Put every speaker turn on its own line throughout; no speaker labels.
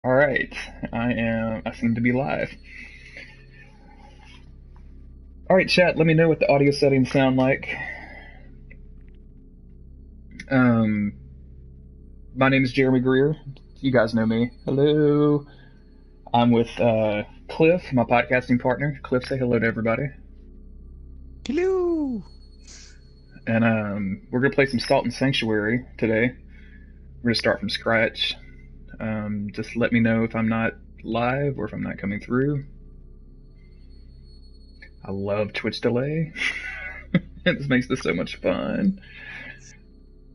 All right, I seem to be live. All right, chat. Let me know what the audio settings sound like. Um, my name is Jeremy Greer. You guys know me. Hello. I'm with Cliff, my podcasting partner. Cliff, say hello to everybody.
Hello.
And we're gonna play some Salt and Sanctuary today. We're gonna start from scratch. Just let me know if I'm not live or if I'm not coming through. I love Twitch delay. This makes this so much fun.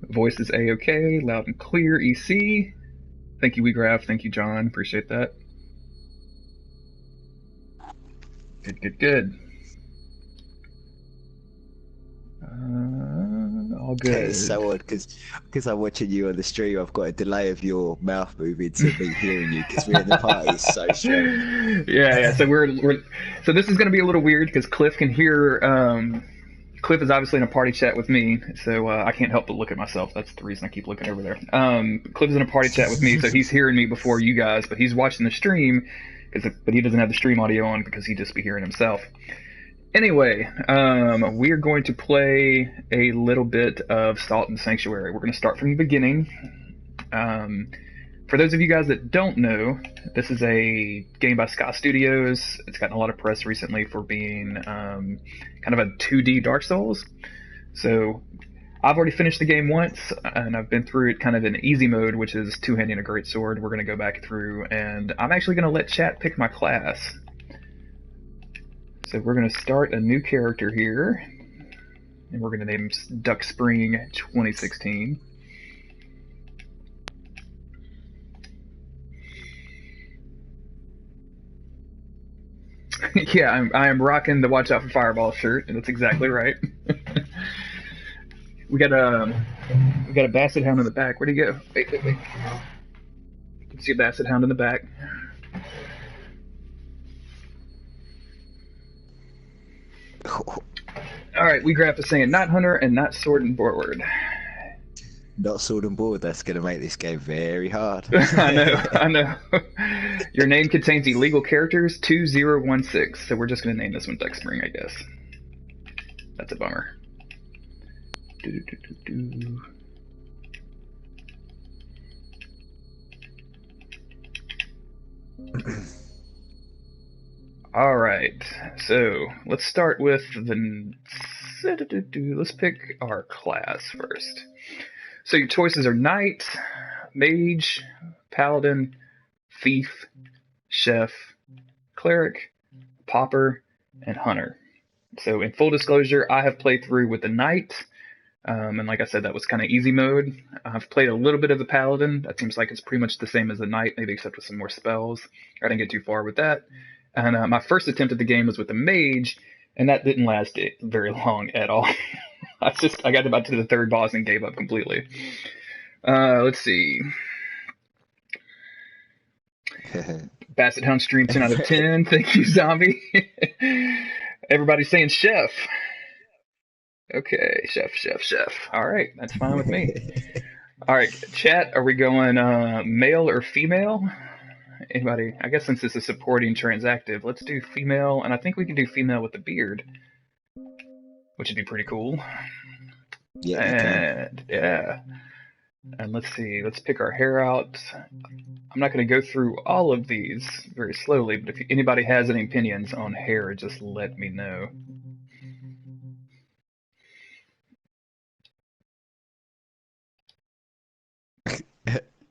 Voice is A-OK, loud and clear, EC. Thank you, WeGraph. Thank you, John. Appreciate that. Good, good, good. All
It's
good.
so odd because I'm watching you on the stream. I've got a delay of your mouth moving to me hearing you because we're in the party. It's so strange.
Yeah. So so this is going to be a little weird because Cliff can hear. Cliff is obviously in a party chat with me, so I can't help but look at myself. That's the reason I keep looking over there. Cliff is in a party chat with me, so he's hearing me before you guys, but he's watching the stream, but he doesn't have the stream audio on because he'd just be hearing himself. Anyway, we're going to play a little bit of Salt and Sanctuary. We're going to start from the beginning. Um, for those of you guys that don't know, this is a game by Scott Studios. It's gotten a lot of press recently for being kind of a 2D Dark Souls. So I've already finished the game once, and I've been through it kind of in easy mode, which is two-handing a great sword. We're going to go back through, and I'm actually going to let chat pick my class. So we're going to start a new character here, and we're going to name him DuckSpring 2016. Yeah, I am rocking the Watch Out for Fireball shirt, and that's exactly right. we got a we got a basset hound in the back. Where'd he go? Wait. You can see a basset hound in the back. All right, we graph is saying not hunter and not sword and board.
Not sword and board. That's going to make this game very hard.
I know. Your name contains illegal characters 2016, so we're just gonna name this one DuckSpring, I guess. That's a bummer. All right, so let's start with the. Let's pick our class first. So your choices are Knight, Mage, Paladin, Thief, Chef, Cleric, Pauper, and Hunter. So in full disclosure, I have played through with the Knight, and like I said, that was kind of easy mode. I've played a little bit of the Paladin. That seems like it's pretty much the same as the Knight, maybe except with some more spells. I didn't get too far with that. And my first attempt at the game was with the Mage, and that didn't last very long at all. I got about to the third boss and gave up completely. Let's see. Basset Hound stream 10 out of 10. Thank you, Zombie. Everybody's saying chef. Okay, chef. All right, that's fine with me. All right, chat, are we going male or female? Anybody? I guess since this is supporting transactive, let's do female, and I think we can do female with the beard, which would be pretty cool.
Yeah, you can.
And yeah. And let's see, let's pick our hair out. I'm not going to go through all of these very slowly, but if anybody has any opinions on hair, just let me know.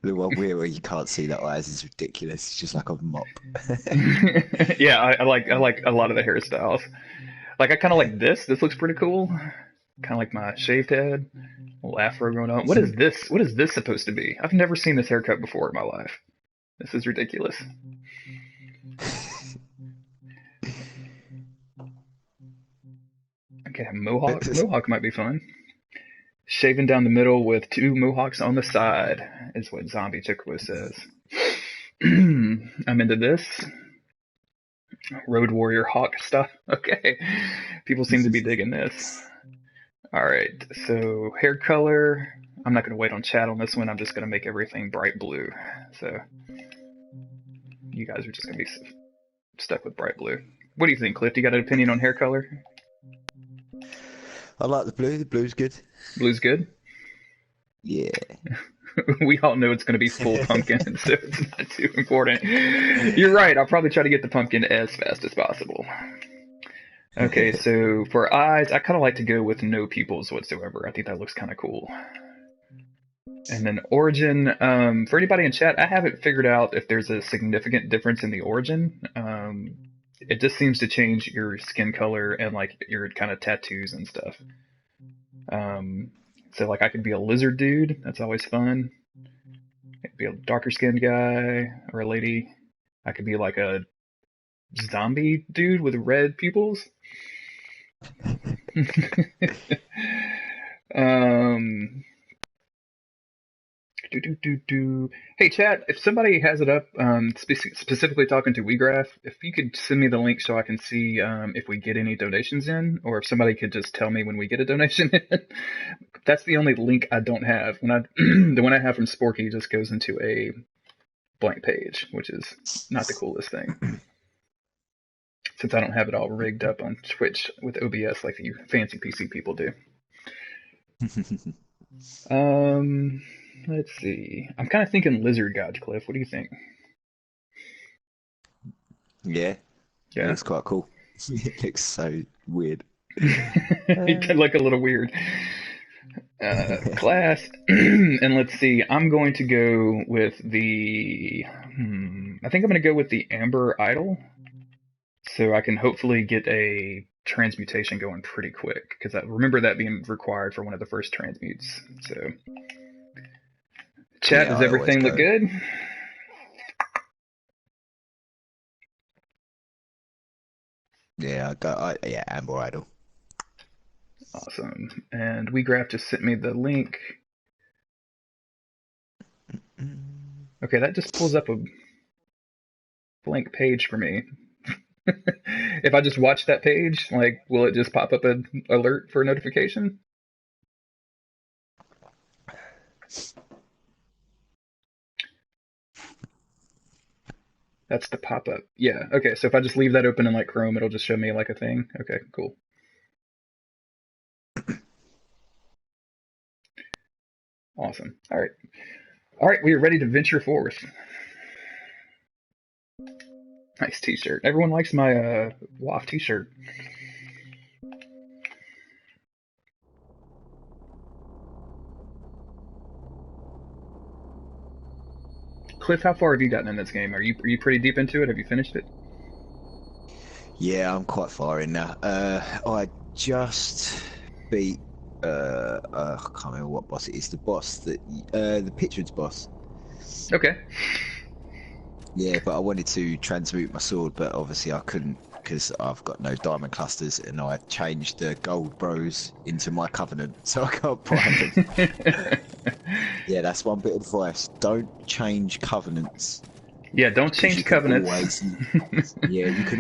The one where you can't see the eyes is ridiculous. It's just like a mop.
Yeah, I like a lot of the hairstyles. Like I kind of like this. This looks pretty cool. Kind of like my shaved head, little afro going on. What is this? What is this supposed to be? I've never seen this haircut before in my life. This is ridiculous. Okay, mohawk. Mohawk might be fun. Shaving down the middle with two mohawks on the side is what Zombie Chickwa says. I'm into this. Road Warrior Hawk stuff. Okay. People seem to be digging this. Alright, so hair color. I'm not going to wait on chat on this one. I'm just going to make everything bright blue. So you guys are just gonna be stuck with bright blue. What do you think, Cliff? You got an opinion on hair color?
I like the blue. The blue's good.
Blue's good.
Yeah.
We all know it's going to be full pumpkin, so it's not too important. You're right. I'll probably try to get the pumpkin as fast as possible. Okay, so for eyes, I kind of like to go with no pupils whatsoever. I think that looks kind of cool. And then origin, for anybody in chat, I haven't figured out if there's a significant difference in the origin. It just seems to change your skin color and like your kind of tattoos and stuff. So like I could be a lizard dude. That's always fun. I could be a darker skinned guy or a lady. I could be like a zombie dude with red pupils. Hey chat, if somebody has it up, specifically talking to WeGraph, if you could send me the link so I can see if we get any donations in, or if somebody could just tell me when we get a donation in. That's the only link I don't have. When the one I have from Sporky just goes into a blank page, which is not the coolest thing. Since I don't have it all rigged up on Twitch with OBS like you fancy PC people do. Let's see. I'm kind of thinking lizard god, Cliff. What do you think?
Yeah.
Yeah.
Looks quite cool. It looks so weird.
It could look a little weird. Class. And let's see. I'm going to go with the... I think I'm going to go with the Amber Idol. So I can hopefully get a transmutation going pretty quick. Because I remember that being required for one of the first transmutes. So... Chat, does everything look good?
Yeah, yeah, Amber Idol.
Awesome. And WeGraph just sent me the link. Okay, that just pulls up a blank page for me. If I just watch that page, like, will it just pop up an alert for a notification? That's the pop-up. Yeah, okay, so if I just leave that open in like Chrome, it'll just show me like a thing. Okay, cool. Awesome. All right. All right, we are ready to venture forth. Nice t-shirt. Everyone likes my WAF t-shirt. Cliff, how far have you gotten in this game? Are you pretty deep into it? Have you finished it?
Yeah, I'm quite far in now. I just beat I can't remember what boss it is. The boss that the Pitchwood's boss.
Okay.
Yeah, but I wanted to transmute my sword, but obviously I couldn't because I've got no diamond clusters, and I changed the gold bros into my covenant, so I can't buy them. Yeah, that's one bit of advice. Don't change covenants.
Yeah, don't change covenants.
Yeah, you can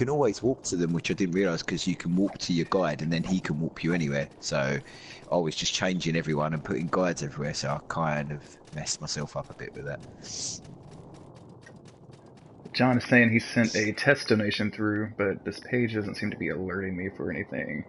always walk to them, which I didn't realise because you can walk to your guide and then he can walk you anywhere. So I was just changing everyone and putting guides everywhere, so I kind of messed myself up a bit with that.
John is saying he sent a test donation through, but this page doesn't seem to be alerting me for anything.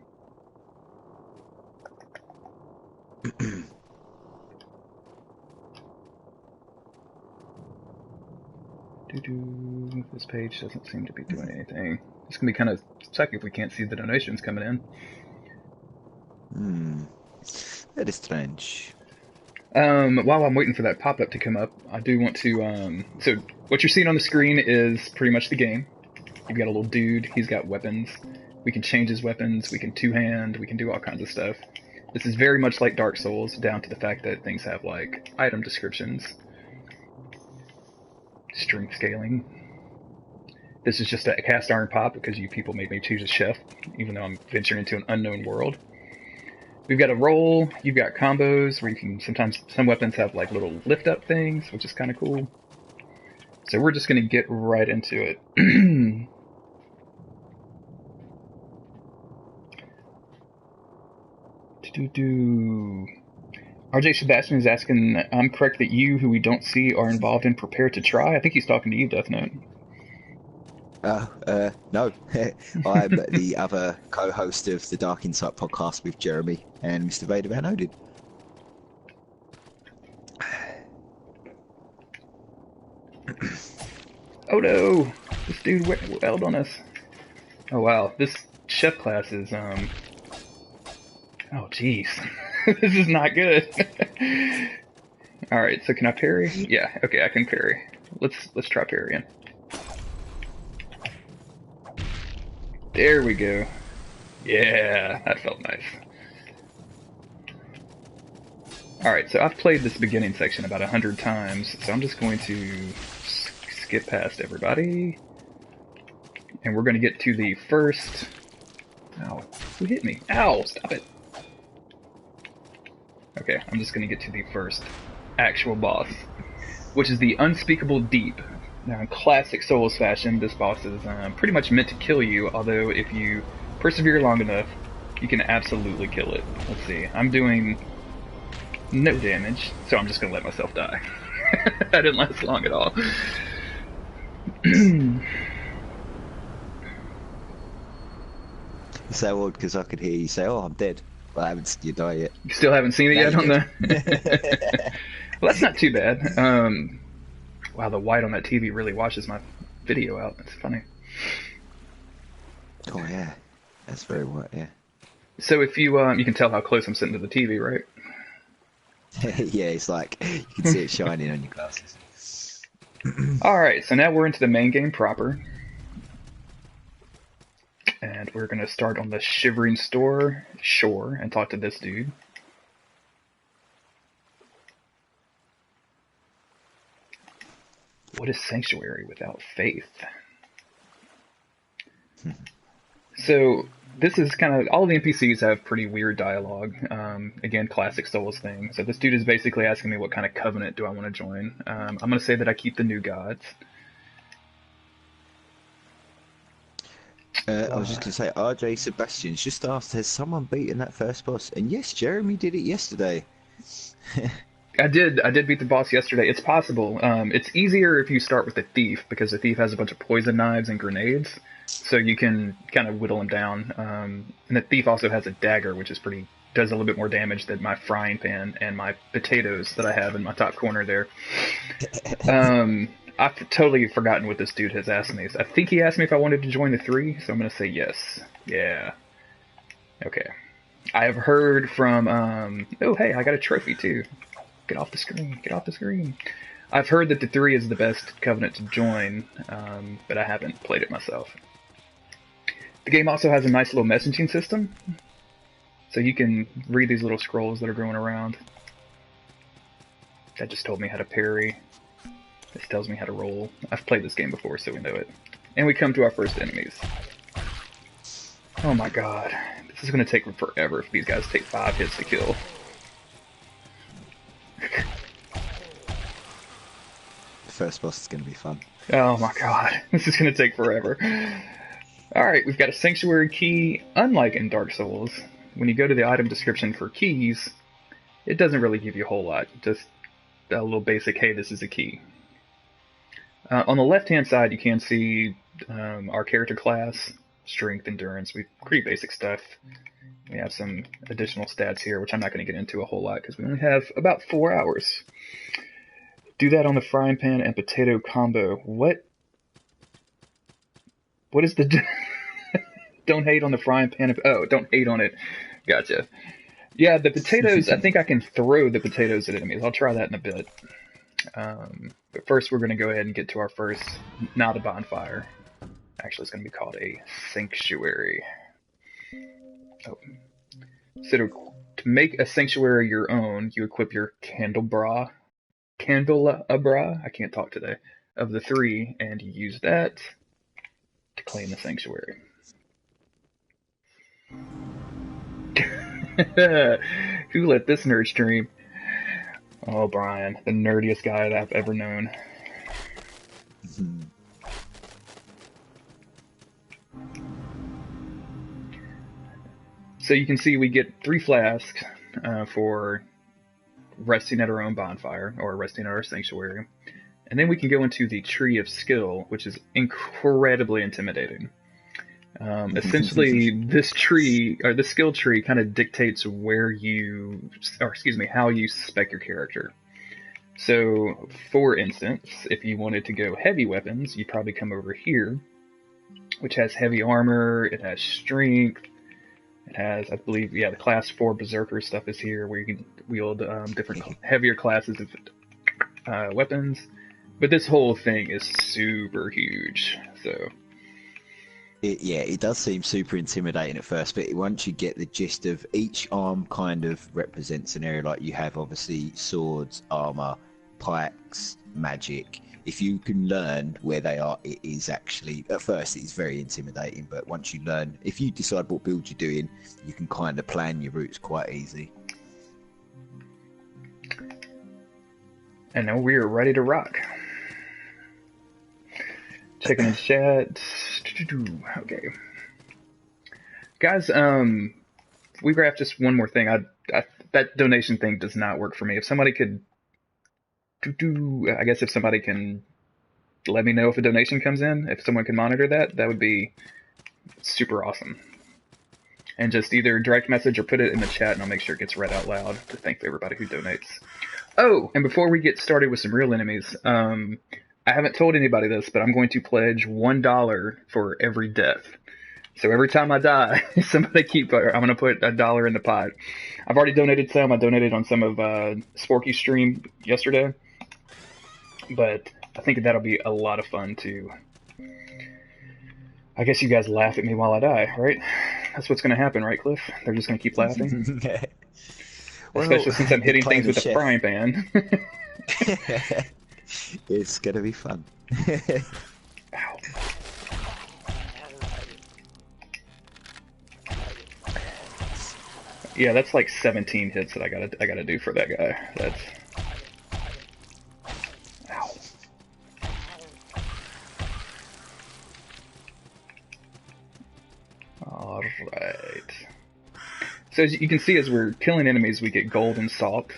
This page doesn't seem to be doing anything. It's gonna be kind of sucky if we can't see the donations coming in.
That is strange.
While I'm waiting for that pop-up to come up, I do want to, so what you're seeing on the screen is pretty much the game. You've got a little dude, he's got weapons. We can change his weapons, we can two-hand, we can do all kinds of stuff. This is very much like Dark Souls, down to the fact that things have, like, item descriptions. Strength scaling. This is just a cast iron pop because you people made me choose a chef, even though I'm venturing into an unknown world. We've got a roll, you've got combos where you can sometimes, some weapons have like little lift up things, which is kind of cool. So we're just going to get right into it. RJ Sebastian is asking, I'm correct that you, who we don't see, are involved in Prepare to Try? I think he's talking to you, Death Note.
No. I'm the other co-host of the Dark Insight podcast with Jeremy and Mr. Vader Van Odin.
Oh no! This dude welled on us. Oh wow, this chef class is, oh jeez. This is not good. Alright, so can I parry? Yeah, okay, I can parry. Let's try parrying. There we go. Yeah, that felt nice. Alright, so I've played this beginning section about 100 times, so I'm just going to skip past everybody. And we're going to get to the first... Ow, who hit me? Ow, stop it. Okay, I'm just going to get to the first actual boss, which is the Unspeakable Deep. Now, in classic Souls fashion, this boss is pretty much meant to kill you, although if you persevere long enough, you can absolutely kill it. Let's see, I'm doing no damage, so I'm just going to let myself die. I didn't last long at all.
It's so odd because I could hear you say, "Oh, I'm dead," but I haven't seen you die yet.
You still haven't seen it yet on the... Well, that's not too bad. Wow, the white on that TV really washes my video out. That's funny.
Oh yeah, that's very white. Yeah.
So if you you can tell how close I'm sitting to the TV, right?
Yeah, it's like you can see it shining on your glasses.
All right, so now we're into the main game proper. And we're going to start on the Shivering Shore and talk to this dude. What is Sanctuary without faith? So this is kind of, all the NPCs have pretty weird dialogue. Again, classic Souls thing. So this dude is basically asking me what kind of covenant do I want to join. I'm going to say that I keep the new gods.
I was just going to say, RJ Sebastian's just asked, has someone beaten that first boss? And yes, Jeremy did it yesterday.
I did beat the boss yesterday. It's possible. It's easier if you start with the thief, because the thief has a bunch of poison knives and grenades, so you can kind of whittle him down. And the thief also has a dagger, which is does a little bit more damage than my frying pan and my potatoes that I have in my top corner there. I've totally forgotten what this dude has asked me. I think he asked me if I wanted to join the 3, so I'm going to say yes. Yeah. Okay. I have heard from, oh hey, I got a trophy too. Get off the screen, get off the screen. I've heard that the 3 is the best covenant to join, but I haven't played it myself. The game also has a nice little messaging system, so you can read these little scrolls that are going around. That just told me how to parry. This tells me how to roll. I've played this game before, so we know it. And we come to our first enemies. Oh my god. This is going to take forever if these guys take 5 hits to kill.
The first boss is going to be fun.
Oh my god. This is going to take forever. Alright, we've got a Sanctuary key. Unlike in Dark Souls, when you go to the item description for keys, it doesn't really give you a whole lot. Just a little basic, hey, this is a key. On the left-hand side, you can see our character class, strength, endurance. Pretty basic stuff. We have some additional stats here, which I'm not going to get into a whole lot because we only have about 4 hours. Do that on the frying pan and potato combo. What is the... Don't hate on the frying pan. Oh, don't hate on it. Gotcha. Yeah, the potatoes, I think I can throw the potatoes at enemies. I'll try that in a bit. But first we're going to go ahead and get to our first, not a bonfire. Actually, it's going to be called a sanctuary. Oh. So to make a sanctuary your own, you equip your candelabra, I can't talk today, of the 3, and you use that to claim the sanctuary. Who let this nerd stream? Oh, Brian, the nerdiest guy that I've ever known. So you can see we get 3 flasks for resting at our own bonfire, or resting at our sanctuary. And then we can go into the Tree of Skill, which is incredibly intimidating. Essentially, this tree, or the skill tree, kind of dictates where you, or excuse me, how you spec your character. So, for instance, if you wanted to go heavy weapons, you'd probably come over here, which has heavy armor, it has strength, it has, I believe, yeah, the class 4 berserker stuff is here, where you can wield different heavier classes of weapons. But this whole thing is super huge, so...
It does seem super intimidating at first, but once you get the gist of each arm kind of represents an area, like you have obviously swords, armor, pikes, magic. If you can learn where they are, it is actually, at first it's very intimidating, but once you learn, if you decide what build you're doing, you can kind of plan your routes quite easy.
And now we're ready to rock. Checking in chat. Okay. Guys, we graphed just one more thing. That donation thing does not work for me. If somebody could I guess if somebody can let me know if a donation comes in, if someone can monitor that, that would be super awesome. And just either direct message or put it in the chat and I'll make sure it gets read out loud to thank everybody who donates. Oh, and before we get started with some real enemies, I haven't told anybody this, but I'm going to pledge $1 for every death. So every time I die, somebody I'm going to put $1 in the pot. I've already donated some. I donated on some of Sporky's stream yesterday. But I think that'll be a lot of fun too. I guess you guys laugh at me while I die, right? That's what's going to happen, right, Cliff? They're just going to keep laughing? Well, especially since I'm hitting things with a frying pan.
It's gonna be fun.
Ow. Yeah, that's like 17 hits that I gotta do for that guy. That's... Ow. Alright. So as you can see, as we're killing enemies, we get gold and salt.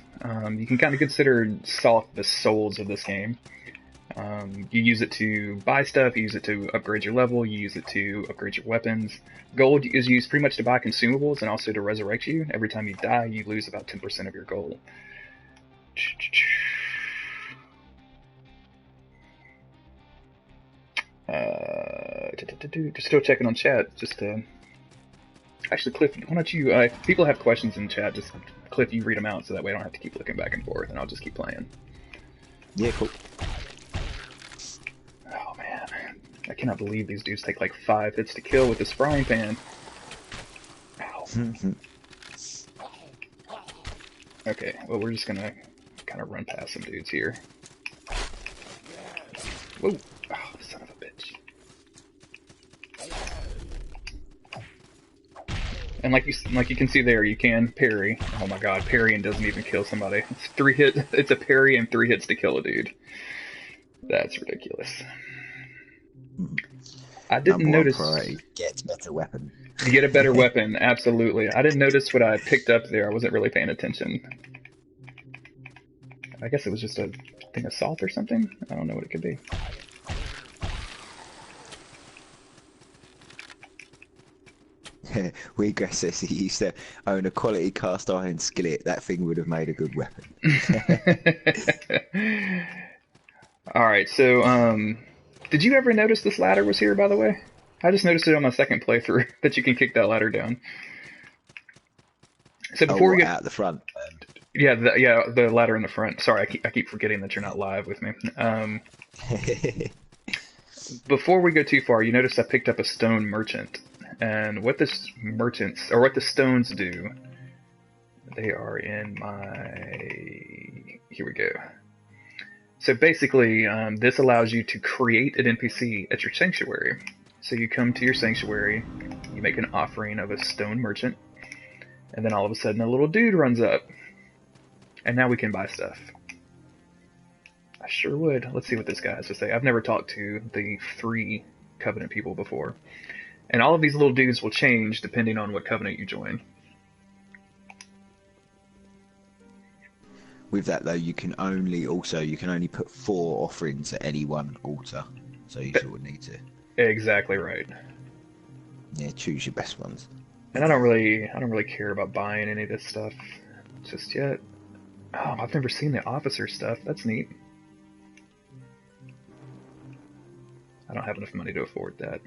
You can kind of consider salt the souls of this game. You use it to buy stuff, you use it to upgrade your level, you use it to upgrade your weapons. Gold is used pretty much to buy consumables and also to resurrect you. Every time you die, you lose about 10% of your gold. Just still checking on chat. Actually, Cliff, why don't you, if people have questions in chat, just, Cliff, you read them out so that way I don't have to keep looking back and forth, and I'll just keep playing.
Yeah, cool.
Oh, man. I cannot believe these dudes take like 5 hits to kill with this frying pan. Ow. Okay, well, we're just gonna kind of run past some dudes here. Whoa. Oh, son of a bitch. And like you can see there, you can parry. Oh my god, parrying doesn't even kill somebody. It's 3 hits. It's a parry and 3 hits to kill a dude. That's ridiculous. I didn't notice.
Get a better weapon.
To get a better weapon, absolutely. I didn't notice what I picked up there. I wasn't really paying attention. I guess it was just a thing of salt or something. I don't know what it could be.
Wheatgrass says he used to own a quality cast iron skillet. That thing would have made a good weapon.
Alright, so, did you ever notice this ladder was here, by the way? I just noticed it on my second playthrough, that you can kick that ladder down. So before we get
out the front.
Yeah, the ladder in the front. Sorry, I keep forgetting that you're not live with me. Before we go too far, you notice I picked up a stone merchant. And what the stones do, they are in my... Here we go. So basically, this allows you to create an NPC at your sanctuary. So you come to your sanctuary, you make an offering of a stone merchant, and then all of a sudden a little dude runs up. And now we can buy stuff. I sure would. Let's see what this guy has to say. I've never talked to the 3 Covenant people before. And all of these little dudes will change depending on what Covenant you join.
with that though, you can only put 4 offerings at any one altar, so you sort of need to
Exactly right.
choose your best ones.
And I don't really care about buying any of this stuff just yet. Oh, I've never seen the officer stuff. That's neat. I don't have enough money to afford that.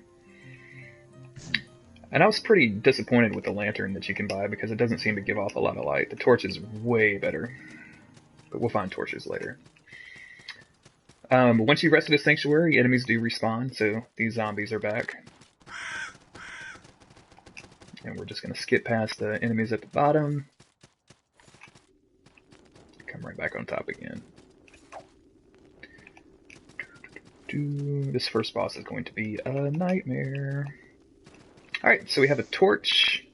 And I was pretty disappointed with the lantern that you can buy because it doesn't seem to give off a lot of light. The torch is way better, but we'll find torches later. Once you rested a sanctuary, enemies do respawn, so these zombies are back. And we're just going to skip past the enemies at the bottom. Come right back on top again. This first boss is going to be a nightmare. Alright, so we have a torch.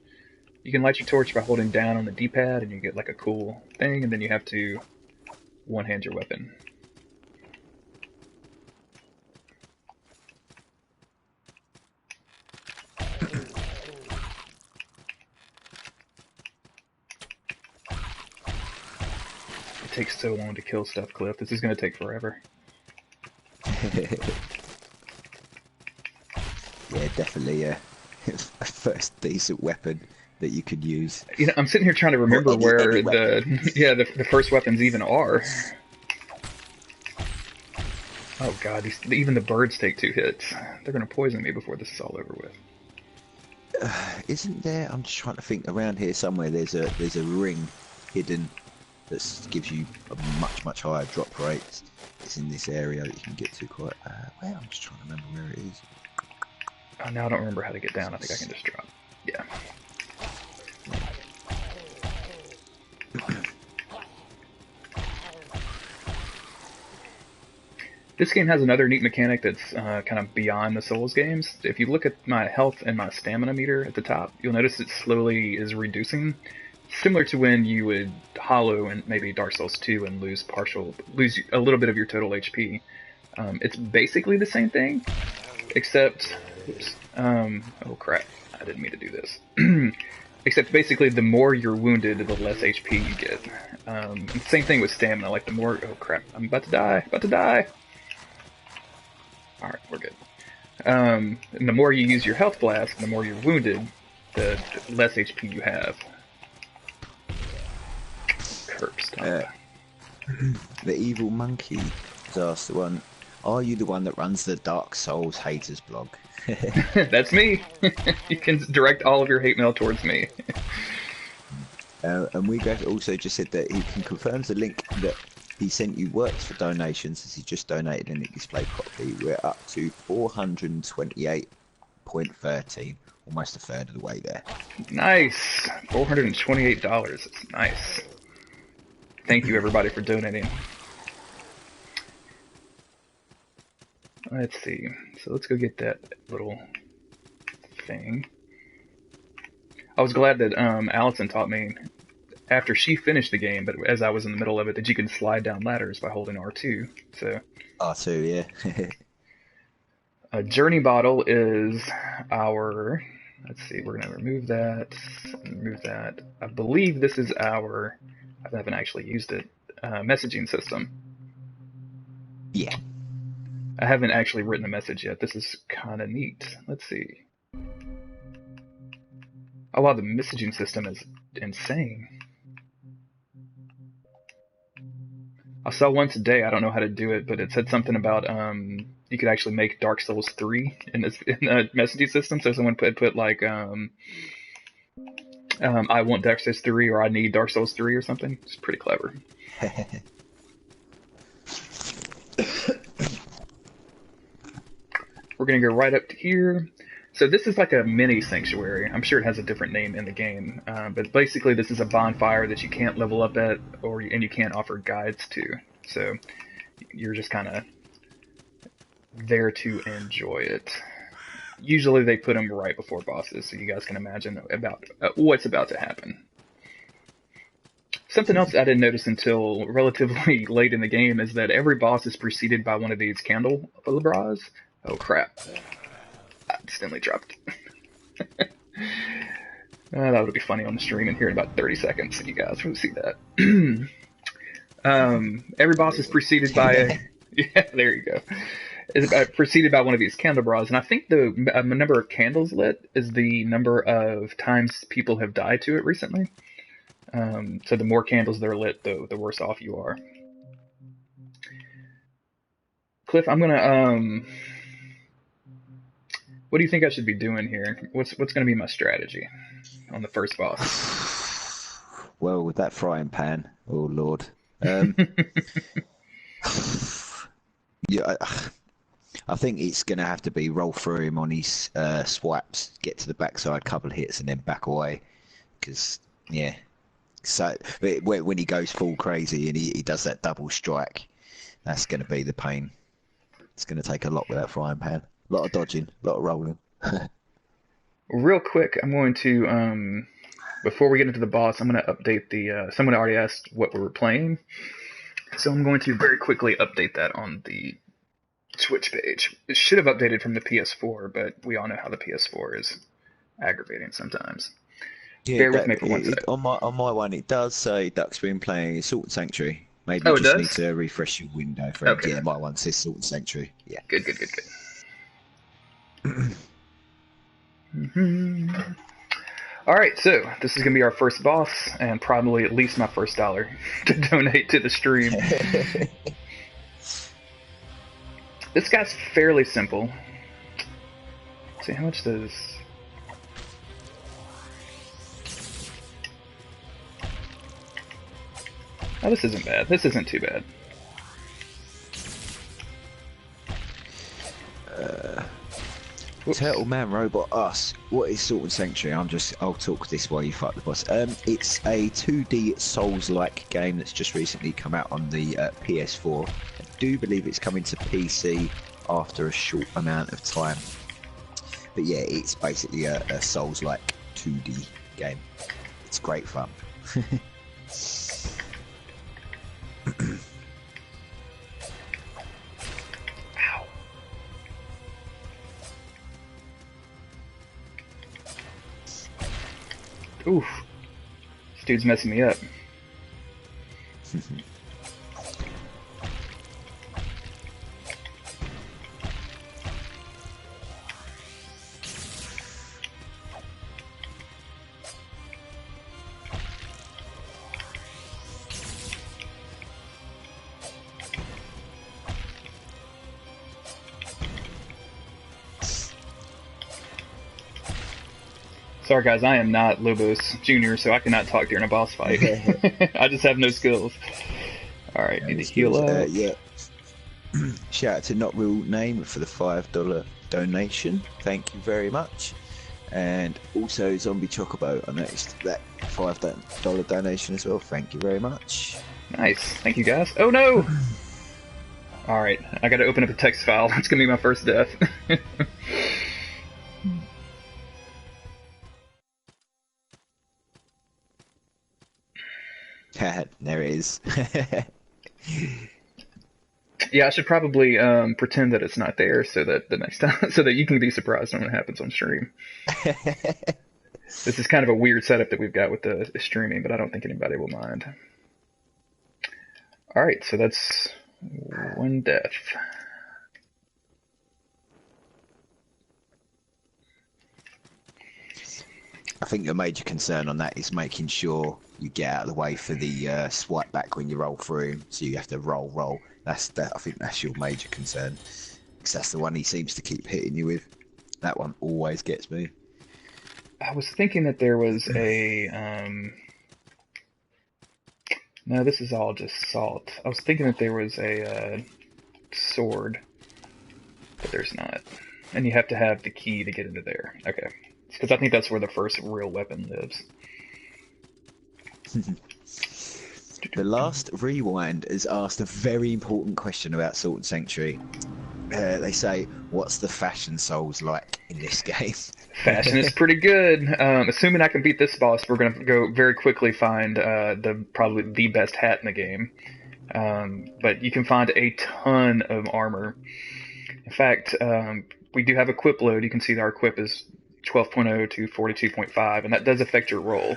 You can light your torch by holding down on the D-pad and you get like a cool thing, and then you have to one-hand your weapon. It takes so long to kill stuff, Cliff. This is going to take forever.
Yeah, definitely a first decent weapon that you could use.
You know, I'm sitting here trying to remember where
any
the first weapons even are. Oh god, even the birds take 2 hits. They're going to poison me before this is all over with.
Isn't there? I'm just trying to think. Around here somewhere, there's a ring hidden that gives you a much higher drop rate. It's in this area that you can get to quite. Well, I'm just trying to remember where it is.
Oh, now I don't remember how to get down. I think I can just drop. Yeah. This game has another neat mechanic that's kind of beyond the Souls games. If you look at my health and my stamina meter at the top, you'll notice it slowly is reducing, similar to when you would hollow in maybe Dark Souls 2 and lose a little bit of your total HP. It's basically the same thing, except, oops, oh crap, I didn't mean to do this. Except basically the more you're wounded, the less HP you get. Same thing with stamina, like the more, oh crap, I'm about to die. Alright, we're good. And the more you use your health blast, the more you're wounded, the less HP you have. Curb stop.
The evil monkey has asked the one, are you the one that runs the Dark Souls haters blog?
That's me! You can direct all of your hate mail towards me.
And we guys also just said that he can confirm the link that he sent you works for donations, as he just donated and it displayed properly. We're up to 428.13, almost a third of the way there.
Nice! $428. It's nice. Thank you everybody for donating. Let's see. So let's go get that little thing. I was glad that Allison taught me after she finished the game, but as I was in the middle of it, that you can slide down ladders by holding R2. So
R2, yeah.
a journey bottle is our. Let's see. We're gonna remove that. Remove that. I believe this is our. I haven't actually used it. Messaging system.
Yeah.
I haven't actually written a message yet. This is kind of neat. Let's see. Oh wow, the messaging system is insane. I saw one today. I don't know how to do it, but it said something about you could actually make Dark Souls 3 in the messaging system. So someone put like I want Dark Souls 3 or I need Dark Souls 3 or something. It's pretty clever. We're gonna go right up to here. So this is like a mini sanctuary. I'm sure it has a different name in the game, but basically this is a bonfire that you can't level up at, and you can't offer guides to. So you're just kind of there to enjoy it. Usually they put them right before bosses, so you guys can imagine about what's about to happen. Something else I didn't notice until relatively late in the game is that every boss is preceded by one of these candelabras. Oh crap. I accidentally dropped. That would be funny on the stream and here in about 30 seconds. You guys will see that. Every boss is preceded by a yeah. There you go. Is preceded by one of these candle bras, and I think the number of candles lit is the number of times people have died to it recently. So the more candles that are lit, the worse off you are. Cliff, I'm gonna what do you think I should be doing here? What's gonna be my strategy on the first boss?
Well, with that frying pan, oh Lord. Um, yeah, I think it's going to have to be roll through him on his swipes, get to the backside, couple of hits, and then back away. Because, yeah. So when he goes full crazy and he does that double strike, that's going to be the pain. It's going to take a lot with that frying pan. A lot of dodging, a lot of rolling.
Real quick, I'm going to before we get into the boss, I'm going to update the. Someone already asked what we were playing, so I'm going to very quickly update that on the Twitch page. It should have updated from the PS4, but we all know how the PS4 is aggravating sometimes.
Yeah,
Bear with me for 1 second.
on my one, it does say DuckSpring playing Salt and Sanctuary. Maybe
Oh,
you
it
just
does?
need to refresh your window for it.
Okay.
Yeah, my one says Salt and Sanctuary. Yeah.
Good. Mm-hmm. All right, so this is going to be our first boss, and probably at least my first dollar to donate to the stream. This guy's fairly simple. Let's see, how much does... Oh, this isn't bad. This isn't too bad.
Turtle Man Robot Us. What is Salt and Sanctuary? I'll talk this while you fight the boss. It's a 2D Souls-like game that's just recently come out on the PS4. I do believe it's coming to PC after a short amount of time. But yeah, it's basically a Souls-like 2D game. It's great fun.
Oof. This dude's messing me up. Sorry guys, I am not Lobos Jr., so I cannot talk during a boss fight. I just have no skills. Alright, need to heal up.
Yeah. Shout out to Not Real Name for the $5 donation. Thank you very much. And also Zombie Chocobo, I noticed that $5 donation as well. Thank you very much.
Nice. Thank you guys. Oh no! Alright, I gotta open up a text file. It's gonna be my first death.
There it is.
Yeah, I should probably pretend that it's not there so that the next time, so that you can be surprised when it happens on stream. This is kind of a weird setup that we've got with the streaming, but I don't think anybody will mind. Alright, so that's one death.
I think your major concern on that is making sure you get out of the way for the swipe back when you roll through, so you have to roll. I think that's your major concern, because that's the one he seems to keep hitting you with. That one always gets me.
I was thinking that there was a no, this is all just salt. I was thinking that there was a sword, but there's not. And you have to have the key to get into there. Okay. Because I think that's where the first real weapon lives.
The last rewind has asked a very important question about Salt and Sanctuary. They say, what's the fashion Souls like in this game?
Fashion is pretty good. Assuming I can beat this boss, we're going to go very quickly find probably the best hat in the game. But you can find a ton of armor. In fact, we do have equip load. You can see that our equip is 12.0 to 42.5, and that does affect your roll.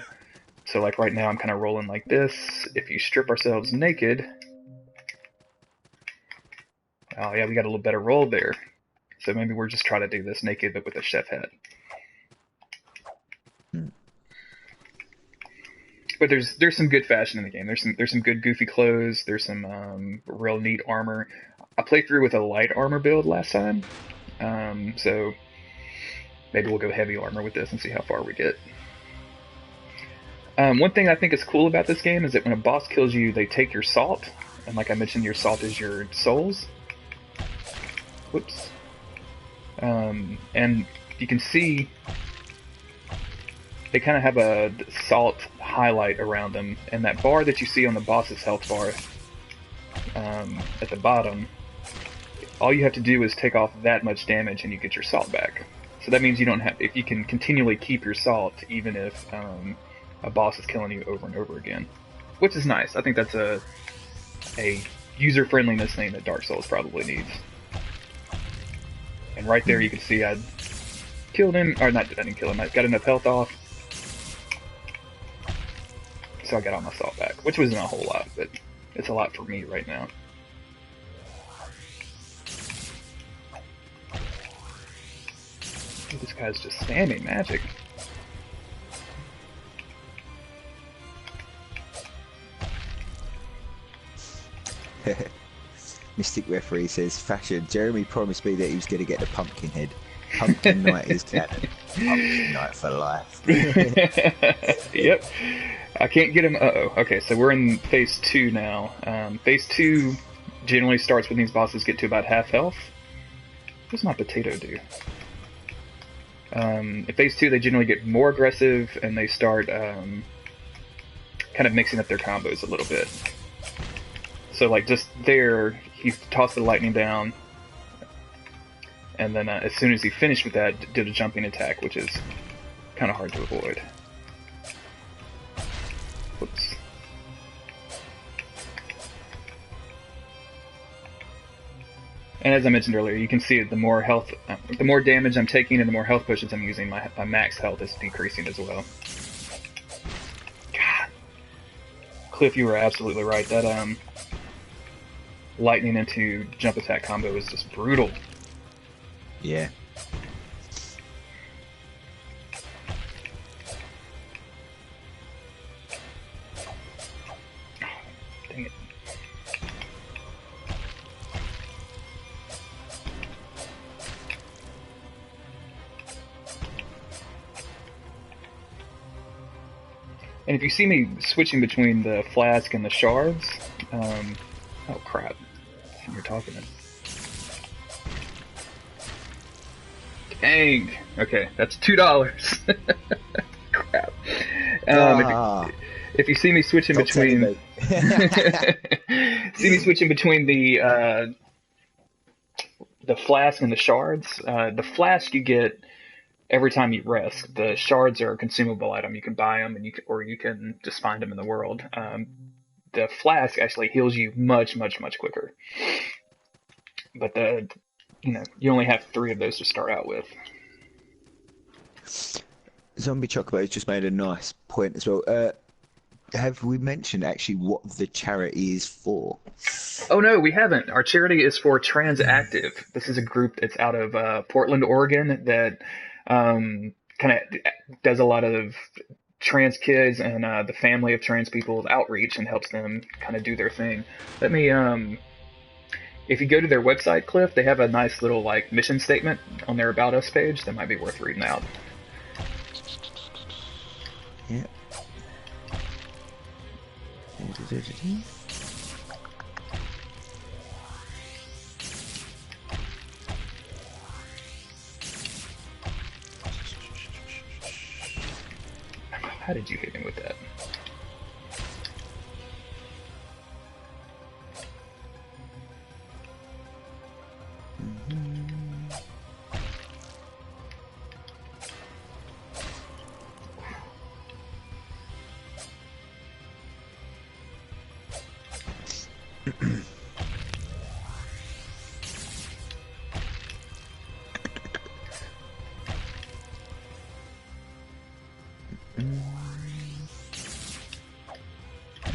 So like right now I'm kind of rolling like this. If you strip ourselves naked, oh yeah, we got a little better roll there. So maybe we're just trying to do this naked but with a chef hat. But there's some good fashion in the game. There's some good goofy clothes. There's some real neat armor. I played through with a light armor build last time, so maybe we'll go heavy armor with this and see how far we get. One thing I think is cool about this game is that when a boss kills you, they take your salt, and like I mentioned, your salt is your souls. Whoops. And you can see they kind of have a salt highlight around them, and that bar that you see on the boss's health bar at the bottom, all you have to do is take off that much damage and you get your salt back. So that means you don't have, if you can continually keep your salt even if a boss is killing you over and over again, which is nice. I think that's a user-friendliness thing that Dark Souls probably needs. And right there you can see I killed him, or not, I didn't kill him, I got enough health off. So I got all my salt back, which wasn't a whole lot, but it's a lot for me right now. This guy's just spamming magic.
Mystic Referee says, fashion. Jeremy promised me that he was going to get the pumpkin head. Pumpkin Knight is canon. Pumpkin Knight for life.
Yep. I can't get him. Uh-oh. Okay, so we're in phase 2 now. Phase 2 generally starts when these bosses get to about half health. What does my potato do? In phase 2, they generally get more aggressive, and they start kind of mixing up their combos a little bit. So, like, just there, he tossed the lightning down, and then as soon as he finished with that, did a jumping attack, which is kind of hard to avoid. Whoops. And as I mentioned earlier, you can see the more health, the more damage I'm taking and the more health potions I'm using, my max health is decreasing as well. God. Cliff, you were absolutely right. That lightning into jump attack combo is just brutal.
Yeah.
Dang it. And if you see me switching between the flask and the shards, oh crap, you're talking to. Dang. Okay, that's $2. Crap. If you see me switching between, see me switching between the flask and the shards. The flask you get every time you rest. The shards are a consumable item. You can buy them, and you can just find them in the world. The flask actually heals you much quicker. But you only have 3 of those to start out with.
Zombie Chocobo just made a nice point as well. Have we mentioned actually what the charity is for?
Oh no, we haven't. Our charity is for Transactive. This is a group that's out of Portland, Oregon that kind of does a lot of trans kids and the family of trans people's outreach and helps them kind of do their thing. Let me if you go to their website, Cliff, they have a nice little like mission statement on their About Us page that might be worth reading out.
Yeah.
How did you hit me with that?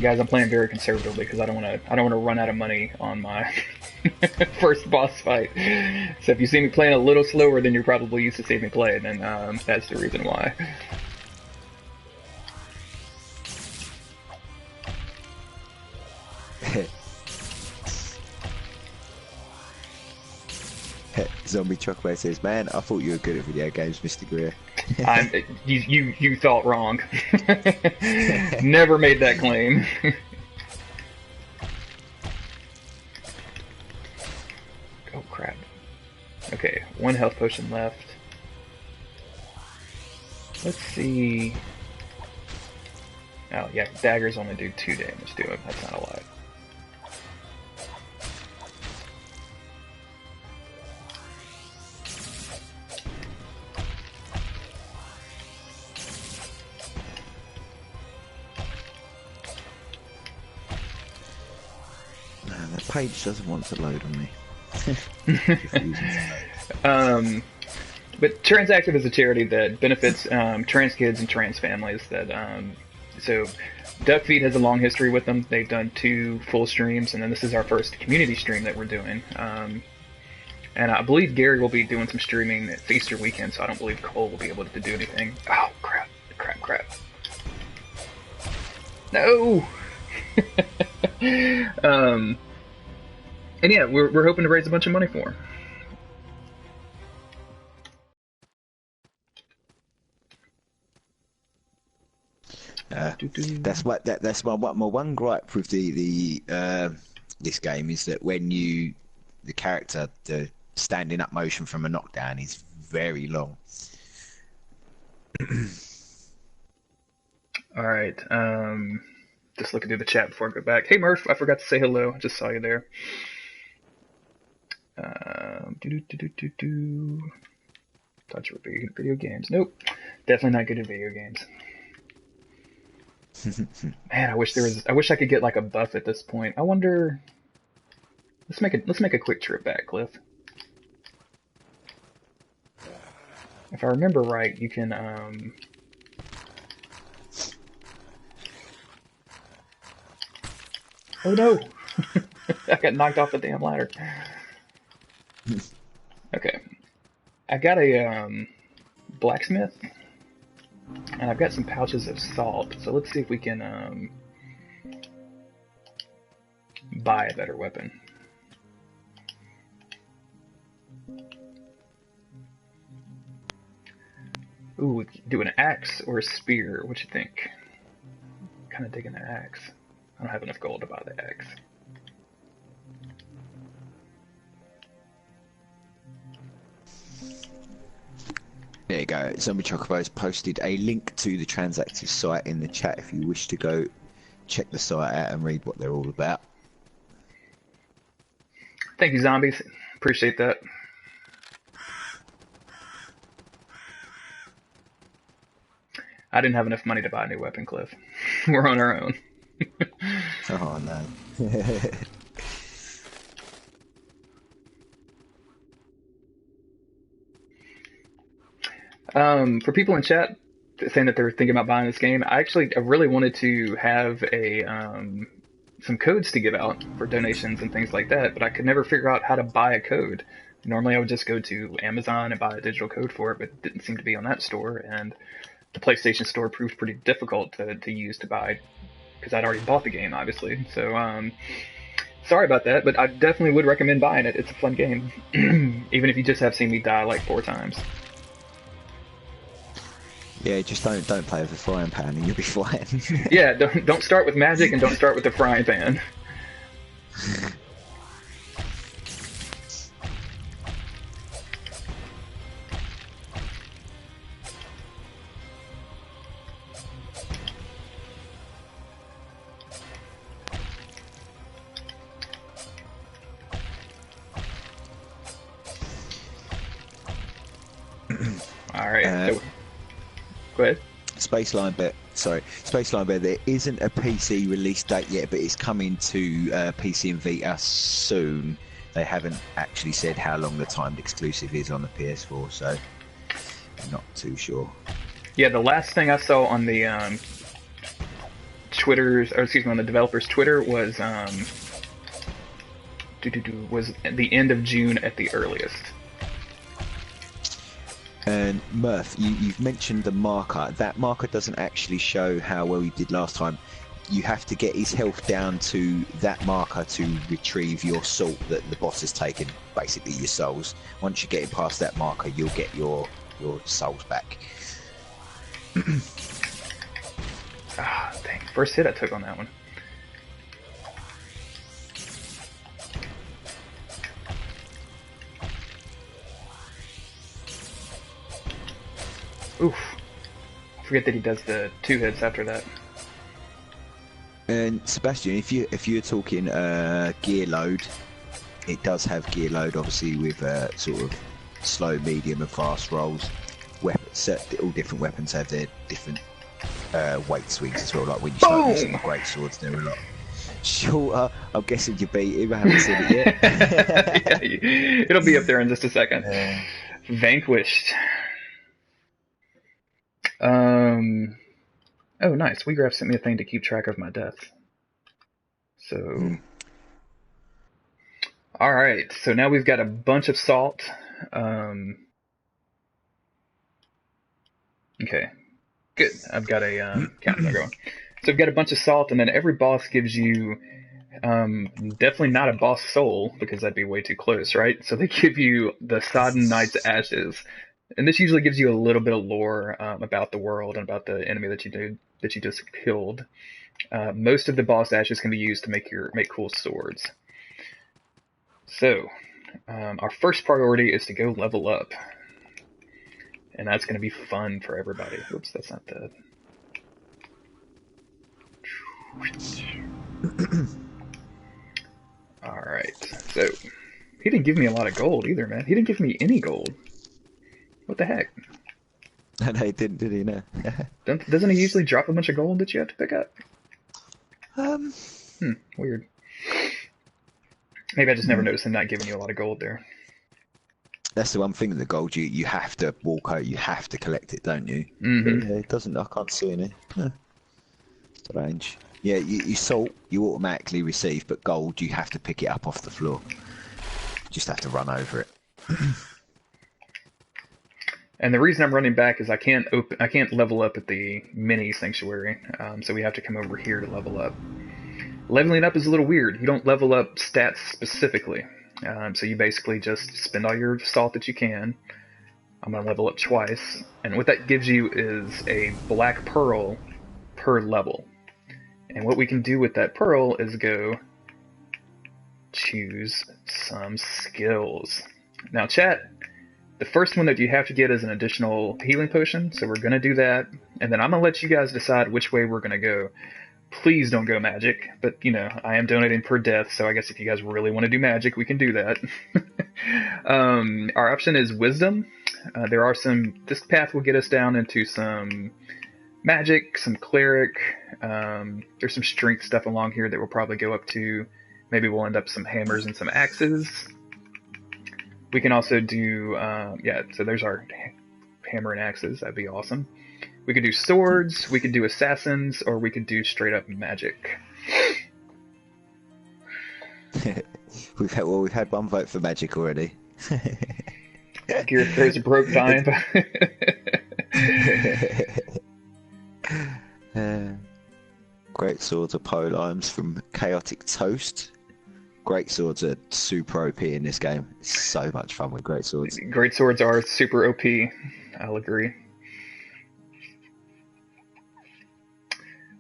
Guys, I'm playing very conservatively because I don't want to run out of money on my first boss fight. So if you see me playing a little slower than you're probably used to seeing me play, then that's the reason why.
Zombie Chocolate says, "Man, I thought you were good at video games, Mr. Greer."
You thought wrong. Never made that claim. Oh crap. Okay, 1 health potion left. Let's see. Oh yeah, daggers only do 2 damage to him. That's not a lot.
The page doesn't want to load on me.
But Transactive is a charity that benefits trans kids and trans families. So DuckFeed has a long history with them. They've done 2 full streams, and then this is our first community stream that we're doing. And I believe Gary will be doing some streaming at Easter weekend, so I don't believe Cole will be able to do anything. Oh, crap. No! And yeah, we're hoping to raise a bunch of money for him.
That's my one gripe with the this game is that when the character, the standing up motion from a knockdown is very long.
All right. Just looking through the chat before I go back. Hey Murph, I forgot to say hello. I just saw you there. Thought you were good at video games. Nope, definitely not good at video games. Man, I wish I could get like a buff at this point. I wonder. Let's make a quick trip back, Cliff. If I remember right, you can Oh no! I got knocked off the damn ladder. Okay. I got a blacksmith, and I've got some pouches of salt, so let's see if we can buy a better weapon. Ooh, do an axe or a spear? What you think? Kind of digging the axe. I don't have enough gold to buy the axe.
There you go. Zombie Chocobo's posted a link to the Transactive site in the chat if you wish to go check the site out and read what they're all about.
Thank you, zombies. Appreciate that. I didn't have enough money to buy a new weapon, Cliff. We're on our own.
Oh no.
For people in chat saying that they're thinking about buying this game, I really wanted to have some codes to give out for donations and things like that, but I could never figure out how to buy a code. Normally I would just go to Amazon and buy a digital code for it, but it didn't seem to be on that store, and the PlayStation Store proved pretty difficult to use to buy, because I'd already bought the game, obviously. So, sorry about that, but I definitely would recommend buying it. It's a fun game, even if you just have seen me die like 4 times.
Yeah, just don't play with a frying pan and you'll be fine.
Yeah, don't start with magic and don't start with the frying pan. All right. So, go ahead.
Spaceline Bear, there isn't a PC release date yet, but it's coming to PC and Vita soon. They haven't actually said how long the timed exclusive is on the PS4, so I'm not too sure.
Yeah, the last thing I saw on the Twitter's, or excuse me, on the developer's Twitter was was the end of June at the earliest.
And Murph, you've mentioned the marker. That marker doesn't actually show how well you did last time. You have to get his health down to that marker to retrieve your salt that the boss has taken, basically your souls. Once you get it past that marker, you'll get your souls back.
Ah, dang. First hit I took on that one. Oof. I forget that he does the 2 hits after that.
And Sebastian, if you're talking gear load, it does have gear load, obviously, with sort of slow, medium, and fast rolls. All different weapons have their different weight swings as well. Like when you start using the great swords, they're a lot shorter. I'm guessing you beat him. I haven't seen it yet.
Yeah, it'll be up there in just a second. Vanquished. Oh, nice. WeGraph sent me a thing to keep track of my deaths. So, all right. So now we've got a bunch of salt. Okay, good. I've got a countdown going. So I've got a bunch of salt, and then every boss gives you definitely not a boss soul because that'd be way too close, right? So they give you the Sodden Knight's Ashes. And this usually gives you a little bit of lore about the world and about the enemy that you just killed. Most of the boss ashes can be used to make cool swords. So our first priority is to go level up, and that's going to be fun for everybody. Oops, that's not the. All right, so he didn't give me a lot of gold either, man. He didn't give me any gold. What the heck?
No, he didn't, did he? No.
Doesn't he usually drop a bunch of gold that you have to pick up? Weird. Maybe I just never noticed him not giving you a lot of gold there.
That's the one thing with the gold, you have to walk out, you have to collect it, don't you?
Mm-hmm.
Yeah, it doesn't, I can't see any. Strange. Yeah, you salt, you automatically receive, but gold, you have to pick it up off the floor. You just have to run over it.
And the reason I'm running back is I can't level up at the mini sanctuary, so we have to come over here to level up. Leveling up is a little weird. You don't level up stats specifically, so you basically just spend all your salt that you can. I'm going to level up twice, and what that gives you is a black pearl per level. And what we can do with that pearl is go choose some skills. Now, chat. The first one that you have to get is an additional healing potion, so we're going to do that. And then I'm going to let you guys decide which way we're going to go. Please don't go magic, but, you know, I am donating per death, so I guess if you guys really want to do magic, we can do that. Our option is wisdom. This path will get us down into some magic, some cleric. There's some strength stuff along here that we'll probably go up to. Maybe we'll end up some hammers and some axes. We can also do, so there's our hammer and axes. That'd be awesome. We could do swords, we could do assassins, or we could do straight up magic.
We've had one vote for magic already.
Gear throws broke time.
Great swords are polarims from Chaotic Toast. Great swords are super OP in this game. It's so much fun with great swords.
Great swords are super OP. I'll agree.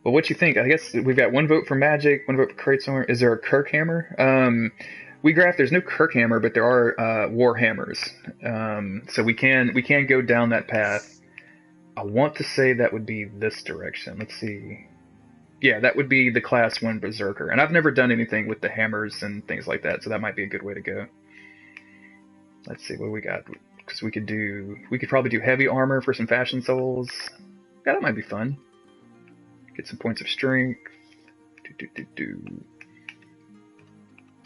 Well, what you think? I guess we've got one vote for magic, one vote for great sword. Is there a Kirk hammer? WeGraph, there's no Kirk hammer, but there are war hammers. So we can go down that path. I want to say that would be this direction. Let's see. Yeah, that would be the class 1 berserker. And I've never done anything with the hammers and things like that, so that might be a good way to go. Let's see what we got. Because we could probably do heavy armor for some fashion souls. Yeah, that might be fun. Get some points of strength.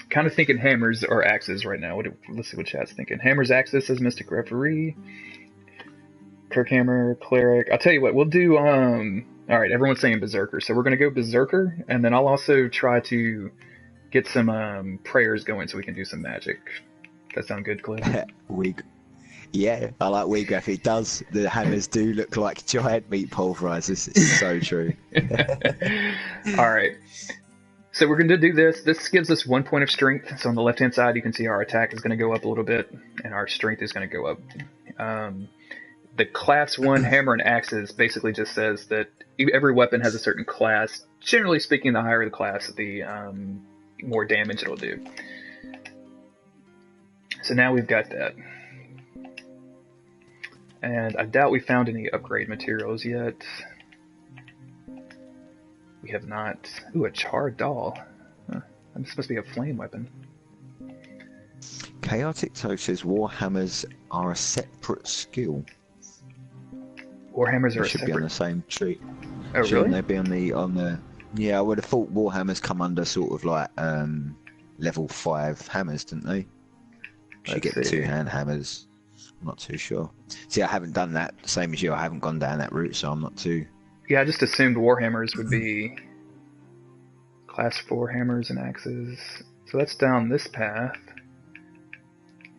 Kind of thinking hammers or axes right now. Let's see what chat's thinking. Hammers, axes, says Mystic Referee. Kirkhammer, cleric. I'll tell you what, we'll do All right, everyone's saying Berserker, so we're going to go Berserker, and then I'll also try to get some prayers going so we can do some magic. That sound good, Cliff?
Yeah, I like Weegraph. It does. The hammers do look like giant meat pulverizers. It's so true.
All right. So we're going to do this. This gives us 1 point of strength. So on the left-hand side, you can see our attack is going to go up a little bit, and our strength is going to go up. The class 1 hammer and axes basically just says that every weapon has a certain class. Generally speaking, the higher the class, the more damage it'll do. So now we've got that. And I doubt we found any upgrade materials yet. We have not. Ooh, a charred doll. Huh. This must be a flame weapon.
Chaotic Toe says Warhammers are a separate skill.
Warhammers are
should be on the same tree.
Oh,
Shouldn't
really?
they be on the? Yeah, I would have thought Warhammers come under sort of like level 5 hammers, didn't they? Should get the 2-hand hammers. I'm not too sure. See, I haven't done that. Same as you, I haven't gone down that route, so I'm not too.
Yeah, I just assumed Warhammers would be class 4 hammers and axes. So that's down this path.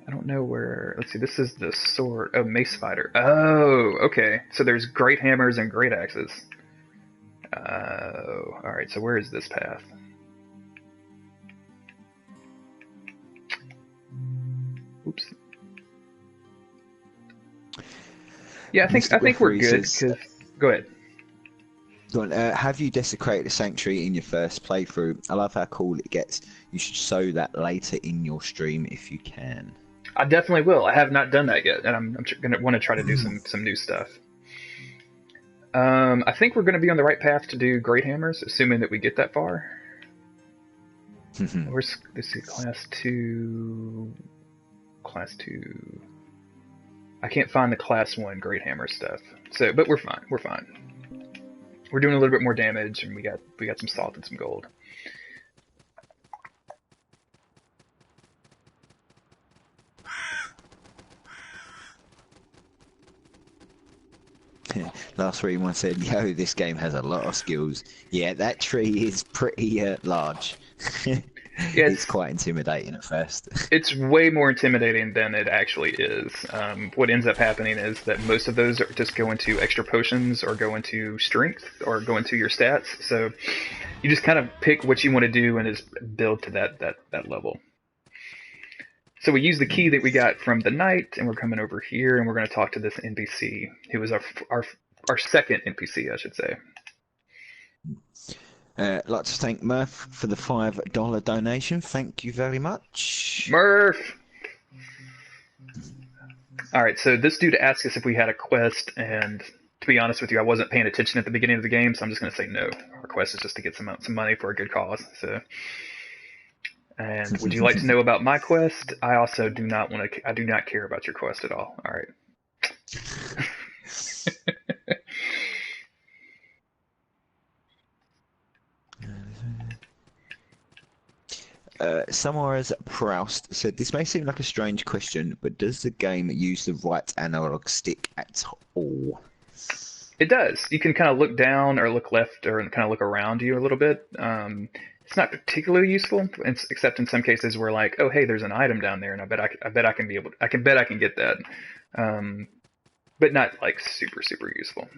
I don't know where. Let's see, this is the sword. Oh, mace fighter. Oh, okay. So there's great hammers and great axes. Oh, alright, so where is this path? Oops. Yeah, I think we're good. Go ahead.
Go on, have you desecrated a sanctuary in your first playthrough? I love how cool it gets. You should show that later in your stream if you can.
I definitely will. I have not done that yet, and I'm going to want to try to do some new stuff. I think we're going to be on the right path to do great hammers, assuming that we get that far. Where's let's see, class 2. Class 2. I can't find the class 1 great hammer stuff. So, but we're fine. We're fine. We're doing a little bit more damage, and we got some salt and some gold.
Last week, one said, "Yo, this game has a lot of skills." Yeah, that tree is pretty large. Yeah, it's quite intimidating at first.
It's way more intimidating than it actually is. What ends up happening is that most of those are just go into extra potions or go into strength or go into your stats. So you just kind of pick what you want to do and just build to that level. So we use the key that we got from the knight, and we're coming over here, and we're going to talk to this NPC, who is our second NPC, I should say.
I'd like to thank Murph for the $5 donation. Thank you very much.
Murph! Alright, so this dude asked us if we had a quest, and to be honest with you, I wasn't paying attention at the beginning of the game, so I'm just going to say no. Our quest is just to get some money for a good cause. So, and would you like to know about my quest? I also do not care about your quest at all. Alright.
Samara's Proust said, "This may seem like a strange question, but does the game use the right analog stick at all?"
It does. You can kind of look down or look left or kind of look around you a little bit. It's not particularly useful, except in some cases where like, oh hey, there's an item down there, and I bet I can get that, but not like super useful.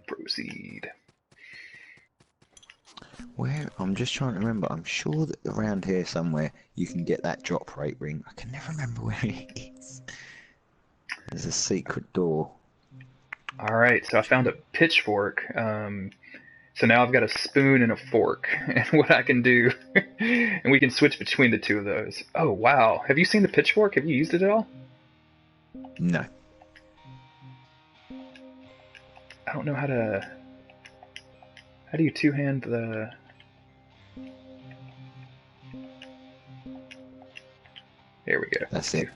Proceed.
Where? I'm just trying to remember. I'm sure that around here somewhere you can get that drop rate ring. I can never remember where it is. There's a secret door.
Alright, so I found a pitchfork. So now I've got a spoon and a fork. And what I can do, and we can switch between the two of those. Oh, wow. Have you seen the pitchfork? Have you used it at all?
No.
I don't know how do you two-hand the... There we go.
That's it.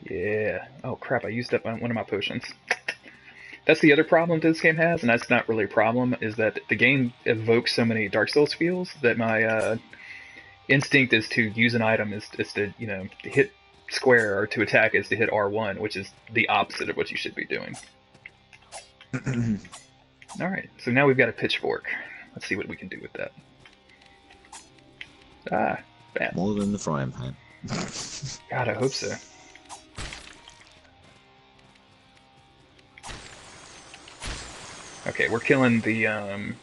Yeah. Oh crap, I used up one of my potions. That's the other problem this game has, and that's not really a problem, is that the game evokes so many Dark Souls feels that my instinct is to use an item is to, hit square or to attack is to hit R1, which is the opposite of what you should be doing. Alright, so now we've got a pitchfork. Let's see what we can do with that. Ah, bad.
More than the frying pan.
God, I hope so. Okay, we're killing the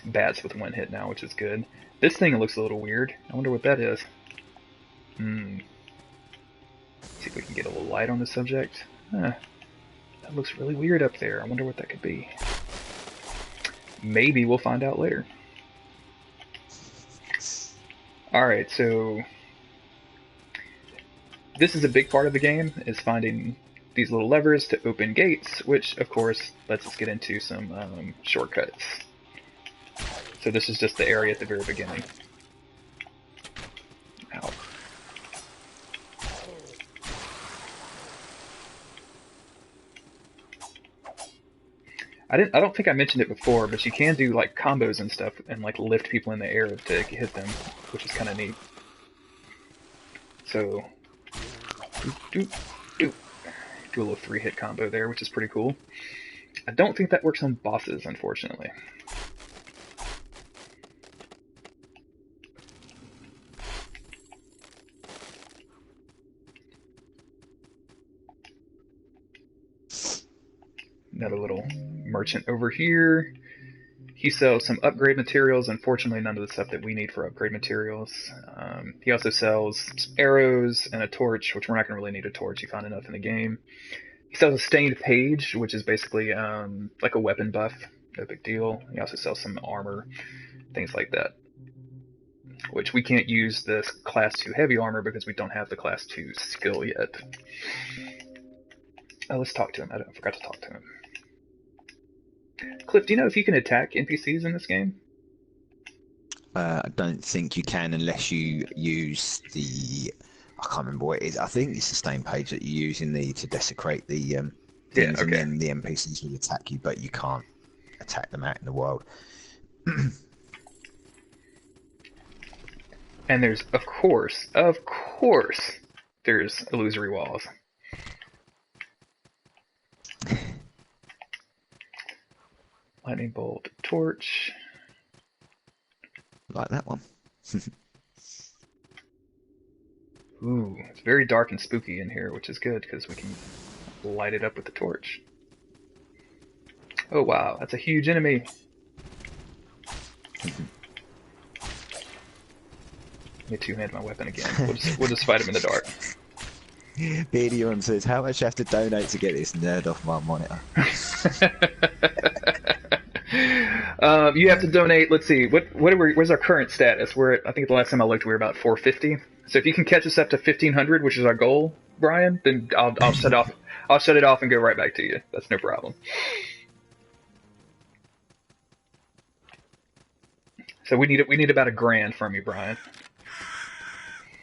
bats with one hit now, which is good. This thing looks a little weird. I wonder what that is. See if we can get a little light on the subject. That looks really weird up there. I wonder what that could be. Maybe we'll find out later. Alright, so this is a big part of the game, is finding these little levers to open gates, which of course lets us get into some shortcuts. So this is just the area at the very beginning. Ow. I don't think I mentioned it before, but you can do like combos and stuff and like lift people in the air to hit them, which is kind of neat. So do a little 3-hit combo there, which is pretty cool. I don't think that works on bosses, unfortunately. Another little merchant over here. He sells some upgrade materials. Unfortunately, none of the stuff that we need for upgrade materials. He also sells some arrows and a torch, which we're not going to really need a torch. You find enough in the game. He sells a stained page, which is basically like a weapon buff. No big deal. He also sells some armor, things like that. Which we can't use this class 2 heavy armor because we don't have the class 2 skill yet. Oh, let's talk to him. I forgot to talk to him. Cliff, do you know if you can attack NPCs in this game?
I don't think you can unless you use the... I can't remember what it is. I think it's the stain page that you use in to desecrate the things, and then the NPCs will attack you, but you can't attack them out in the world.
And there's, of course, there's illusory walls. Lightning bolt, torch.
Like that one.
Ooh, it's very dark and spooky in here, which is good because we can light it up with the torch. Oh wow, that's a huge enemy. Let me two-hand my weapon again. We'll just fight him in the dark.
Beardion says, how much do I have to donate to get this nerd off my monitor?
You have to donate. Let's see. Where's our current status? I think the last time I looked, we were about 450. So if you can catch us up to 1500, which is our goal, Brian, then I'll shut off. I'll shut it off and go right back to you. That's no problem. So we need about $1,000 from you, Brian.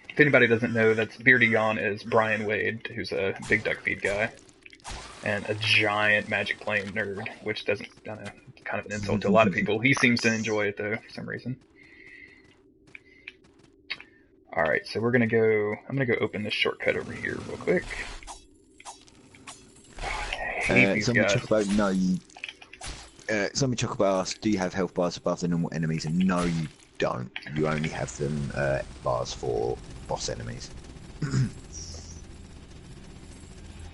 If anybody doesn't know, that's Beardion is Brian Wade, who's a big duck feed guy. And a giant Magic Plane nerd, which doesn't, kind of an insult to a lot of people. He seems to enjoy it though, for some reason. Alright, so I'm gonna go open this shortcut over here real quick. I hate these guys.
Zombie Chocobo asks, do you have health bars above the normal enemies? And no, you don't. You only have them bars for boss enemies.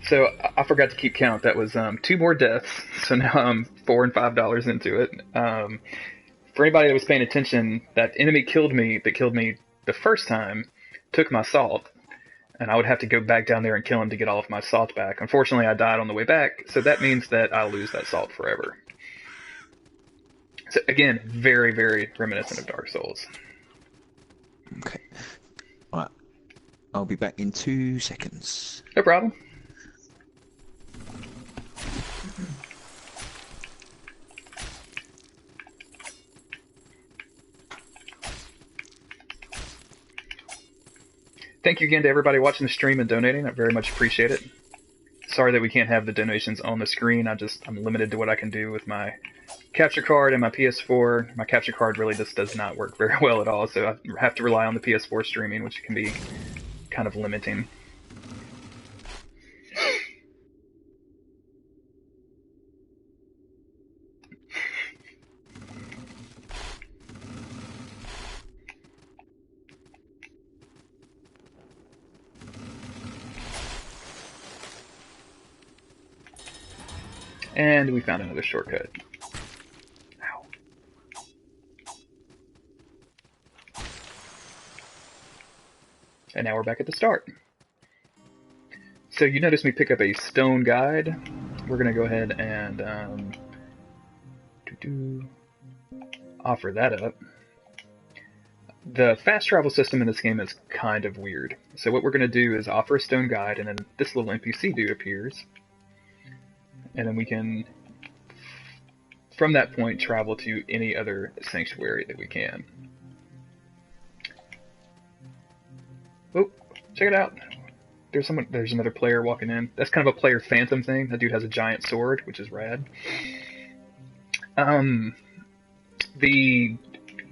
So I forgot to keep count. That was 2 more deaths. So now I'm $4 and $5 into it. For anybody that was paying attention, that enemy killed me the first time, took my salt, and I would have to go back down there and kill him to get all of my salt back. Unfortunately, I died on the way back, so that means that I'll lose that salt forever. So again, very, very reminiscent of Dark Souls.
Okay. Alright. I'll be back in 2 seconds.
No problem. Thank you again to everybody watching the stream and donating. I very much appreciate it. Sorry that we can't have the donations on the screen. I'm limited to what I can do with my capture card and my PS4. My capture card really just does not work very well at all, so I have to rely on the PS4 streaming, which can be kind of limiting. And we found another shortcut. Ow. And now we're back at the start. So you notice me pick up a stone guide. We're going to go ahead and offer that up. The fast travel system in this game is kind of weird. So what we're going to do is offer a stone guide, and then this little NPC dude appears. And then we can, from that point, travel to any other sanctuary that we can. Oh, check it out. There's another player walking in. That's kind of a player phantom thing. That dude has a giant sword, which is rad. The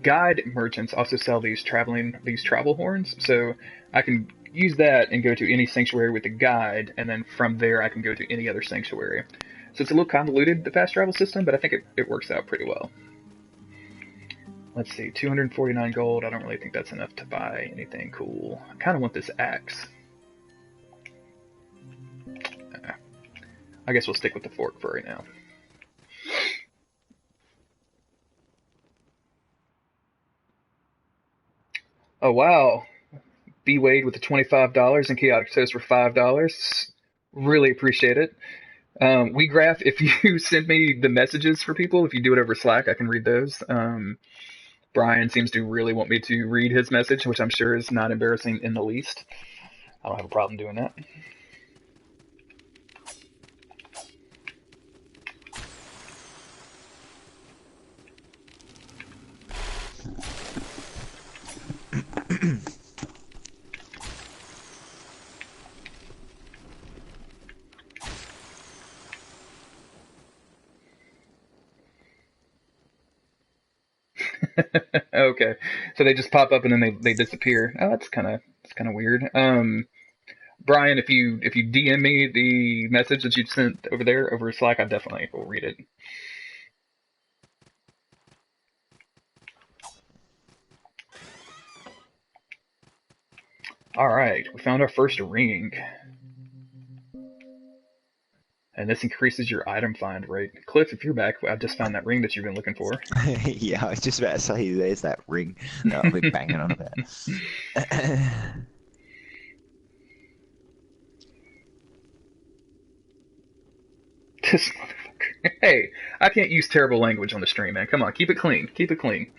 guide merchants also sell these travel horns, so I can use that and go to any sanctuary with the guide, and then from there I can go to any other sanctuary. So it's a little convoluted, the fast travel system, but I think it works out pretty well. Let's see, 249 gold. I don't really think that's enough to buy anything cool. I kind of want this axe. I guess we'll stick with the fork for right now. Oh wow, B Wade with the $25 and Chaotic Toast for $5. Really appreciate it. WeGraph, if you send me the messages for people, if you do it over Slack, I can read those. Brian seems to really want me to read his message, which I'm sure is not embarrassing in the least. I don't have a problem doing that. Okay, so they just pop up and then they disappear. Oh, that's kind of weird. Brian, if you DM me the message that you sent over there over Slack, I definitely will read it. All right, we found our first ring. And this increases your item find rate. Cliff, if you're back, I've just found that ring that you've been looking for.
Yeah, I was just about to say, there's that ring that I've been banging on about.
This motherfucker. Hey, I can't use terrible language on the stream, man. Come on, keep it clean. Keep it clean.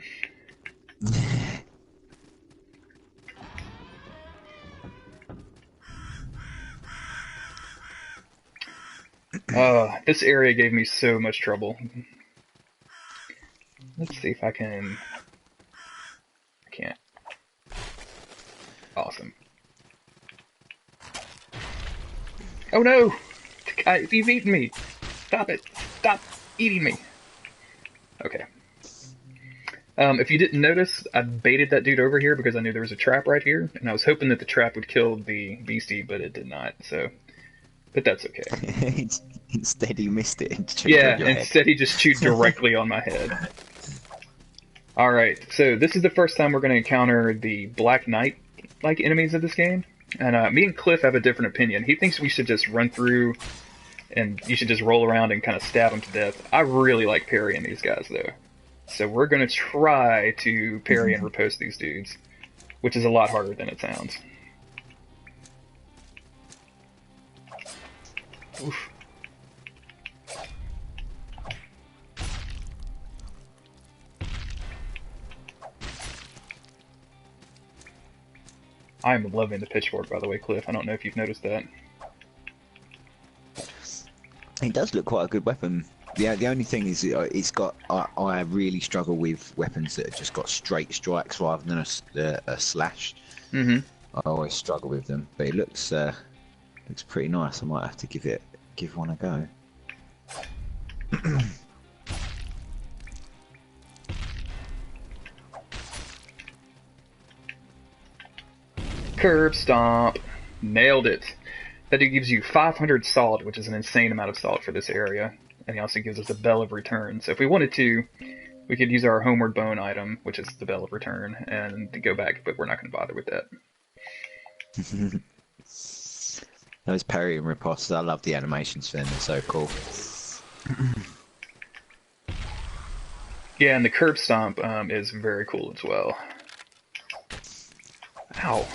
This area gave me so much trouble. Let's see if I can... I can't. Awesome. Oh no! The guy, he's eating me! Stop it! Stop eating me! Okay. If you didn't notice, I baited that dude over here because I knew there was a trap right here, and I was hoping that the trap would kill the beastie, but it did not, so... But that's okay.
Instead he missed it.
Yeah, instead he just chewed directly on my head. Alright, so this is the first time we're going to encounter the Black Knight-like enemies of this game. And me and Cliff have a different opinion. He thinks we should just run through and you should just roll around and kind of stab them to death. I really like parrying these guys, though. So we're going to try to parry and riposte these dudes, which is a lot harder than it sounds. Oof. I'm loving the pitchfork, by the way, Cliff. I don't know if you've noticed that.
It does look quite a good weapon. Yeah, the only thing is it's got... I really struggle with weapons that have just got straight strikes rather than a slash. Mm-hmm. I always struggle with them, but it looks pretty nice. I might have to give one a go.
Curb stomp. Nailed it. That dude gives you 500 salt, which is an insane amount of salt for this area. And he also gives us a Bell of Return. So if we wanted to, we could use our Homeward Bone item, which is the Bell of Return, and go back, but we're not going to bother with that.
Those parry and ripostes, I love the animations for them, they're so cool.
Yeah, and the curb stomp is very cool as well. Ow.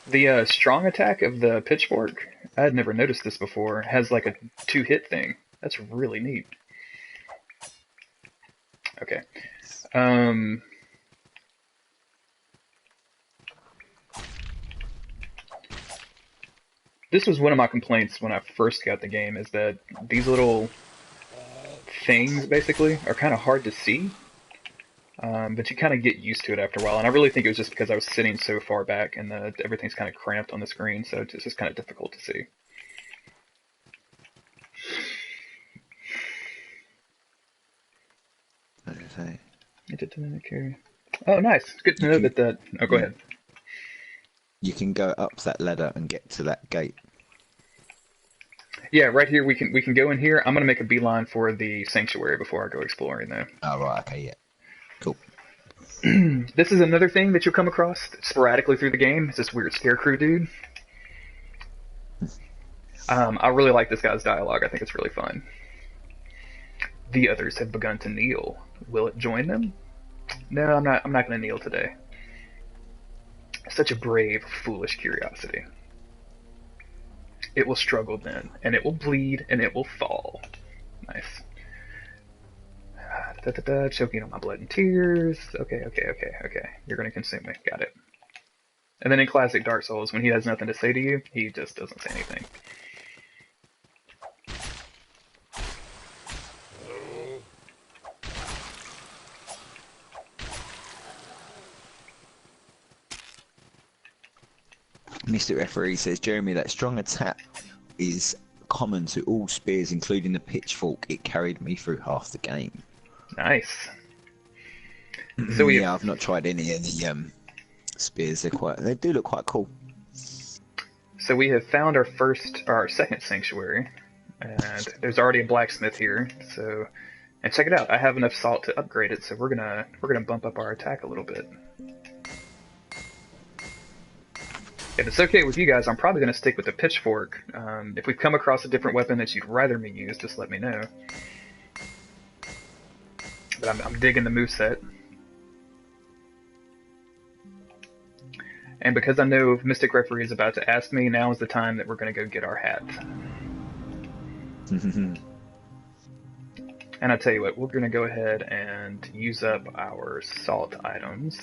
The strong attack of the pitchfork, I had never noticed this before, has like a 2-hit thing. That's really neat. Okay. This was one of my complaints when I first got the game, is that these little things, basically, are kind of hard to see. But you kind of get used to it after a while, and I really think it was just because I was sitting so far back and everything's kind of cramped on the screen, so it's just kind of difficult to see.
What did I say?
Oh, nice. It's good to know that. Oh, go ahead.
You can go up that ladder and get to that gate.
Yeah, right here we can go in here. I'm gonna make a beeline for the sanctuary before I go exploring, though.
Oh right, okay, yeah, cool.
This is another thing that you'll come across sporadically through the game. It's this weird scarecrow dude. I really like this guy's dialogue. I think it's really fun. The others have begun to kneel. Will it join them? No, I'm not going to kneel today. Such a brave, foolish curiosity. It will struggle then, and it will bleed, and it will fall. Nice. Choking on my blood and tears. Okay. You're going to consume me. Got it. And then in classic Dark Souls, when he has nothing to say to you, he just doesn't say anything.
Mr. Referee says, Jeremy, that strong attack is common to all spears, including the pitchfork. It carried me through half the game.
Nice. So
yeah, I've not tried any of the spears. They do look quite cool.
So we have found our second sanctuary, and there's already a blacksmith here. So, and check it out, I have enough salt to upgrade it. So we're gonna bump up our attack a little bit. If it's okay with you guys, I'm probably going to stick with the pitchfork. If we come across a different weapon that you'd rather me use, just let me know. But I'm digging the moveset. And because I know Mystic Referee is about to ask me, now is the time that we're going to go get our hat. And I tell you what, we're going to go ahead and use up our salt items.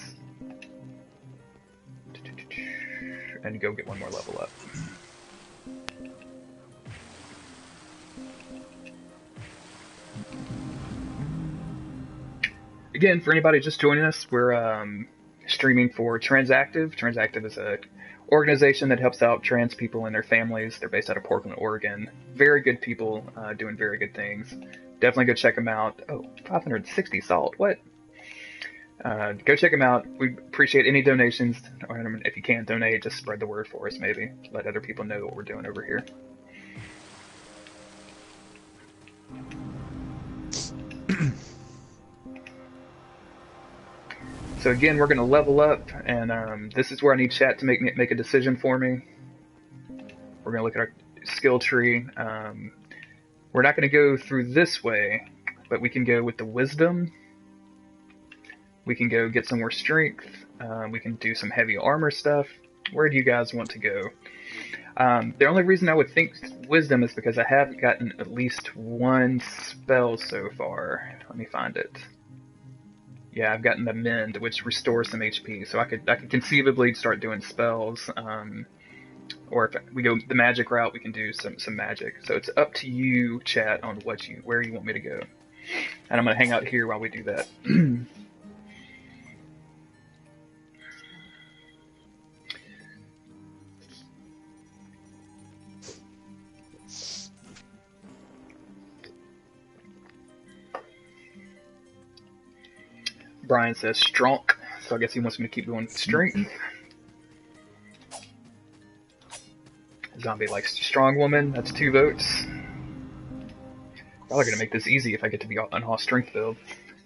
And go get one more level up. Again, for anybody just joining us, we're streaming for Transactive. Transactive is a organization that helps out trans people and their families. They're based out of Portland, Oregon. Very good people, doing very good things. Definitely go check them out. Oh, 560 salt. What? Go check them out. We appreciate any donations. Or, if you can't donate, just spread the word for us, maybe. Let other people know what we're doing over here. So again, we're going to level up, and this is where I need chat to make a decision for me. We're going to look at our skill tree. We're not going to go through this way, but we can go with the wisdom. We can go get some more strength. We can do some heavy armor stuff. Where do you guys want to go? The only reason I would think wisdom is because I have gotten at least one spell so far. Let me find it. Yeah, I've gotten the mend, which restores some HP. So I could conceivably start doing spells. Or if we go the magic route, we can do some magic. So it's up to you, chat, on where you want me to go. And I'm gonna hang out here while we do that. Brian says strong, so I guess he wants me to keep going strength. zombie like strong woman. That's 2 votes. Probably gonna make this easy if I get to be an all strength build.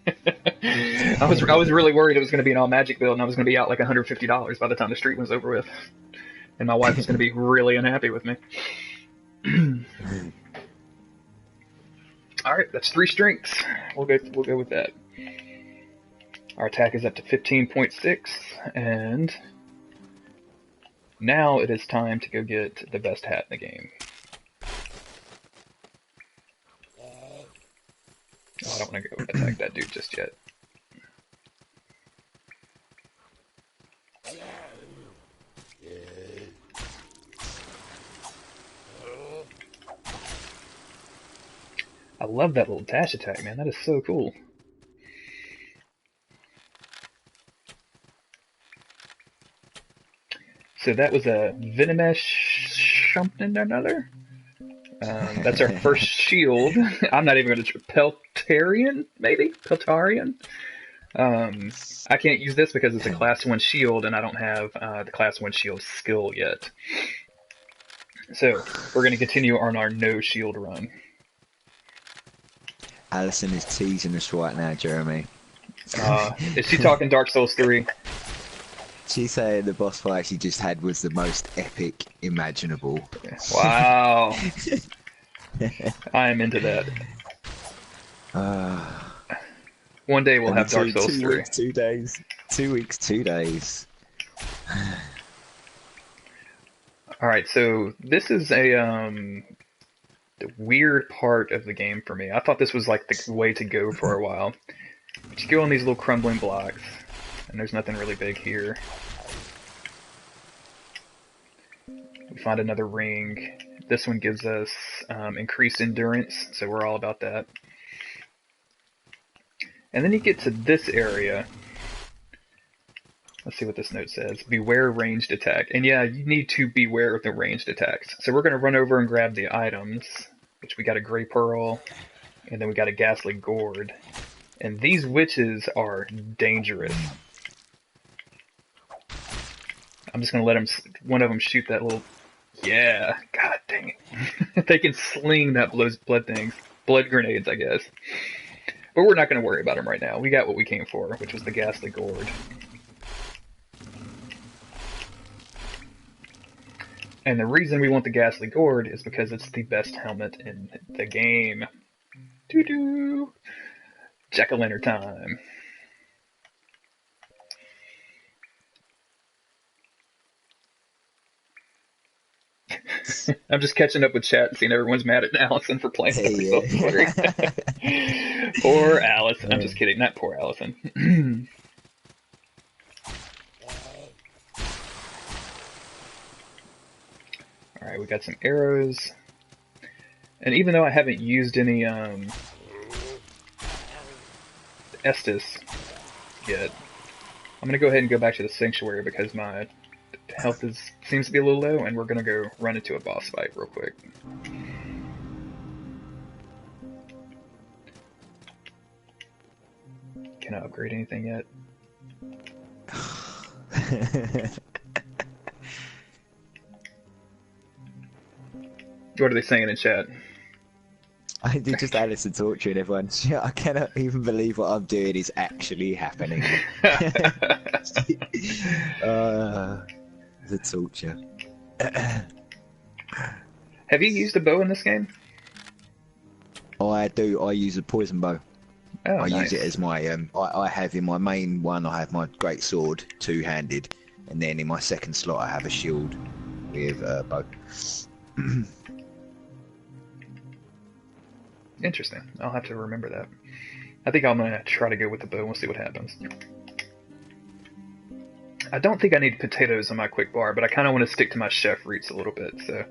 I was really worried it was gonna be an all magic build and I was gonna be out like $150 by the time the street was over with, and my wife was gonna be really unhappy with me. All right, that's 3 strengths. We'll go with that. Our attack is up to 15.6, and now it is time to go get the best hat in the game. Oh, I don't want to go attack that dude just yet. I love that little dash attack, man. That is so cool. So that was a Venemesh something or another. That's our first shield. I'm not even going to... Peltarian, maybe? Peltarian? I can't use this because it's a class 1 shield, and I don't have the class 1 shield skill yet. So, we're going to continue on our no shield run.
Alison is teasing us right now, Jeremy.
Is she talking Dark Souls 3?
She's saying the boss fight she just had was the most epic imaginable.
Wow. I am into that. One day we'll have Dark Souls 3.
2 weeks, 2 days. 2 weeks, 2 days.
Alright, so this is a the weird part of the game for me. I thought this was like the way to go for a while. But you go on these little crumbling blocks, and there's nothing really big here. We find another ring. This one gives us increased endurance, so we're all about that. And then you get to this area. Let's see what this note says. Beware ranged attack. And yeah, you need to beware of the ranged attacks. So we're going to run over and grab the items, which we got a gray pearl, and then we got a ghastly gourd. And these witches are dangerous. I'm just going to let one of them shoot that little... Yeah, god dang it. They can sling that blood things. Blood grenades, I guess. But we're not going to worry about them right now. We got what we came for, which was the ghastly gourd. And the reason we want the ghastly gourd is because it's the best helmet in the game. Doo-doo! Jack-o'-lantern time. I'm just catching up with chat and seeing everyone's mad at Allison for playing self-story. Poor Allison. I'm just kidding. Not poor Allison. Alright, we got some arrows. And even though I haven't used any Estus yet, I'm going to go ahead and go back to the sanctuary because my health seems to be a little low, and we're going to go run into a boss fight real quick. Can I upgrade anything yet? What are they saying in chat?
I did just Alison torturing everyone. I cannot even believe what I'm doing is actually happening. The torture.
Have you used a bow in this game?
I do. I use a poison bow.
Oh,
I
nice.
use it as my. I have in my main one. I have my great sword, 2-handed, and then in my second slot I have a shield with a bow.
Interesting. I'll have to remember that. I think I'm going to try to go with the bow. We'll see what happens. I don't think I need potatoes on my quick bar, but I kind of want to stick to my chef roots a little bit. So,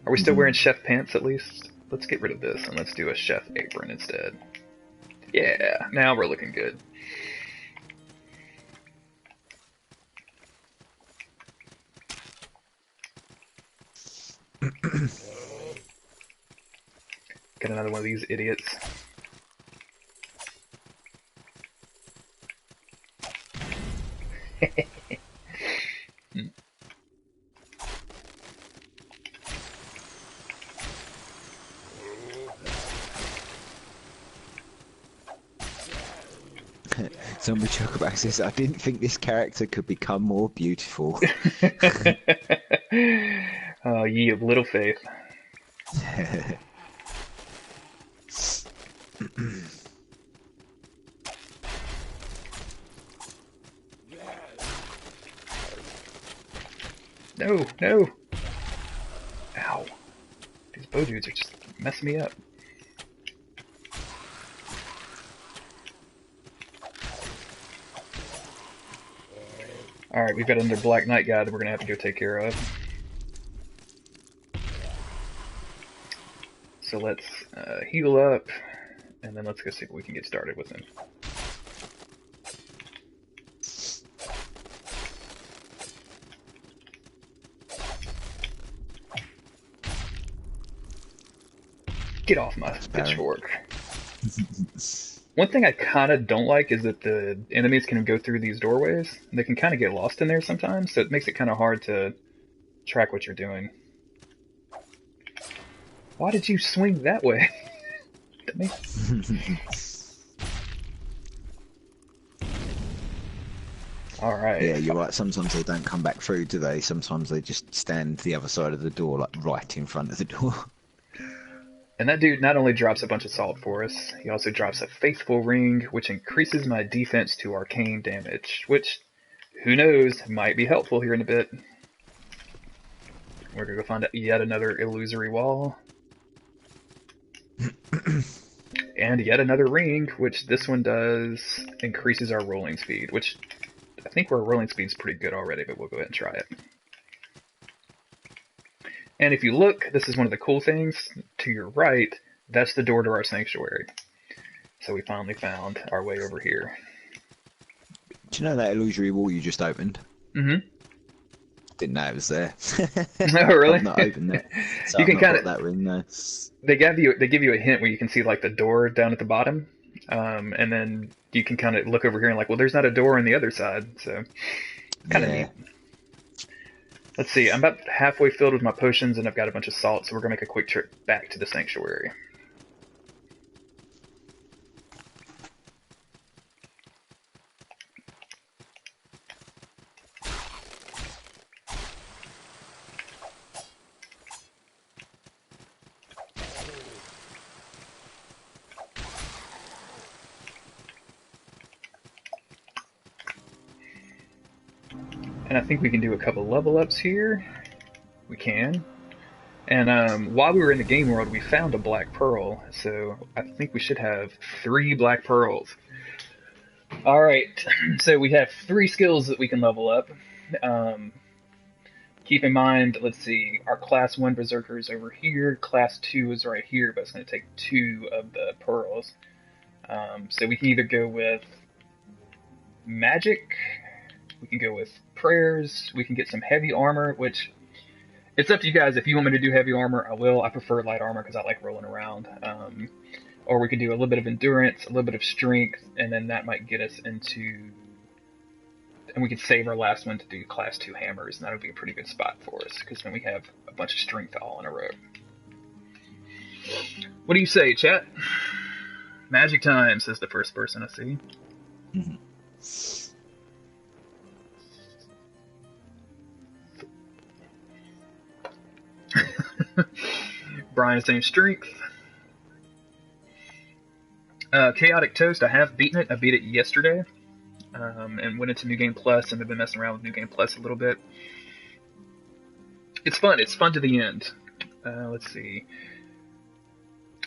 are we still wearing chef pants at least? Let's get rid of this and let's do a chef apron instead. Yeah, now we're looking good. Get another one of these idiots.
Zombie Chocoback says, I didn't think this character could become more beautiful.
Oh, ye of little faith. No, no. Ow. These bow dudes are just messing me up. Alright, we've got another Black Knight guy that we're gonna have to go take care of. So let's heal up, and then let's go see if we can get started with him. Get off my pitchfork. One thing I kind of don't like is that the enemies can go through these doorways. They can kind of get lost in there sometimes, so it makes it kind of hard to track what you're doing. Why did you swing that way? Alright.
Yeah, you're right. Sometimes they don't come back through, do they? Sometimes they just stand the other side of the door, like right in front of the door.
And that dude not only drops a bunch of salt for us, he also drops a faithful ring, which increases my defense to arcane damage, which, who knows, might be helpful here in a bit. We're gonna go find yet another illusory wall. And yet another ring, which this one does increases our rolling speed, which I think our rolling speed's pretty good already, but we'll go ahead and try it. And if you look, this is one of the cool things. To your right, that's the door to our sanctuary. So we finally found our way over here.
Do you know that illusory wall you just opened?
Mm-hmm.
Didn't know it was there.
Oh, really?
I've not opened it. So
you
I've
can
not
kind of
got that ring though.
They give you a hint where you can see like the door down at the bottom, and then you can kind of look over here and like, well, there's not a door on the other side, so kind of neat. Let's see, I'm about halfway filled with my potions, and I've got a bunch of salt, so we're gonna make a quick trip back to the sanctuary. And I think we can do a couple level ups here. We can. And while we were in the game world, we found a black pearl, so I think we should have 3 black pearls. Alright, so we have 3 skills that we can level up. Keep in mind, let's see, our class 1 berserker is over here, class 2 is right here, but it's going to take 2 of the pearls. So we can either go with magic, we can go with prayers, we can get some heavy armor, which it's up to you guys. If you want me to do heavy armor, I will. I prefer light armor because I like rolling around. Or we could do a little bit of endurance, a little bit of strength, and then that might get us into... And we could save our last one to do class 2 hammers, and that would be a pretty good spot for us, because then we have a bunch of strength all in a row. What do you say, chat? Magic time, says the first person I see.
Mm-hmm.
Brian is saying strength. Chaotic Toast, I have beaten it. I beat it yesterday. And went into New Game Plus, and I've been messing around with New Game Plus a little bit. It's fun. It's fun to the end. Let's see.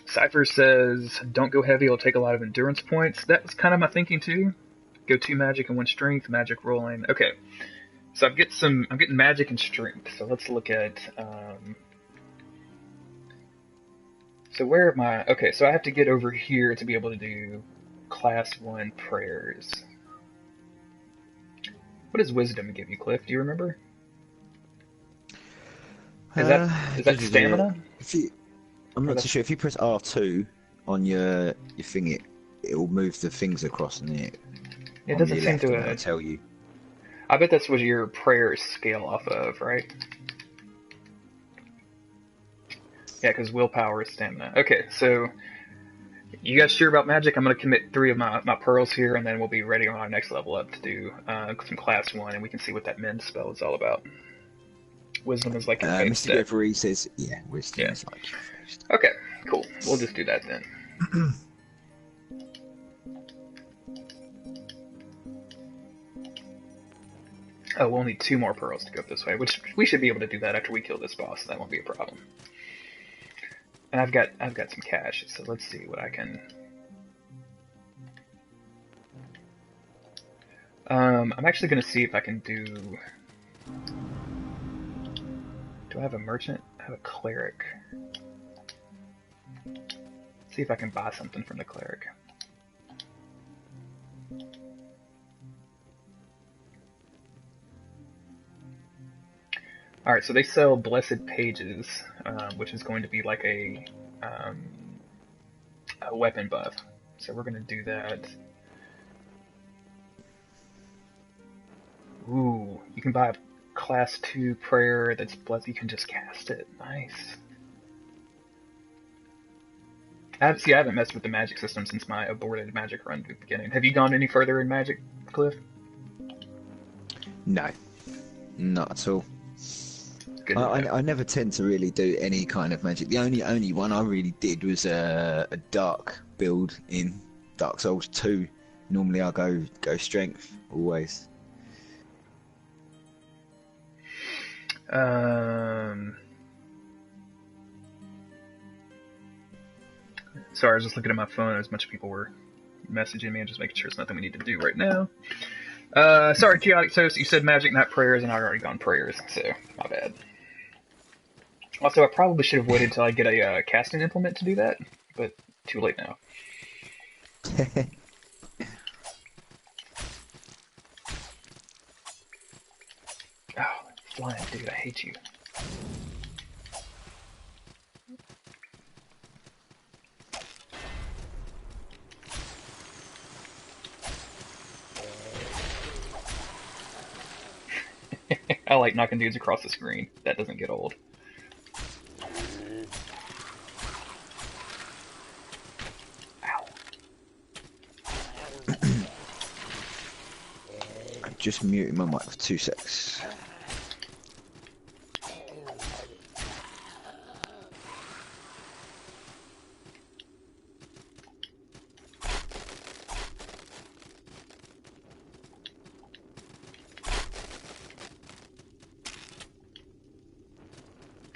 Cypher says, don't go heavy, it'll take a lot of endurance points. That was kind of my thinking too. Go 2 magic and 1 strength, magic rolling. Okay. So I'm getting magic and strength. So let's look at, so where am I? Okay, so I have to get over here to be able to do class 1 prayers. What does wisdom give you, Cliff? Do you remember? Is that stamina?
I'm not too sure. If you press R2 on your thing, it will move the things across, and
it doesn't seem to
tell you.
I bet that's what your prayers scale off of, right? Yeah, because willpower is stamina. Okay, so You guys sure about magic? I'm gonna commit 3 of my pearls here, and then we'll be ready on our next level up to do some class 1, and we can see what that mend spell is all about. Wisdom is like your main
Mr.
step.
Gregory says, yeah, wisdom is like your first.
Okay, cool. We'll just do that then. Oh, we'll need 2 more pearls to go up this way, which we should be able to do that after we kill this boss. So that won't be a problem. And I've got some cash, so let's see what I can. I'm actually gonna see if I can do. Do I have a merchant? I have a cleric. See if I can buy something from the cleric. Alright, so they sell Blessed Pages, which is going to be like a weapon buff. So we're going to do that. Ooh, you can buy a class 2 prayer that's blessed. You can just cast it. Nice. I haven't messed with the magic system since my aborted magic run at the beginning. Have you gone any further in magic, Cliff?
No, not at all. I never tend to really do any kind of magic. The only one I really did was a dark build in Dark Souls 2. Normally I go strength always.
Sorry, I was just looking at my phone as much people were messaging me and just making sure it's nothing we need to do right now. Sorry, Chaotic Toast, you said magic, not prayers, and I've already gone prayers, so my bad. Also, I probably should have waited until I get a casting implement to do that, but too late now. Oh, flying dude, I hate you. I like knocking dudes across the screen. That doesn't get old. Ow.
I'm just muting my mic for 2 secs.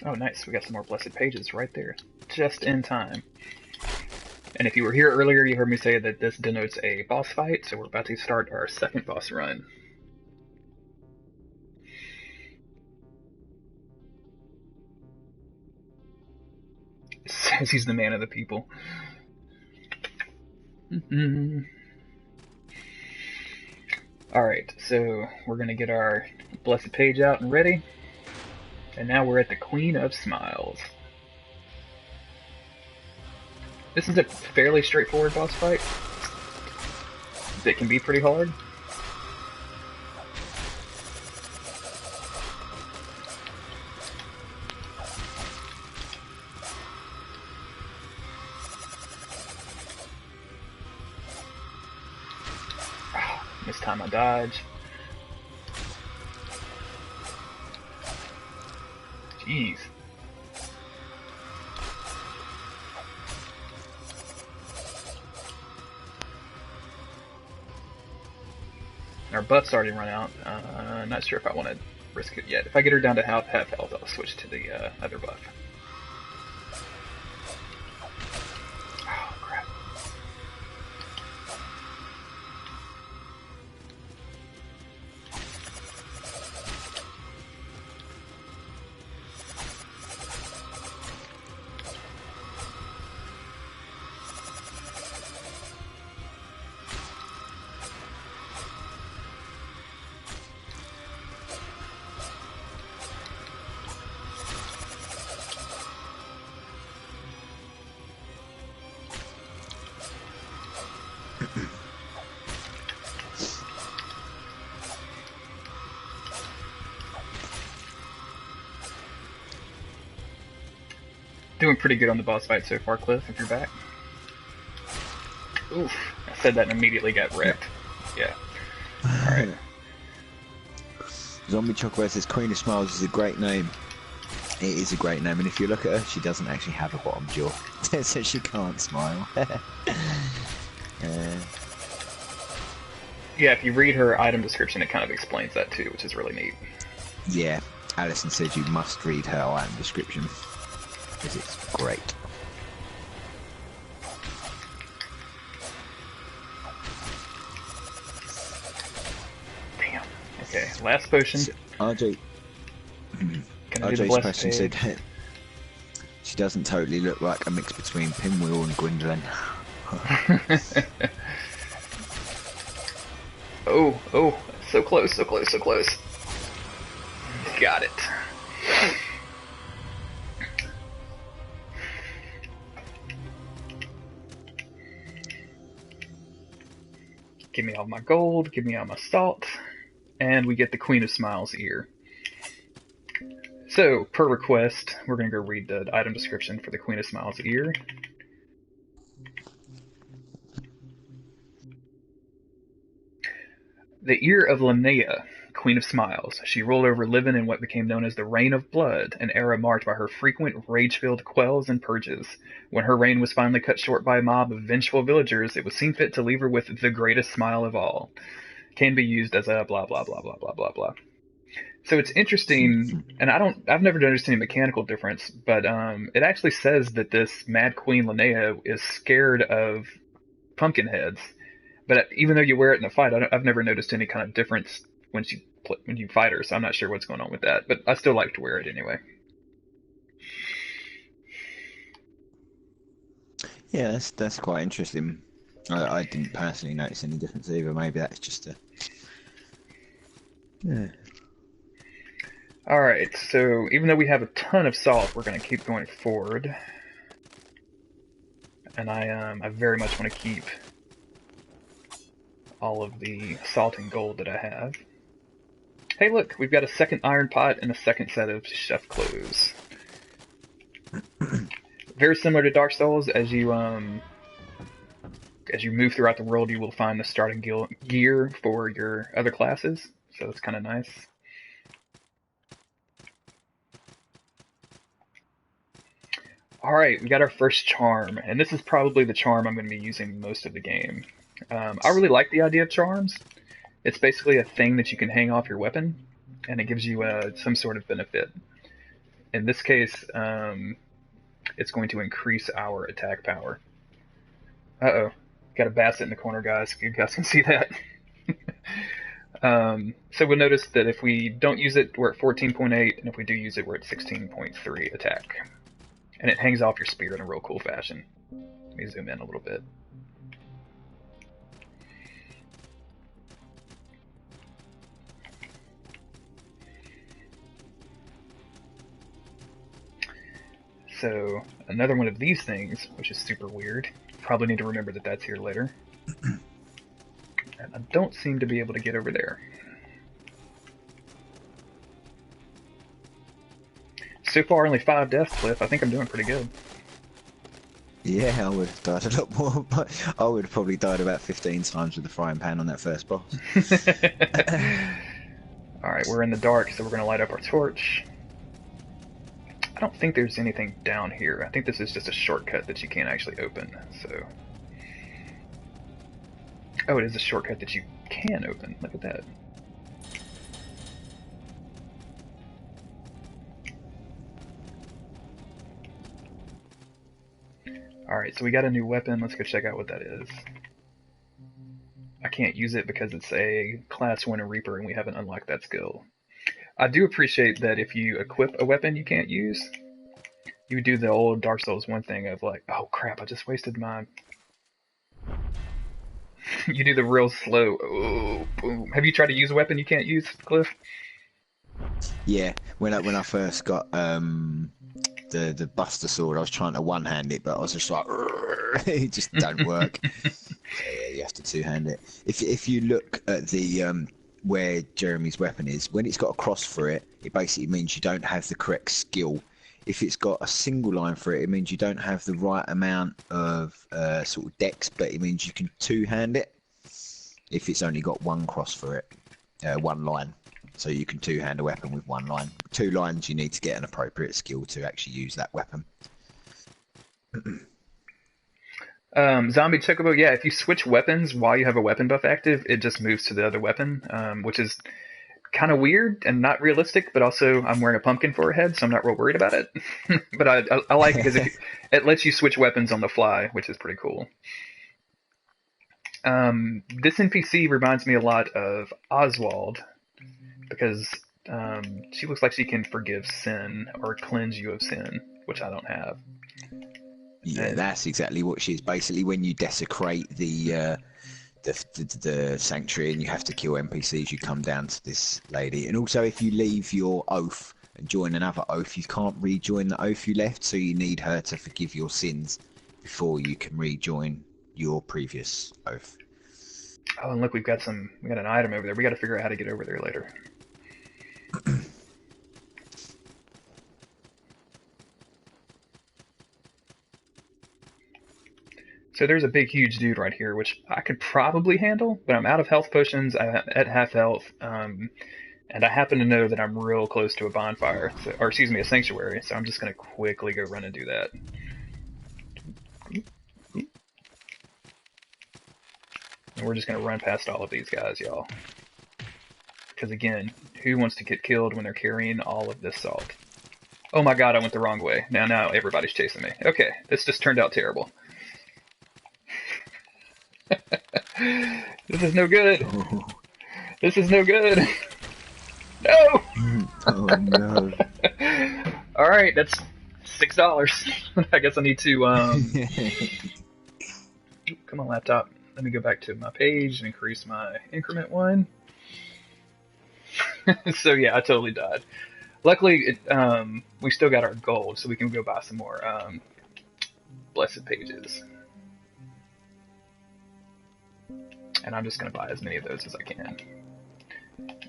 Oh, nice. We got some more Blessed Pages right there. Just in time. And if you were here earlier, you heard me say that this denotes a boss fight, so we're about to start our second boss run. Says he's the man of the people. Alright, so we're going to get our Blessed Page out and ready. And now we're at the Queen of Smiles. This is a fairly straightforward boss fight. That can be pretty hard. Oh, missed time I dodge. Jeez. Our buff's already run out. Not sure if I want to risk it yet. If I get her down to half health, I'll switch to the other buff. Oh, crap. Doing pretty good on the boss fight so far, Cliff, if you're back. Oof. I said that and immediately got wrecked. Yeah. Alright.
Zombie Chocolate says Queen of Smiles is a great name. It is a great name, and if you look at her, she doesn't actually have a bottom jaw, so she can't smile.
Yeah, if you read her item description, it kind of explains that too, which is really neat.
Yeah, Alison says you must read her item description, because it's great.
Damn. Okay, last potion.
So, RJ's question said she doesn't totally look like a mix between Pinwheel and Gwendolyn.
Oh, so close, so close, so close. Got it. Give me all my gold, give me all my salt, and we get the Queen of Smiles ear. So, per request, we're going to go read the item description for the Queen of Smiles ear. The ear of Linnea, Queen of Smiles. She ruled over Livin in what became known as the Reign of Blood, an era marked by her frequent rage-filled quells and purges. When her reign was finally cut short by a mob of vengeful villagers, it was seen fit to leave her with the greatest smile of all. Can be used as a blah blah blah blah blah blah blah. So it's interesting, and I've never noticed any mechanical difference, but it actually says that this Mad Queen Linnea is scared of pumpkin heads. But even though you wear it in a fight, I've never noticed any kind of difference when you fight her, so I'm not sure what's going on with that. But I still like to wear it anyway.
Yeah, that's quite interesting. I didn't personally notice any difference either. Maybe that's just a... Yeah.
Alright, so even though we have a ton of salt, we're going to keep going forward. And I very much want to keep all of the salt and gold that I have. Hey look, we've got a second iron pot and a second set of chef clothes. Very similar to Dark Souls, as you move throughout the world, you will find the starting gear for your other classes, so it's kind of nice. Alright, we got our first charm, and this is probably the charm I'm going to be using most of the game. I really like the idea of charms. It's basically a thing that you can hang off your weapon, and it gives you some sort of benefit. In this case, it's going to increase our attack power. Uh-oh. Got a basset in the corner, guys. You guys can see that. So we'll notice that if we don't use it, we're at 14.8, and if we do use it, we're at 16.3 attack. And it hangs off your spear in a real cool fashion. Let me zoom in a little bit. So, another one of these things, which is super weird. Probably need to remember that that's here later. And I don't seem to be able to get over there. So far, only 5 deaths, Cliff. I think I'm doing pretty good.
Yeah, I would have died a lot more, but I would have probably died about 15 times with the frying pan on that first boss.
Alright, we're in the dark, so we're going to light up our torch. I don't think there's anything down here. I think this is just a shortcut that you can't actually open, so... Oh, it is a shortcut that you can open. Look at that. Alright, so we got a new weapon. Let's go check out what that is. I can't use it because it's a class 1 Reaper and we haven't unlocked that skill. I do appreciate that if you equip a weapon you can't use, you do the old Dark Souls 1 thing of like, oh crap, I just wasted my... You do the real slow, oh, boom. Have you tried to use a weapon you can't use, Cliff?
Yeah, when I first got the Buster Sword, I was trying to one-hand it, but I was just like, it just don't work. So, yeah, you have to two-hand it. If you look at the where Jeremy's weapon is, when it's got a cross for it, it basically means you don't have the correct skill if it's got a single line for it, it means you don't have the right amount of sort of dex, but it means you can two-hand it if it's only got one cross for it, one line. So you can two-hand a weapon with one line. Two lines, you need to get an appropriate skill to actually use that weapon.
Zombie Chocobo, yeah, if you switch weapons while you have a weapon buff active, it just moves to the other weapon, which is kind of weird and not realistic, but also I'm wearing a pumpkin for a head, so I'm not real worried about it. But I like it because it lets you switch weapons on the fly, which is pretty cool. This NPC reminds me a lot of Oswald, because she looks like she can forgive sin or cleanse you of sin, which I don't have.
Yeah, that's exactly what she is. Basically, when you desecrate the sanctuary and you have to kill NPCs, you come down to this lady. And also, if you leave your oath and join another oath, you can't rejoin the oath you left, so you need her to forgive your sins before you can rejoin your previous oath.
Oh, and look, we got an item over there. We got to figure out how to get over there later. So there's a big, huge dude right here, which I could probably handle, but I'm out of health potions. I'm at half health, and I happen to know that I'm real close to a bonfire, or excuse me, a sanctuary. So I'm just gonna quickly go run and do that. And we're just gonna run past all of these guys, y'all. Because again, who wants to get killed when they're carrying all of this salt? Oh my god, I went the wrong way. Now everybody's chasing me. Okay, this just turned out terrible. This is no good. This is no good. No!
Oh no.
Alright, that's $6. I guess I need to, come on, laptop. Let me go back to my page and increase my increment one. So yeah, I totally died. Luckily, we still got our gold, so we can go buy some more blessed pages. And I'm just going to buy as many of those as I can.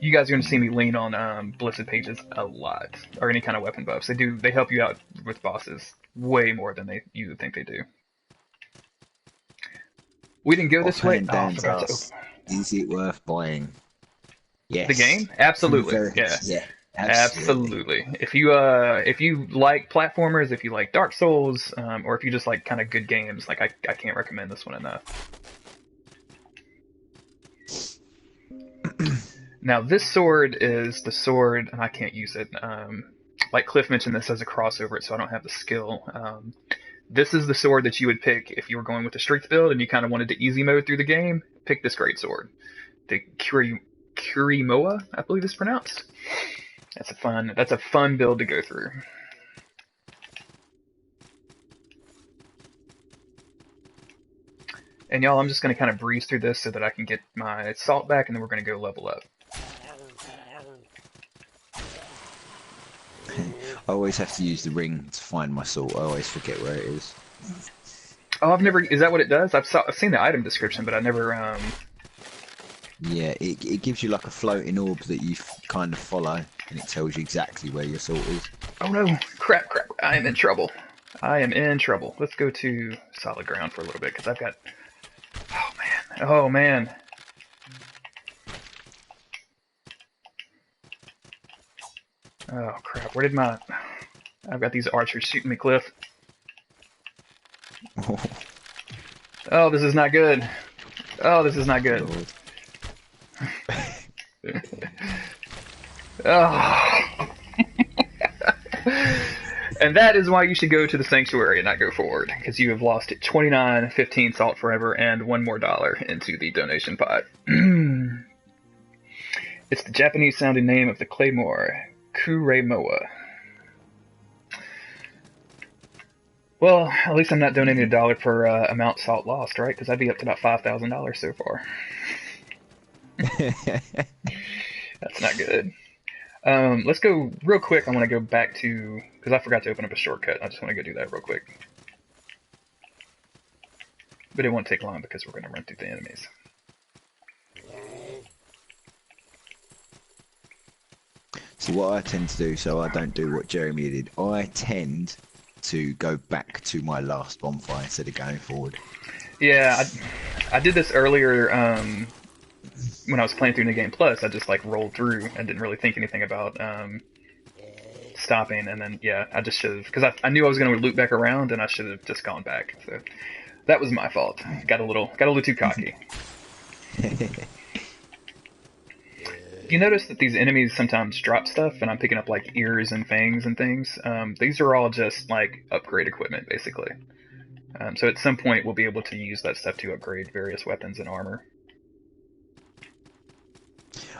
You guys are going to see me lean on blessed pages a lot, or any kind of weapon buffs. They help you out with bosses way more than you think they do. We didn't go this way. Oh,
is it worth buying? Yes.
The game? Absolutely.
Yeah.
Absolutely. If you like platformers, if you like Dark Souls, or if you just like kind of good games, like I can't recommend this one enough. Now this sword is the sword, and I can't use it. Like Cliff mentioned, this has a cross over it, so I don't have the skill. This is the sword that you would pick if you were going with the strength build and you kind of wanted to easy mode through the game. Pick this great sword, the Kurimoa, I believe it's pronounced. That's a fun build to go through. And y'all, I'm just going to kind of breeze through this so that I can get my salt back, and then we're going to go level up.
I always have to use the ring to find my salt. I always forget where it is.
Oh, is that what it does? I've seen the item description, but I never,
Yeah, it gives you like a floating orb that you kind of follow, and it tells you exactly where your salt is.
Oh no, crap, I am in trouble. Let's go to solid ground for a little bit, because I've got, oh man. Oh crap, I've got these archers shooting me, Cliff. Oh, this is not good. Oh. And that is why you should go to the sanctuary and not go forward, because you have lost 29.15 salt forever and $1 more into the donation pot. It's the Japanese sounding name of the claymore, Kurimoa. Well, at least I'm not donating $1 per amount salt lost, right? Because I'd be up to about $5,000 so far. That's not good. Let's go real quick. I want to go back to, because I forgot to open up a shortcut. I just want to go do that real quick. But it won't take long because we're going to run through the enemies.
See, what I tend to do, so I don't do what Jeremy did, I tend to go back to my last bonfire instead of going forward.
Yeah, I did this earlier when I was playing through New Game Plus. I just like rolled through and didn't really think anything about stopping, and then yeah, I just should have, because I knew I was going to loop back around, and I should have just gone back. So that was my fault. Got a little too cocky. You notice that these enemies sometimes drop stuff, and I'm picking up like ears and fangs and things. These are all just like upgrade equipment, basically. So at some point, we'll be able to use that stuff to upgrade various weapons and armor.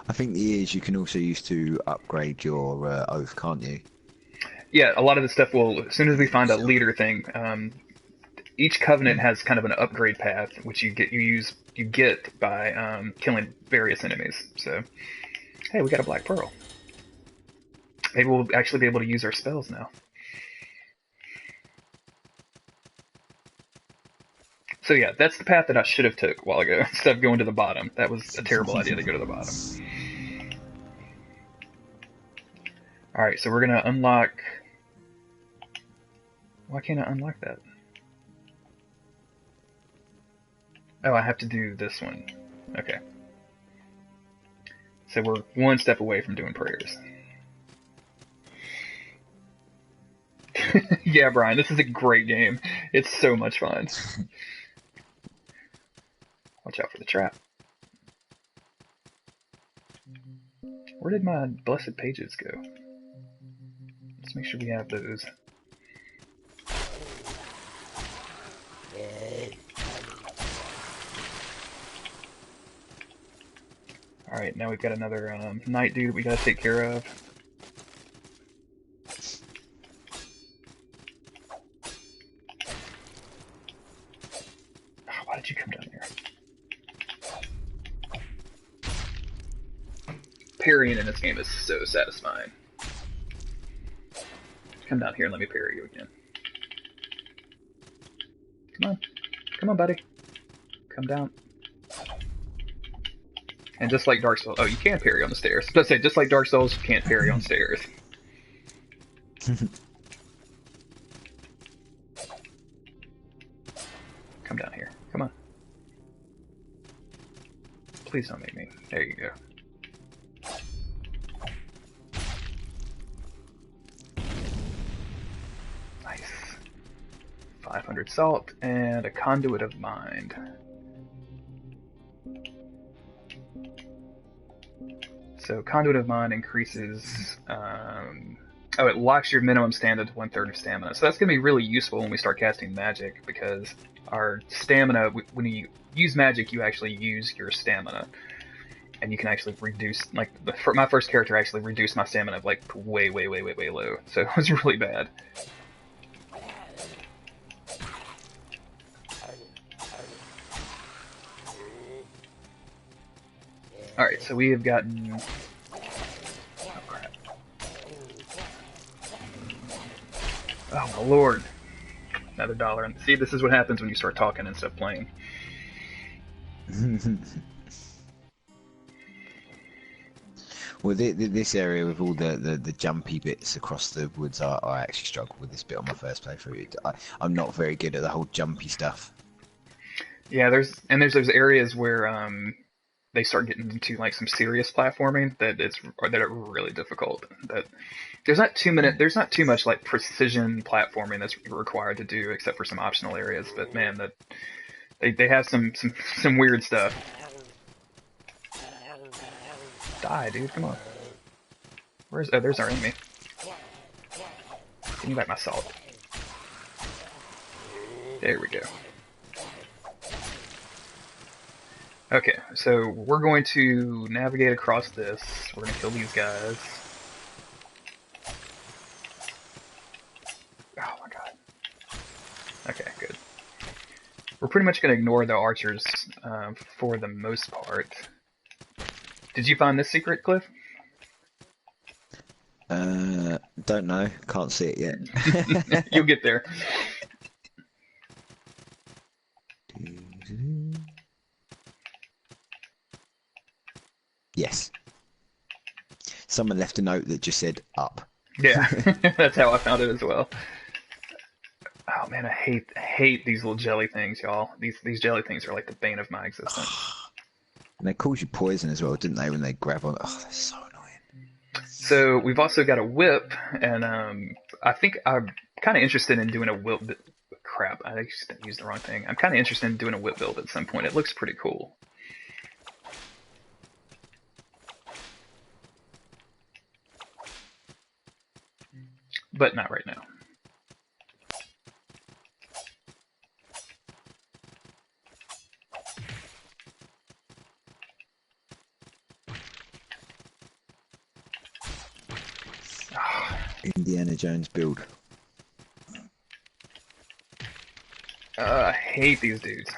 I think the ears you can also use to upgrade your oath, can't you?
Yeah, a lot of the stuff will, as soon as we find a leader thing, each covenant has kind of an upgrade path, which you get by killing various enemies. So, hey, we got a black pearl. Maybe we'll actually be able to use our spells now. So yeah, that's the path that I should have took a while ago instead of going to the bottom. That was a terrible idea to go to the bottom. All right, so we're gonna unlock. Why can't I unlock that? Oh, I have to do this one. Okay. So we're one step away from doing prayers. Yeah, Brian, this is a great game. It's so much fun. Watch out for the trap. Where did my blessed pages go? Let's make sure we have those. Alright, now we've got another knight dude we gotta take care of. Oh, why did you come down here? Parrying in this game is so satisfying. Come down here and let me parry you again. Come on. Come on, buddy. Come down. And just like Dark Souls... Oh, you can parry on the stairs. I was say, just like Dark Souls, you can't parry on stairs. Come down here. Come on. Please don't make me. There you go. Nice. 500 salt and a conduit of mind. So conduit of mind increases. Oh, it locks your minimum stamina to 1/3 of stamina. So that's going to be really useful when we start casting magic, because our stamina, when you use magic, you actually use your stamina, and you can actually reduce. Like my first character actually reduced my stamina like way low. So it was really bad. Alright, so we have gotten... Oh, crap. Oh, my lord. Another dollar. See, this is what happens when you start talking instead of playing.
Well, this area with all the jumpy bits across the woods, I actually struggled with this bit on my first playthrough. I'm not very good at the whole jumpy stuff.
Yeah, there's those areas where they start getting into like some serious platforming that are really difficult. That there's not too much like precision platforming that's required to do, except for some optional areas. But man, that they have some weird stuff. Die, dude! Come on. There's our enemy. Give me back my salt. There we go. Okay, so we're going to navigate across this. We're going to kill these guys. Oh my god. Okay, good. We're pretty much going to ignore the archers for the most part. Did you find this secret, Cliff?
Don't know. Can't see it yet.
You'll get there.
Yes. Someone left a note that just said up.
Yeah, that's how I found it as well. Oh man, I hate these little jelly things, y'all. These jelly things are like the bane of my existence.
And they called you poison as well, didn't they? When they grab on. Oh, they're so annoying.
So we've also got a whip, and I think I'm kind of interested in doing a whip. Crap, I used the wrong thing. I'm kind of interested in doing a whip build at some point. It looks pretty cool. But not right now.
Indiana Jones build.
I hate these dudes.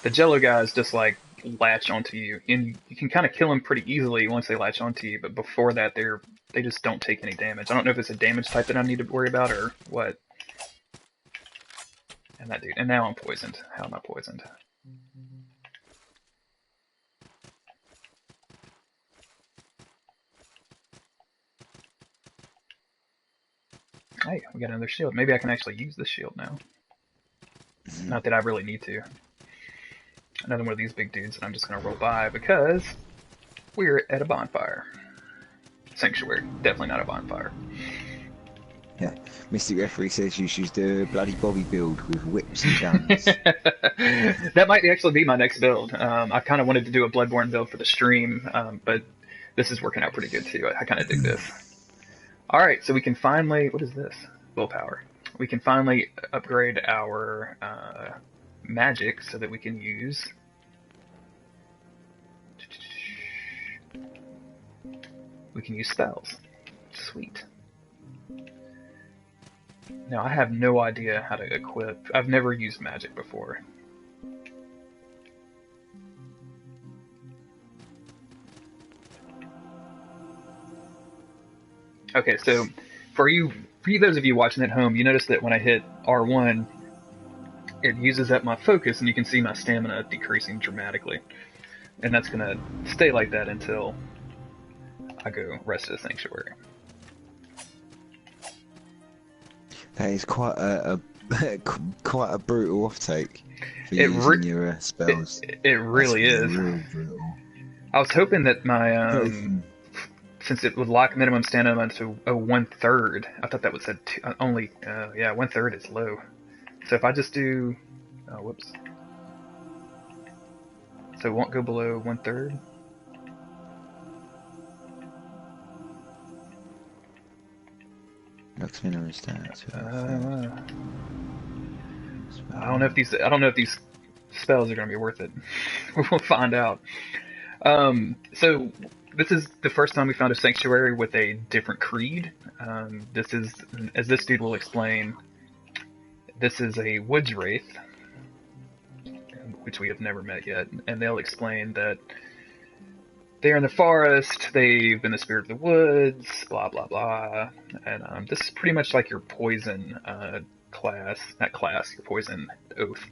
The Jello guys just like latch onto you, and you can kind of kill them pretty easily once they latch onto you. But before that, they just don't take any damage. I don't know if it's a damage type that I need to worry about or what. And that dude, and now I'm poisoned. How am I poisoned? Hey, we got another shield. Maybe I can actually use this shield now. Not that I really need to. Another one of these big dudes that I'm just going to roll by because we're at a bonfire. Sanctuary. Definitely not a bonfire.
Yeah. Mystic Referee says you should do a bloody Bobby build with whips and guns.
That might actually be my next build. I kind of wanted to do a Bloodborne build for the stream, but this is working out pretty good too. I kind of dig this. Alright, so we can finally... What is this? Willpower. We can finally upgrade our magic so that we can use... We can use spells. Sweet. Now, I have no idea how to equip... I've never used magic before. Okay, so for those of you watching at home, you notice that when I hit R1, it uses up my focus, and you can see my stamina decreasing dramatically. And that's going to stay like that until I go rest of the sanctuary.
That is quite a quite a brutal offtake for using your spells.
It really is.
Real brutal.
I was hoping that my since it would lock minimum stamina to a 1/3, I thought that would say only yeah, 1/3 is low. So if I just do whoops. So it won't go below 1/3.
Looks minimum stats.
I don't know if these spells are going to be worth it. We'll find out. So this is the first time we found a sanctuary with a different creed. This is, as this dude will explain, this is a woods wraith, which we have never met yet, and they'll explain that they're in the forest, they've been the spirit of the woods, blah blah blah, and this is pretty much like your poison your poison oath.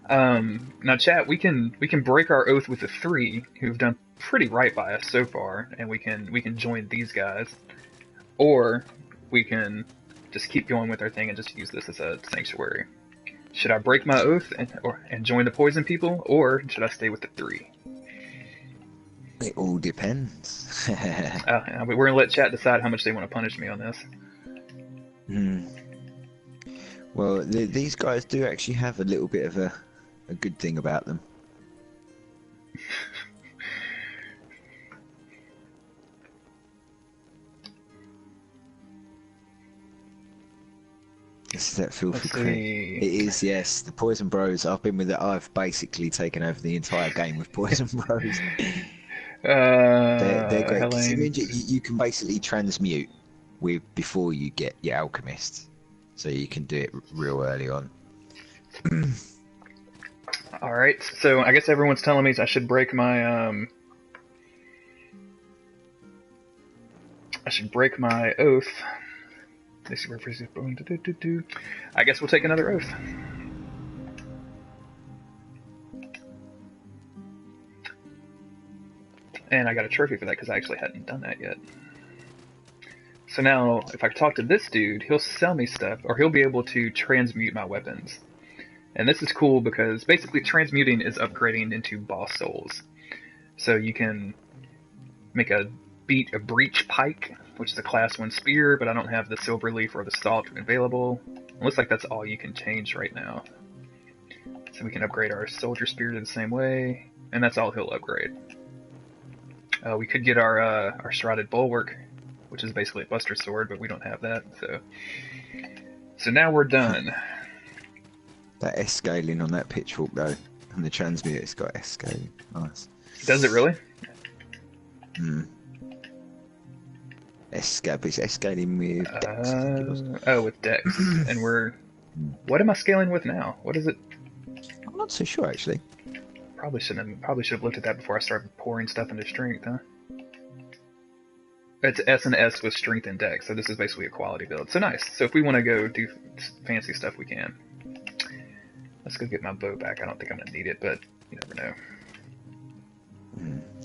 Now chat, we can break our oath with the 3 who've done pretty right by us so far, and we can join these guys, or we can just keep going with our thing and just use this as a sanctuary. Should I break my oath and join the poison people, or should I stay with the 3?
It all depends.
We're gonna let chat decide how much they want to punish me on this.
Well, these guys do actually have a little bit of a good thing about them. This is that filthy crap. It is, yes. The Poison Bros. I've been with it. I've basically taken over the entire game with Poison Bros. They're great. You can basically transmute before you get your alchemist, so you can do it real early on.
All right, so I guess everyone's telling me I should break my oath. I guess we'll take another oath. And I got a trophy for that because I actually hadn't done that yet. So now, if I talk to this dude, he'll sell me stuff, or he'll be able to transmute my weapons. And this is cool because basically transmuting is upgrading into boss souls. So you can make a breach pike, which is a class 1 spear, but I don't have the silver leaf or the salt available. It looks like that's all you can change right now. So we can upgrade our soldier spear the same way, and that's all he'll upgrade. We could get our shrouded bulwark, which is basically a buster sword, but we don't have that. So now we're done.
That S scaling on that pitchfork though, and the transmute, it's got S scaling. Nice.
Does it really?
Hmm. It's S scaling with Dex. I think it was.
Oh, with Dex, and we're. What am I scaling with now? What is it?
I'm not so sure actually.
Probably should have looked at that before I started pouring stuff into strength, huh? It's S and S with strength and Dex, so this is basically a quality build. So nice. So if we want to go do fancy stuff, we can. Let's go get my bow back. I don't think I'm gonna need it, but you never know.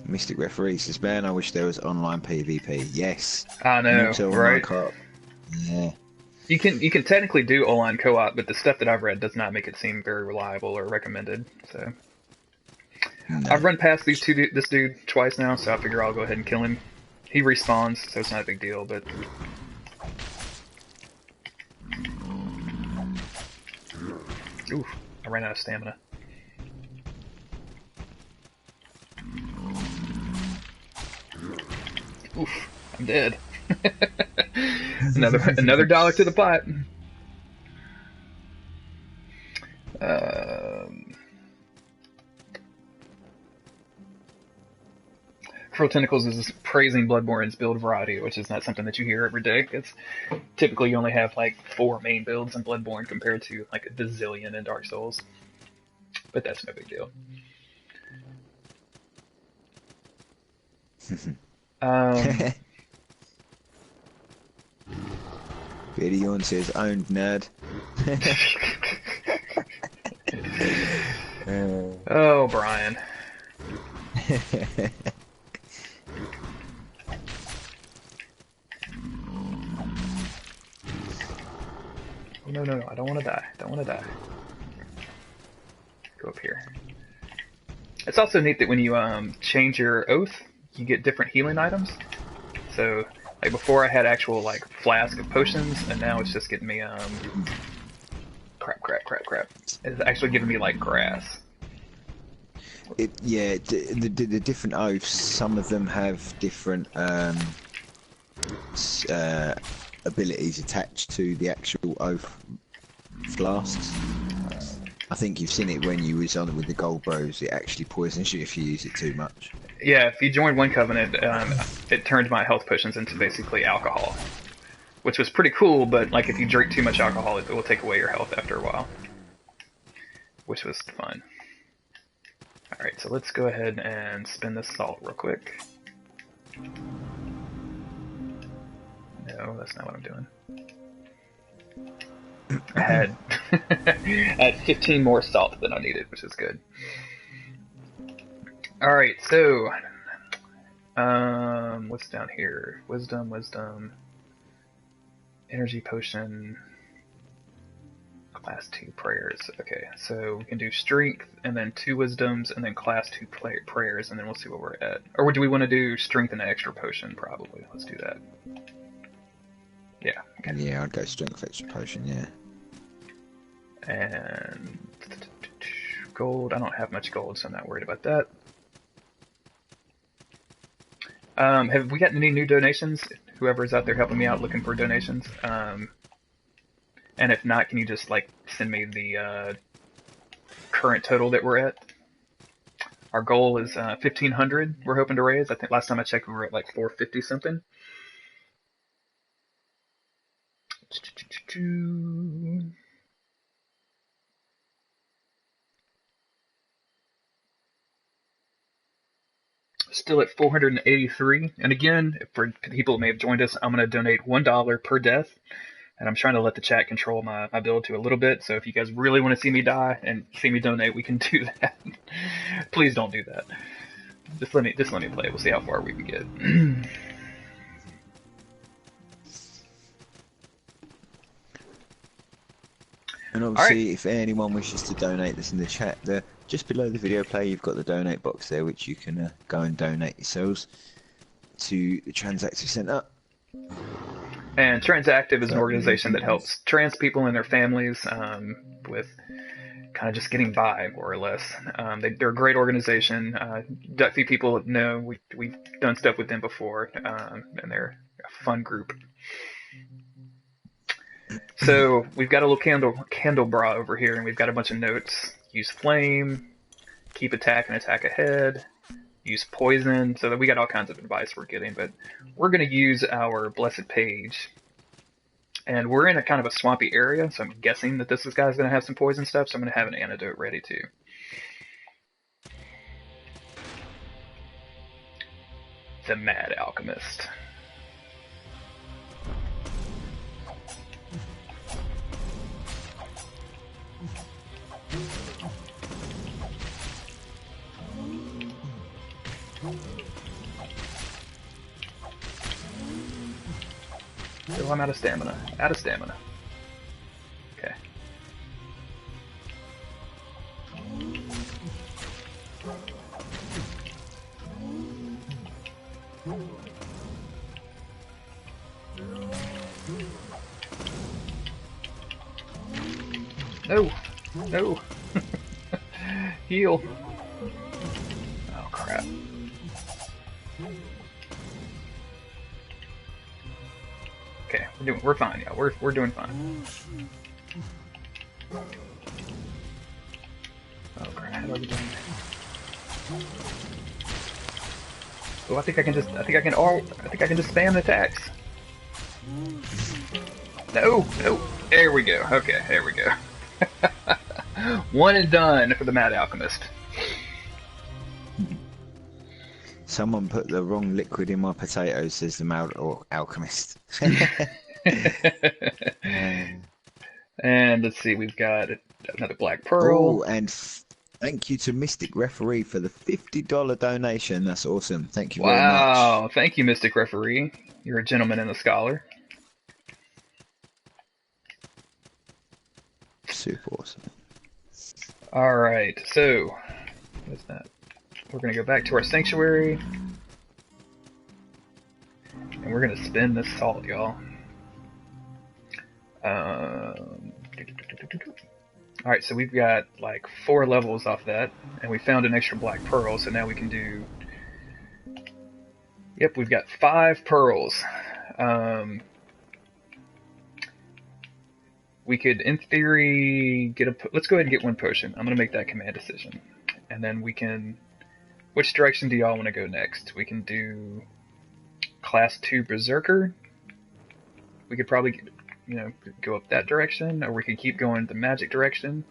Mystic Referee says, man, I wish there was online PvP. Yes.
I know, right?
Yeah.
You can technically do online co-op, but the stuff that I've read does not make it seem very reliable or recommended. So no. I've run past this dude twice now, so I figure I'll go ahead and kill him. He respawns, so it's not a big deal, but... Oof, I ran out of stamina. Oof, I'm dead. another $1 to the pot. Cruel Tentacles is praising Bloodborne's build variety, which is not something that you hear every day. It's typically you only have like 4 main builds in Bloodborne compared to like a bazillion in Dark Souls. But that's no big deal.
Videon says, owned nerd.
Oh, Brian. Oh, no, I don't want to die. Go up here. It's also neat that when you change your oath, you get different healing items. So, like before I had actual like flask of potions, and now it's just getting me crap. It's actually giving me like grass.
The different oaths, some of them have different abilities attached to the actual oath flasks. I think you've seen it when you was on it with the gold bros. It actually poisons you if you use it too much.
Yeah, if you join one covenant, it turned my health potions into basically alcohol, which was pretty cool. But like, if you drink too much alcohol, it will take away your health after a while, which was fun. All right, so let's go ahead and spin this salt real quick. No, that's not what I'm doing. I had 15 more salt than I needed, which is good. Alright, so what's down here? Wisdom, energy potion, class 2 prayers. Okay, so we can do strength and then 2 wisdoms and then class 2 prayers, and then we'll see where we're at. Or do we want to do strength and an extra potion? Probably. Let's do that. Yeah. Okay.
Yeah, I'd go strength extra potion, yeah.
And gold. I don't have much gold, so I'm not worried about that. Have we gotten any new donations? Whoever's out there helping me out looking for donations. And if not, can you just like send me the current total that we're at? Our goal is 1,500. We're hoping to raise. I think last time I checked, we were at like 450 something. Still at 483. And again, for people that may have joined us, I'm going to donate $1 per death. And I'm trying to let the chat control my build to a little bit. So if you guys really want to see me die and see me donate, we can do that. Please don't do that. Just let me play. We'll see how far we can get.
And obviously, if anyone wishes to donate this in the chat, there, just below the video player, you've got the donate box there, which you can go and donate yourselves to the Transactive Centre.
And Transactive is an organization that helps trans people and their families with kind of just getting by, more or less. They're a great organization. DuckSrping people know we've done stuff with them before, and they're a fun group. So we've got a little candle bra over here, and we've got a bunch of notes. Use flame, keep attack and attack ahead, use poison. So that we got all kinds of advice we're getting, but we're going to use our blessed page. And we're in a kind of a swampy area, so I'm guessing that this guy's going to have some poison stuff, so I'm going to have an antidote ready too. The Mad Alchemist. Oh, I'm out of stamina. Out of stamina. Okay. No! No! Heal! Oh, crap. Okay, we're fine, yeah, we're doing fine. Oh crap, how do I get down there? Oh, I think I can just spam the attacks. No, no, there we go. Okay, there we go. One and done for the Mad Alchemist.
Someone put the wrong liquid in my potatoes, says the Mad Alchemist.
And let's see, we've got another Black Pearl.
Oh, and thank you to Mystic Referee for the $50 donation. That's awesome. Thank you very much.
Wow, thank you, Mystic Referee. You're a gentleman and a scholar.
Super awesome.
Alright, so, what's that? We're going to go back to our sanctuary. And we're going to spin this salt, y'all. Alright, so we've got like 4 levels off that. And we found an extra black pearl, so now we can do... Yep, we've got 5 pearls. We could, in theory, get a... Let's go ahead and get 1 potion. I'm going to make that command decision. And then we can... Which direction do y'all want to go next? We can do Class 2 Berserker. We could probably, go up that direction, or we could keep going the magic direction.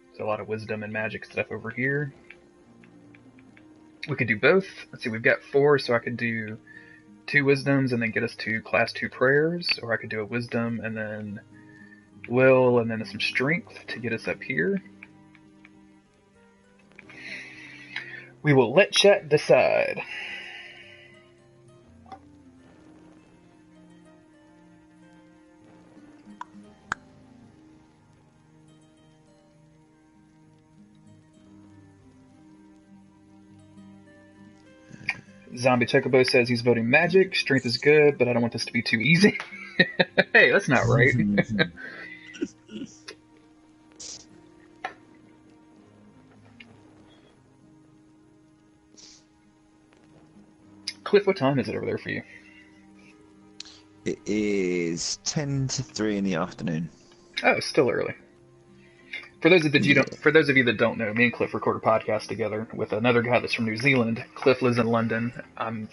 There's a lot of wisdom and magic stuff over here. We could do both. Let's see, we've got 4, so I could do 2 wisdoms and then get us to Class 2 prayers, or I could do a wisdom and then will and then some strength to get us up here. We will let chat decide. Zombie Chocobo says he's voting magic. Strength is good, but I don't want this to be too easy. Hey, that's not right. Cliff, what time is it over there for you?
It is 10 to 3 in the afternoon.
Oh, it's still early. For those of you that don't know, me and Cliff record a podcast together with another guy that's from New Zealand. Cliff lives in London. I'm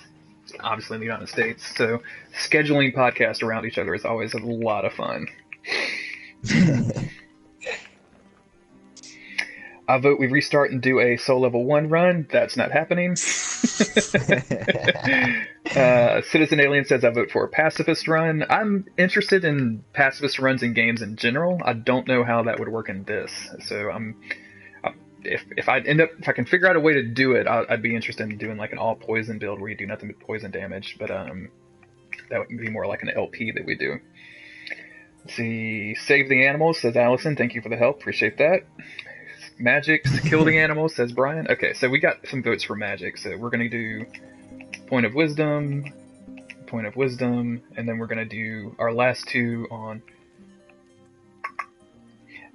obviously in the United States, so scheduling podcasts around each other is always a lot of fun. I vote we restart and do a Soul Level 1 run. That's not happening. Citizen Alien says I vote for a pacifist run. I'm interested in pacifist runs in games in general. I don't know how that would work in this. So if I can figure out a way to do it, I'd be interested in doing like an all poison build where you do nothing but poison damage. But that would be more like an LP that we do. Let's see, save the animals, says Allison. Thank you for the help. Appreciate that. Magic, kill the animals, says Brian. Okay, so we got some votes for magic. So we're going to do point of wisdom, and then we're going to do our last two on...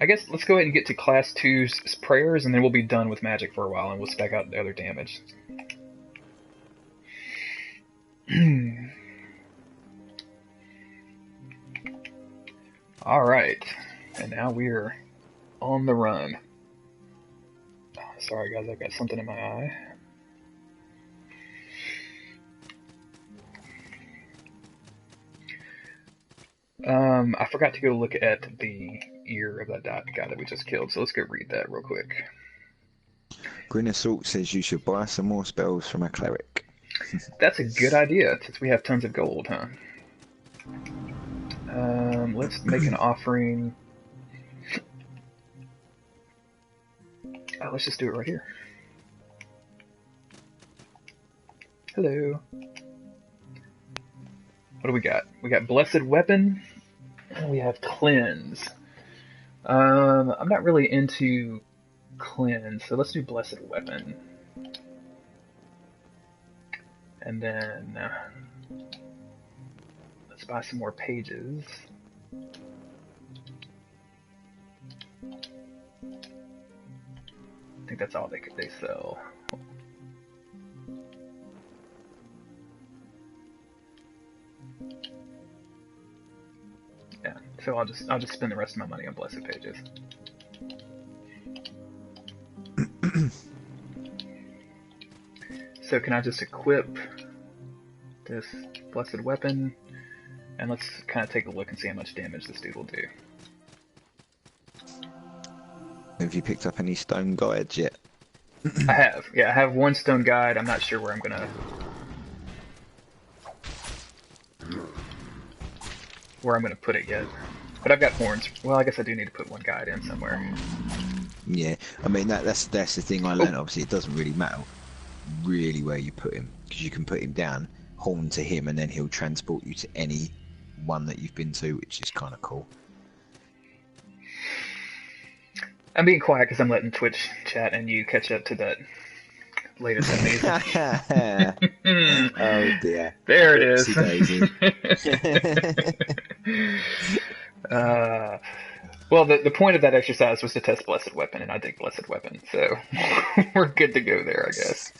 I guess let's go ahead and get to class 2's prayers, and then we'll be done with magic for a while, and we'll spec out the other damage. Alright, and now we're on the run. Oh, sorry guys, I've got something in my eye. I forgot to go look at the ear of that guy that we just killed, so let's go read that real quick.
Green Assault says you should buy some more spells from a cleric.
That's a good idea, since we have tons of gold, huh? Let's make an offering. Oh, let's just do it right here. Hello. What do we got? We got Blessed Weapon, and we have Cleanse. I'm not really into Cleanse, so let's do Blessed Weapon. And then let's buy some more pages. I think that's all they sell. Yeah, so I'll just spend the rest of my money on Blessed Pages. So can I just equip this Blessed Weapon, and let's kind of take a look and see how much damage this dude will do.
Have you picked up any stone guides yet?
I have. Yeah, I have one stone guide. I'm not sure where I'm gonna put it yet. But I've got horns. Well, I guess I do need to put one guide in somewhere.
Yeah, I mean that's the thing I learned. Obviously, it doesn't really matter really where you put him, because you can put him down, horn to him, and then he'll transport you to any one that you've been to, which is kind of cool.
I'm being quiet because I'm letting Twitch chat and you catch up to that latest amazing.
Oh dear.
There it is. Well, the point of that exercise was to test Blessed Weapon, and I dig Blessed Weapon, so we're good to go there, I guess.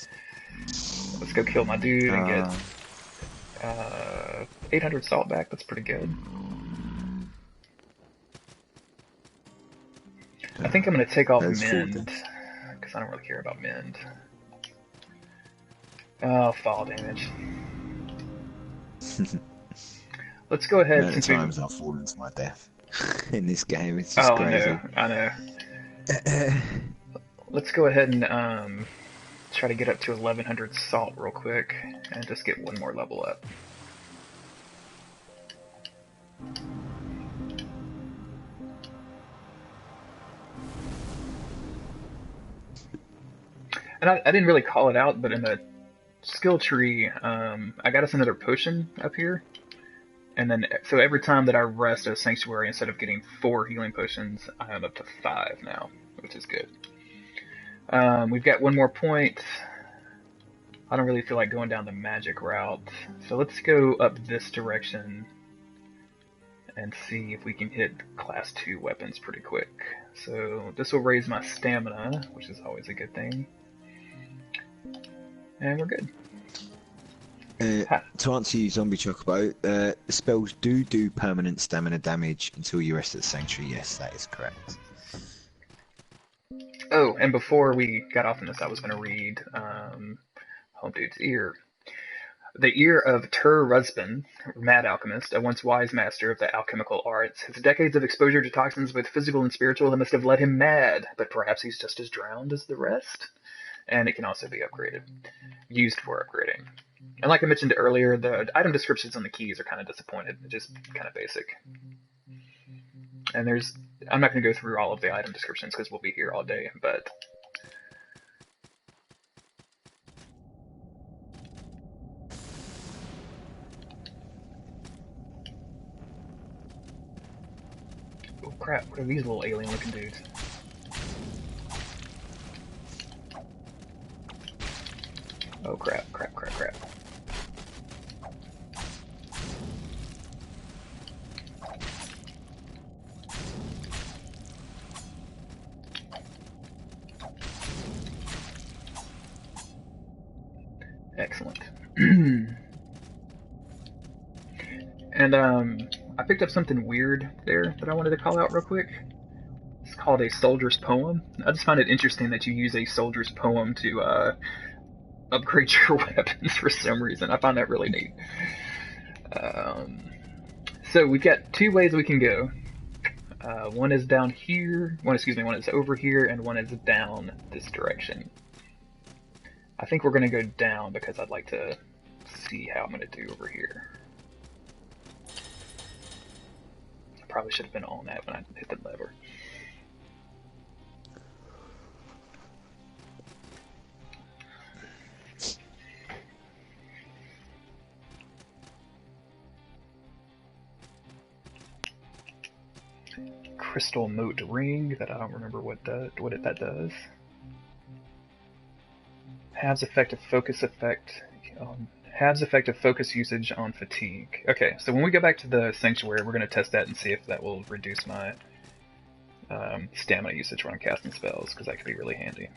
Let's go kill my dude and get 800 salt back. That's pretty good. I think I'm going to take off Mend, because I don't really care about Mend. Oh, fall damage. Let's go ahead.
Many times I've fallen to my death in this game. It's just crazy.
I know. Let's go ahead and try to get up to 1100 salt real quick, and just get one more level up. And I didn't really call it out, but in the skill tree, I got us another potion up here. And then, so every time that I rest at a sanctuary, instead of getting 4 healing potions, I am up to 5 now, which is good. We've got one more point. I don't really feel like going down the magic route. So let's go up this direction and see if we can hit class 2 weapons pretty quick. So this will raise my stamina, which is always a good thing. And we're good.
To answer you, Zombie Chocobo, the spells do permanent stamina damage until you rest at the Sanctuary. Yes, that is correct.
Oh, and before we got off on this, I was going to read Home Dude's Ear. The ear of Tur Rusbin, mad alchemist, a once wise master of the alchemical arts. His decades of exposure to toxins, both physical and spiritual, that must have led him mad, but perhaps he's just as drowned as the rest. And it can also be upgraded, used for upgrading. And like I mentioned earlier, the item descriptions on the keys are kind of disappointed. They're just kind of basic. And I'm not going to go through all of the item descriptions because we'll be here all day, but crap, what are these little alien looking dudes? Oh crap, crap, crap, crap. Excellent. And I picked up something weird there that I wanted to call out real quick. It's called a soldier's poem. I just find it interesting that you use a soldier's poem to upgrade your weapons for some reason. I find that really neat. So we've got two ways we can go. One is down here. One is over here, and one is down this direction. I think we're going to go down because I'd like to see how I'm going to do over here. I probably should have been on that when I hit the lever. Crystal moat ring that I don't remember what that does. Halves effective focus usage on fatigue. Okay, so when we go back to the sanctuary, we're going to test that and see if that will reduce my stamina usage when I'm casting spells, because that could be really handy.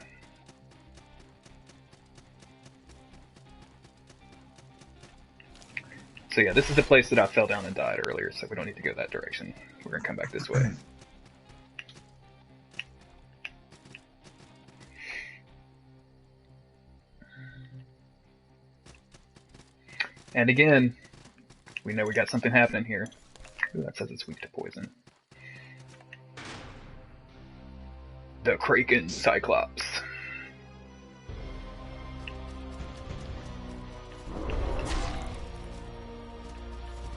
So yeah, this is the place that I fell down and died earlier, so we don't need to go that direction. We're going to come back this way. And again, we know we got something happening here. Ooh, that says it's weak to poison. The Kraken Cyclops.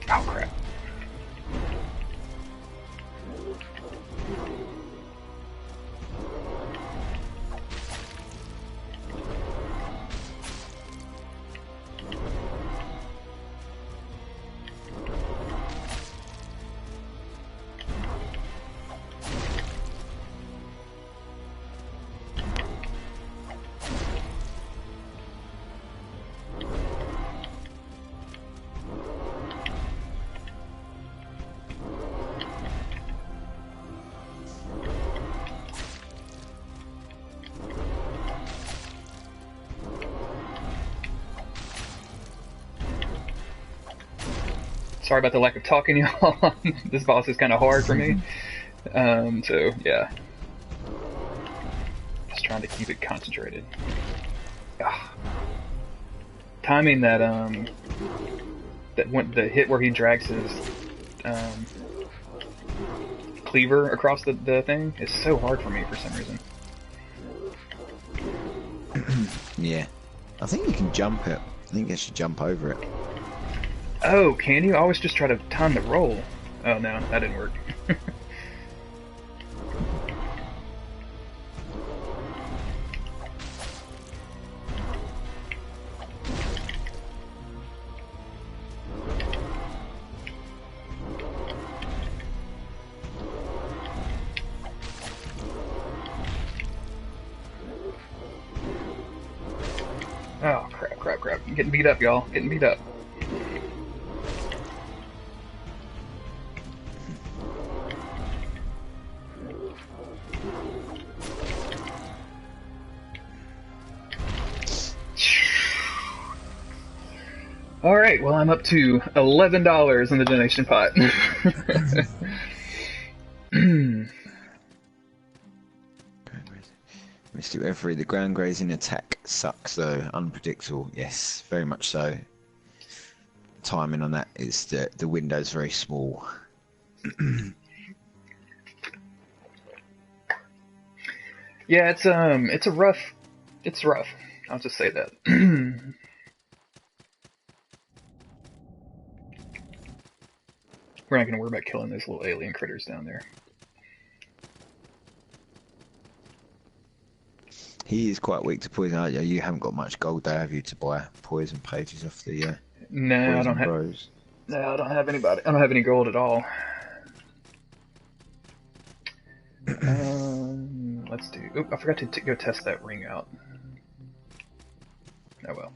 Oh crap. Sorry about the lack of talking, y'all. This boss is kind of hard for me. So, yeah. Just trying to keep it concentrated. Ah. Timing that, the hit where he drags his, cleaver across the thing is so hard for me for some reason.
Yeah. I think you can jump it. I think you should jump over it.
Oh, can you? I always just try to time the roll. Oh no, that didn't work. Oh, crap, crap, crap. I'm getting beat up, y'all. Getting beat up. Alright, well I'm up to $11 in the donation pot.
Misty referee, the ground grazing attack sucks though, unpredictable. Yes, very much so. Timing on that is the window's very small.
Yeah, it's rough. I'll just say that. We're not gonna worry about killing those little alien critters down there.
He is quite weak to poison. You haven't got much gold there, have you, to buy poison pages off the
No, I don't have. No, I don't have anybody. I don't have any gold at all. Let's do. Oop, I forgot to go test that ring out. Oh well.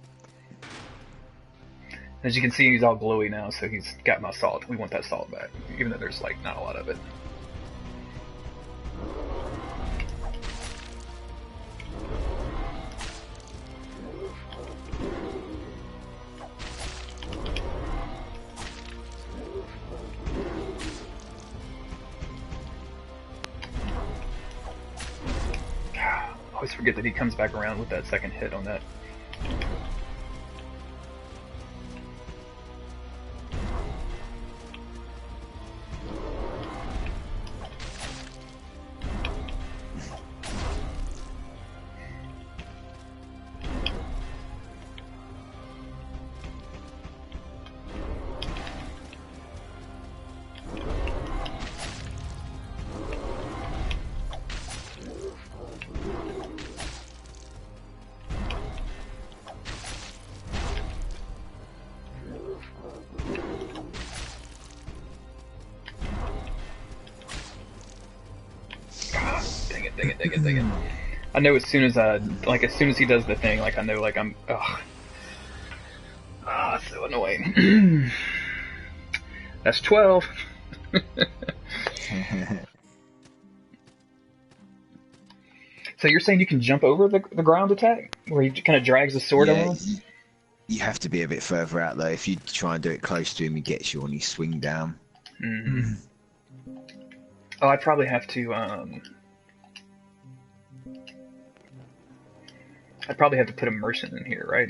As you can see, he's all glowy now, so he's got my salt. We want that salt back, even though there's like not a lot of it. I always forget that he comes back around with that second hit on that. Dang it. I know as soon as he does the thing, like I know like I'm so annoying. That's 12. So you're saying you can jump over the ground attack? Where he kind of drags the sword along?
You have to be a bit further out though. If you try and do it close to him, he gets you and you swing down.
Mm-hmm. Oh, I probably have to I'd probably have to put immersion in here, right?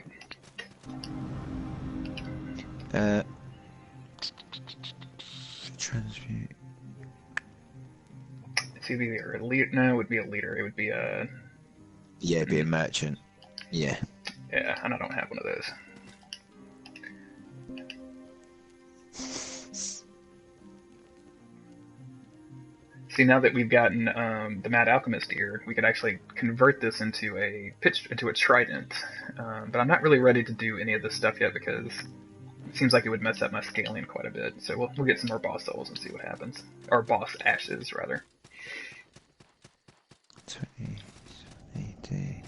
Transmute.
It's either a leader. No, it would be a leader. It would be a.
Yeah, it'd be a merchant. Yeah.
Yeah, and I don't have one of those. See, now that we've gotten the Mad Alchemist here, we could actually convert this into a trident. But I'm not really ready to do any of this stuff yet because it seems like it would mess up my scaling quite a bit. So we'll get some more boss souls and see what happens, or boss ashes rather.
20, 80.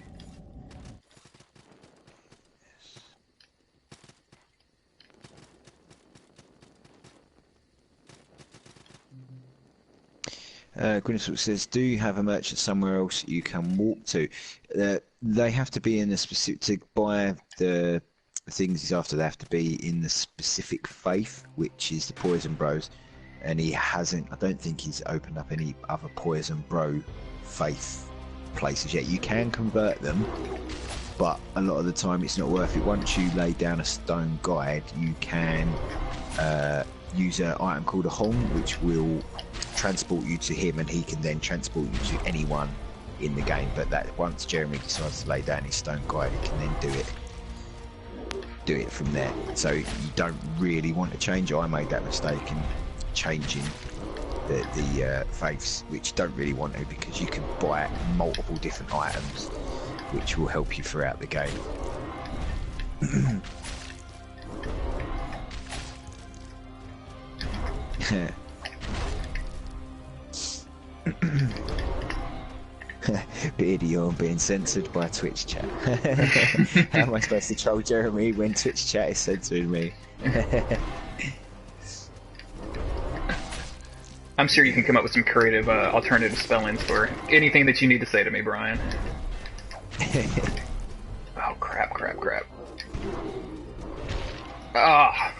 Gwyneth says, do you have a merchant somewhere else you can walk to? They have to be in a specific, to buy the things he's after, they have to be in the specific faith, which is the Poison Bros. And he hasn't, I don't think he's opened up any other Poison Bro faith places yet. You can convert them, but a lot of the time it's not worth it. Once you lay down a stone guide, you can use an item called a Hong, which will transport you to him, and he can then transport you to anyone in the game. But that once Jeremy decides to lay down his stone guide, he can then do it from there. So you don't really want to change. I made that mistake in changing the faiths, which don't really want to, because you can buy multiple different items which will help you throughout the game. Beardy, you're being censored by Twitch chat. How am I supposed to troll Jeremy when Twitch chat is censoring me?
I'm sure you can come up with some creative alternative spellings for anything that you need to say to me, Brian. Oh, crap. Ah,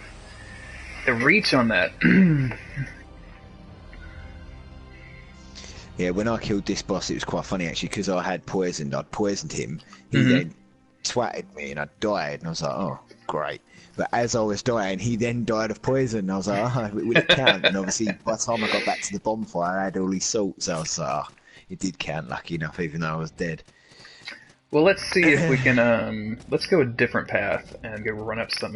the reach on that.
Yeah, when I killed this boss, it was quite funny actually, because I'd poisoned him. He then twatted me and I died, and I was like, oh, great. But as I was dying, he then died of poison. And I was like, oh, will it count? And obviously, by the time I got back to the bonfire, I had all these salts. I was like, oh, it did count, lucky enough, even though I was dead.
Well, let's see if we can, let's go a different path and go run up some,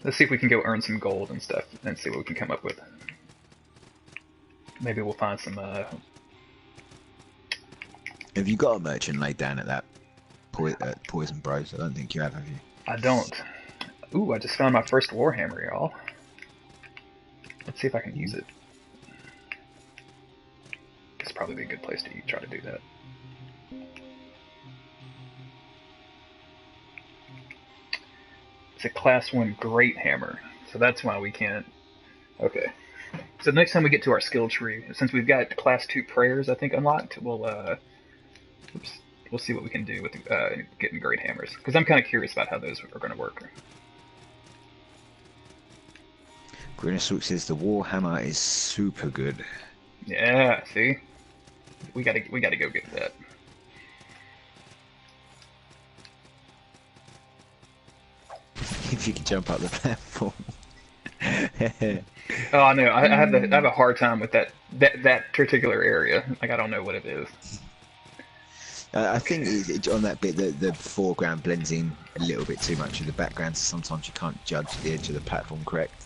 let's see if we can go earn some gold and stuff and see what we can come up with. Maybe we'll find some,
Have you got a merchant laid down at that Poison Bros? I don't think you have you?
I don't. Ooh, I just found my first Warhammer, y'all. Let's see if I can use it. probably be a good place to try to do that. It's a class 1 great hammer, so that's why we can't. Okay. So next time we get to our skill tree, since we've got class 2 prayers, I think, unlocked, we'll see what we can do with getting great hammers. Because I'm kind of curious about how those are going to work.
Grinnistalk says the Warhammer is super good.
Yeah, see? We gotta go get that.
If you could jump up the platform.
Oh no, I have a hard time with that particular area. Like, I don't know what it is.
I think on that bit, the foreground blends in a little bit too much with the background, so sometimes you can't judge the edge of the platform correct.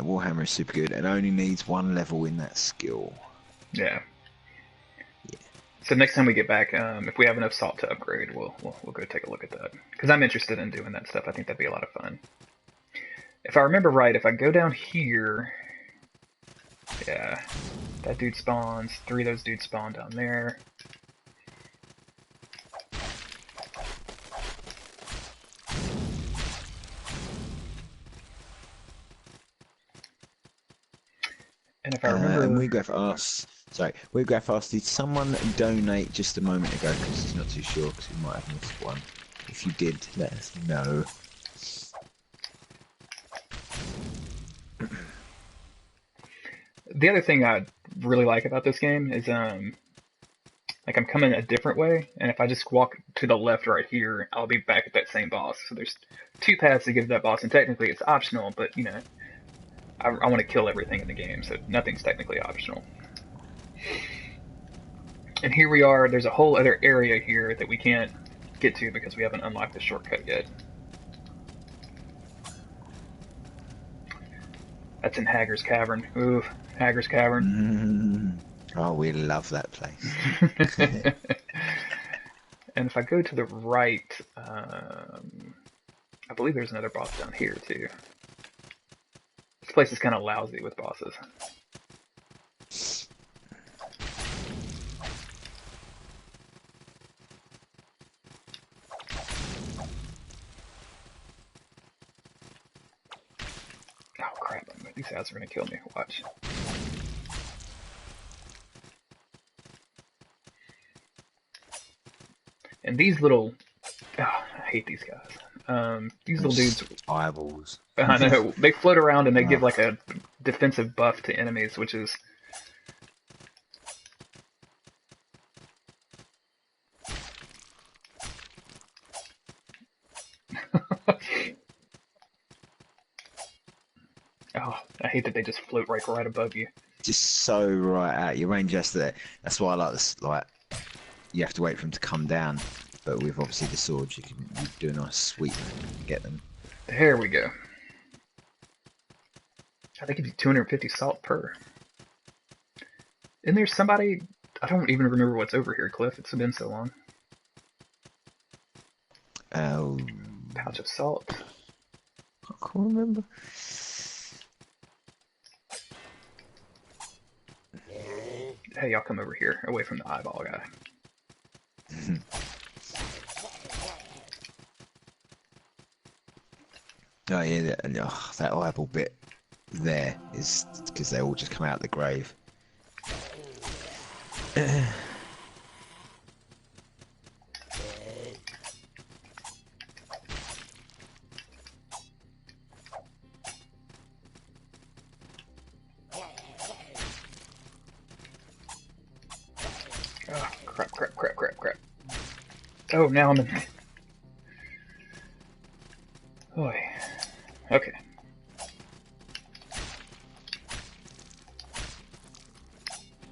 Warhammer is super good and only needs 1 level in that skill.
Yeah. So next time we get back, if we have enough salt to upgrade, we'll go take a look at that. Because I'm interested in doing that stuff. I think that'd be a lot of fun. If I remember right, if I go down here, yeah, that dude spawns. 3 of those dudes spawn down there. And if I remember,
and WeGraph asked, did someone donate just a moment ago? Because he's not too sure, because we might have missed one. If you did, let us know.
the other thing I really like about this game is like, I'm coming a different way, and if I just walk to the left right here, I'll be back at that same boss. So there's 2 paths to get to that boss, and technically it's optional, but you know, I want to kill everything in the game, so nothing's technically optional. And here we are. There's a whole other area here that we can't get to because we haven't unlocked the shortcut yet. That's in Haggar's Cavern. Ooh, Haggar's Cavern.
Oh, we love that place.
And if I go to the right, I believe there's another boss down here too. This place is kind of lousy with bosses. Oh crap, these guys are gonna kill me. Watch. And these little... Oh, I hate these guys. These little dudes...
Eyeballs.
I know. They float around and they give like a defensive buff to enemies, which is... Oh, I hate that they just float right above you.
Just so right out your range. That's why I like this. Like, you have to wait for them to come down, but with obviously the swords, you do a nice sweep and get them.
There we go. I think it'd be 250 salt per. Isn't there somebody... I don't even remember what's over here, Cliff. It's been so long.
Oh.
Pouch of salt.
I can't remember.
Hey, y'all come over here, away from the eyeball guy.
Oh yeah, that eyeball bit there is because they all just come out of the grave.
Oh, crap. Oh, now I'm in... Boy. Okay.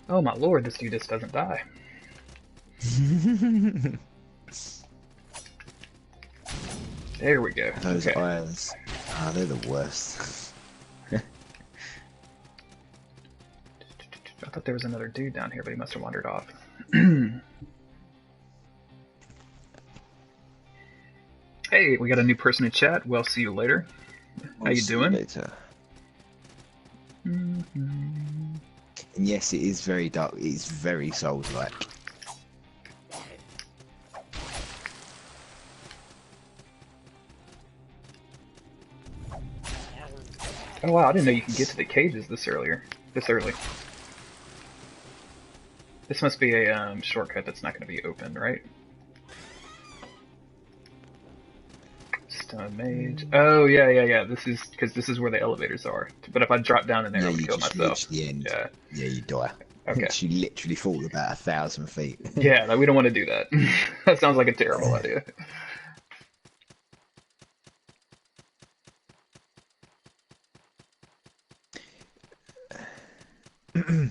Oh my lord, this dude just doesn't die. There we go.
Those
okay.
eyes, they're the worst.
I thought there was another dude down here, but he must have wandered off. Hey, we got a new person in chat. Well, see you later. How
I'll
you
see you
doing?
later.
Mm-hmm.
And yes, it is very dark. It's very Souls-like.
Oh wow, I didn't know you could get to the cages this early. This must be a shortcut that's not going to be open, right? Stone Mage. Oh yeah. This is because this is where the elevators are. But if I drop down in there,
Yeah,
I would
you
kill
just
myself.
reach the end.
Yeah.
Yeah, you die.
Okay.
You literally fall about 1,000 feet.
Yeah, we don't want to do that. That sounds like a terrible idea. Hmm.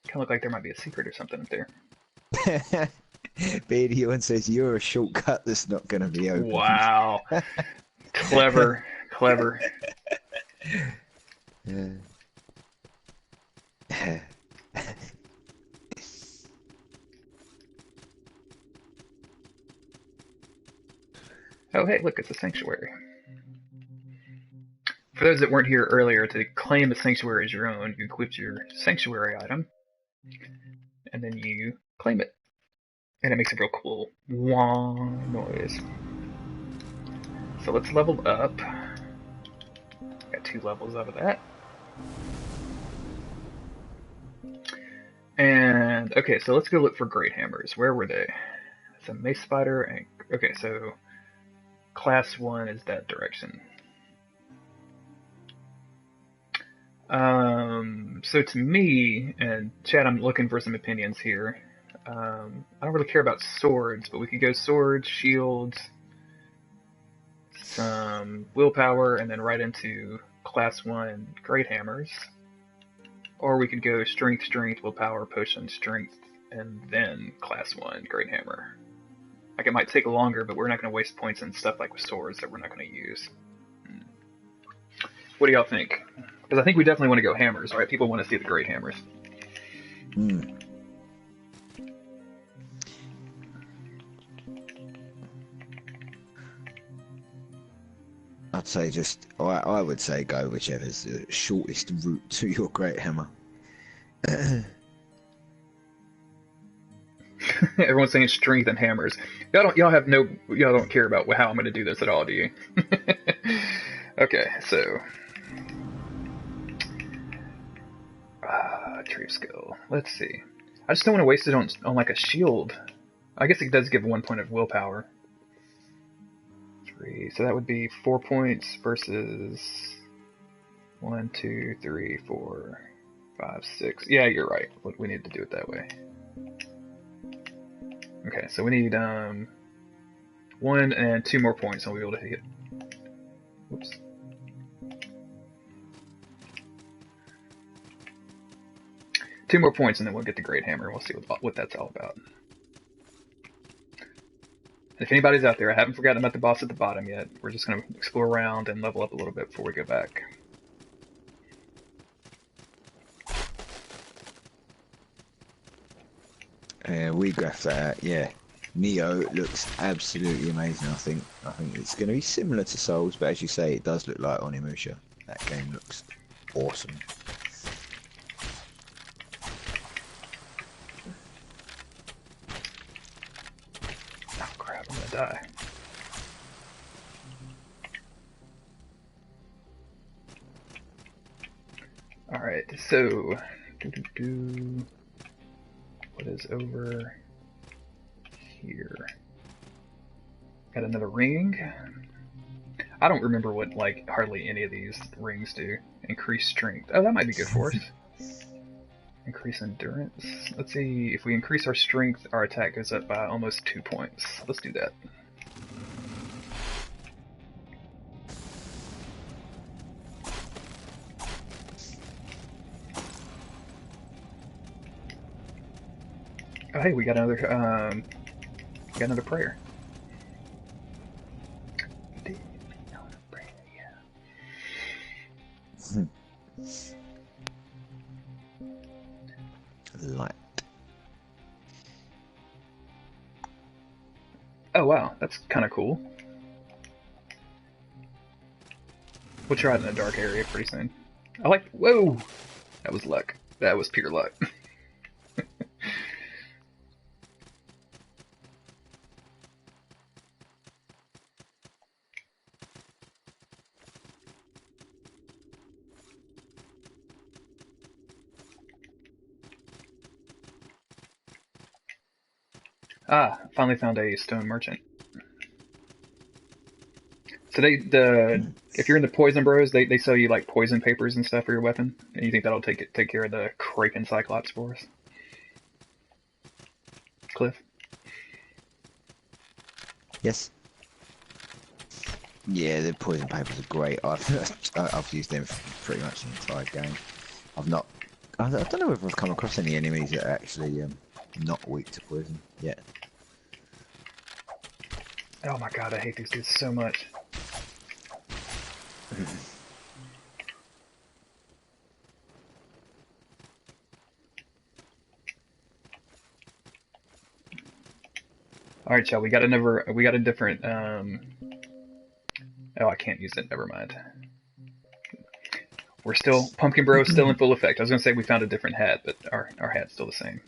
Kind of look like there might be a secret or something up there.
Beardy one says you're a shortcut that's not going to be opened.
Wow. Clever. Oh, hey, look, it's a sanctuary. For those that weren't here earlier, to claim a sanctuary as your own, you equip your sanctuary item, and then you claim it. And it makes a real cool wah noise. So let's level up. Got 2 levels out of that. And, okay, so let's go look for Great Hammers. Where were they? It's a Mace Spider, and, okay, so Class 1 is that direction. So to me, and Chad, I'm looking for some opinions here. I don't really care about swords, but we could go swords, shields, some willpower, and then right into Class 1 Great Hammers. Or we could go strength, willpower, potion, strength, and then Class 1 Great Hammer. Like, it might take longer, but we're not going to waste points in stuff like with swords that we're not going to use. What do y'all think? Because I think we definitely want to go hammers, right? People want to see the Great Hammers.
I'd say I would say go whichever's the shortest route to your Great Hammer.
Everyone's saying strength and hammers. Y'all don't care about how I'm going to do this at all, do you? Okay, so tree skill. Let's see. I just don't want to waste it on like a shield. I guess it does give 1 point of willpower. 3, so that would be 4 points versus 1, 2, 3, 4, 5, 6. Yeah, you're right. We need to do it that way. Okay, so we need 1 and 2 more points, and we'll be able to hit. Whoops. Two more points, and then we'll get the Great Hammer. We'll see what that's all about. If anybody's out there, I haven't forgotten about the boss at the bottom yet. We're just going to explore around and level up a little bit before we go back.
We graphed that out, yeah. Neo looks absolutely amazing, I think. I think it's going to be similar to Souls, but as you say, it does look like Onimusha. That game looks awesome.
Oh crap, I'm going to die. Alright, so... What is over here? Got another ring. I don't remember what, like, hardly any of these rings do. Increase strength. Oh, that might be good for us. Increase endurance. Let's see, if we increase our strength, our attack goes up by almost 2 points. Let's do that. Oh, hey, we got another prayer.
Light.
Oh wow, that's kind of cool. We'll try it in a dark area pretty soon. I like. Whoa, that was luck. That was pure luck. Ah, finally found a stone merchant. So if you're in the poison bros, they sell you like poison papers and stuff for your weapon, and you think that'll take care of the Kraken Cyclops for us, Cliff?
Yes. Yeah, the poison papers are great. I've used them for pretty much the entire game. I don't know if I've come across any enemies that are actually not weak to poison yet.
Oh my god, I hate these dudes so much. All right, y'all. We got a different. Oh, I can't use it. Never mind. We're still Pumpkin Bros still in full effect. I was gonna say we found a different hat, but our hat's still the same.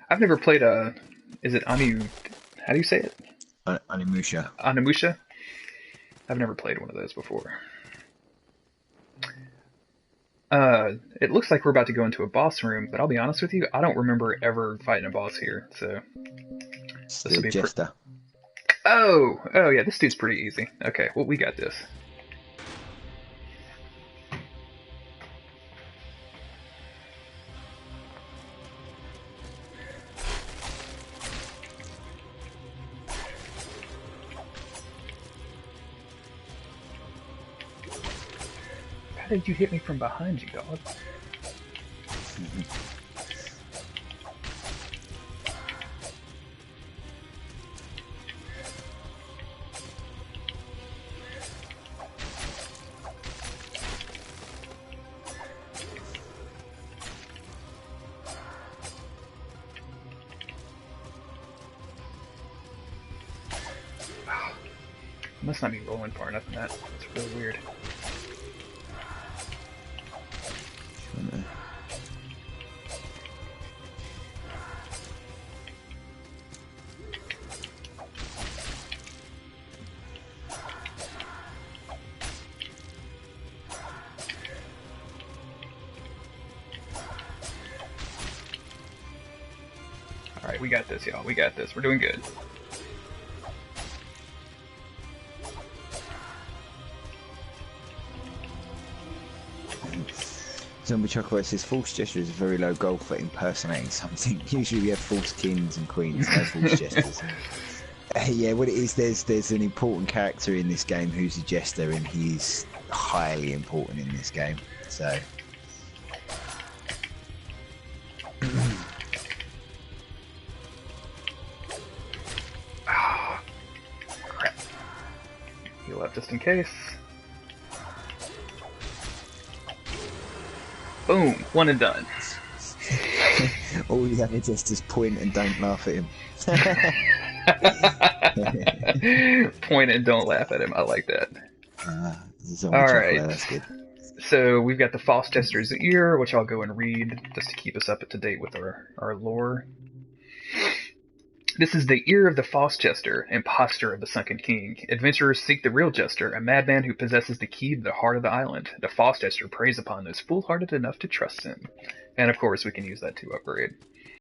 I've never played a. Is it Anu? How do you say it?
Animusha.
Animusha? I've never played one of those before. It looks like we're about to go into a boss room, but I'll be honest with you, I don't remember ever fighting a boss here. So this will be
Jester.
Oh yeah, this dude's pretty easy. Okay, well we got this. How did you hit me from behind you, dog? I must not be rolling far enough in that. That's really weird. Alright, we got this, y'all. We got this. We're doing good.
Zombie Chocolate says false gesture is a very low goal for impersonating something. Usually we have false kings and queens, no false gestures. Yeah, what it is, there's an important character in this game who's a jester, and he's highly important in this game. So.
Crap. Heal up just in case. Boom! One and done.
All you have to just is point and don't laugh at him.
Point and don't laugh at him. I like that.
Alright. That's good.
So we've got the False Jester's Ear, which I'll go and read just to keep us up to date with our lore. This is the ear of the false jester, impostor of the sunken king. Adventurers seek the real jester, a madman who possesses the key to the heart of the island. The false jester preys upon those foolhardy enough to trust him. And of course, we can use that to upgrade.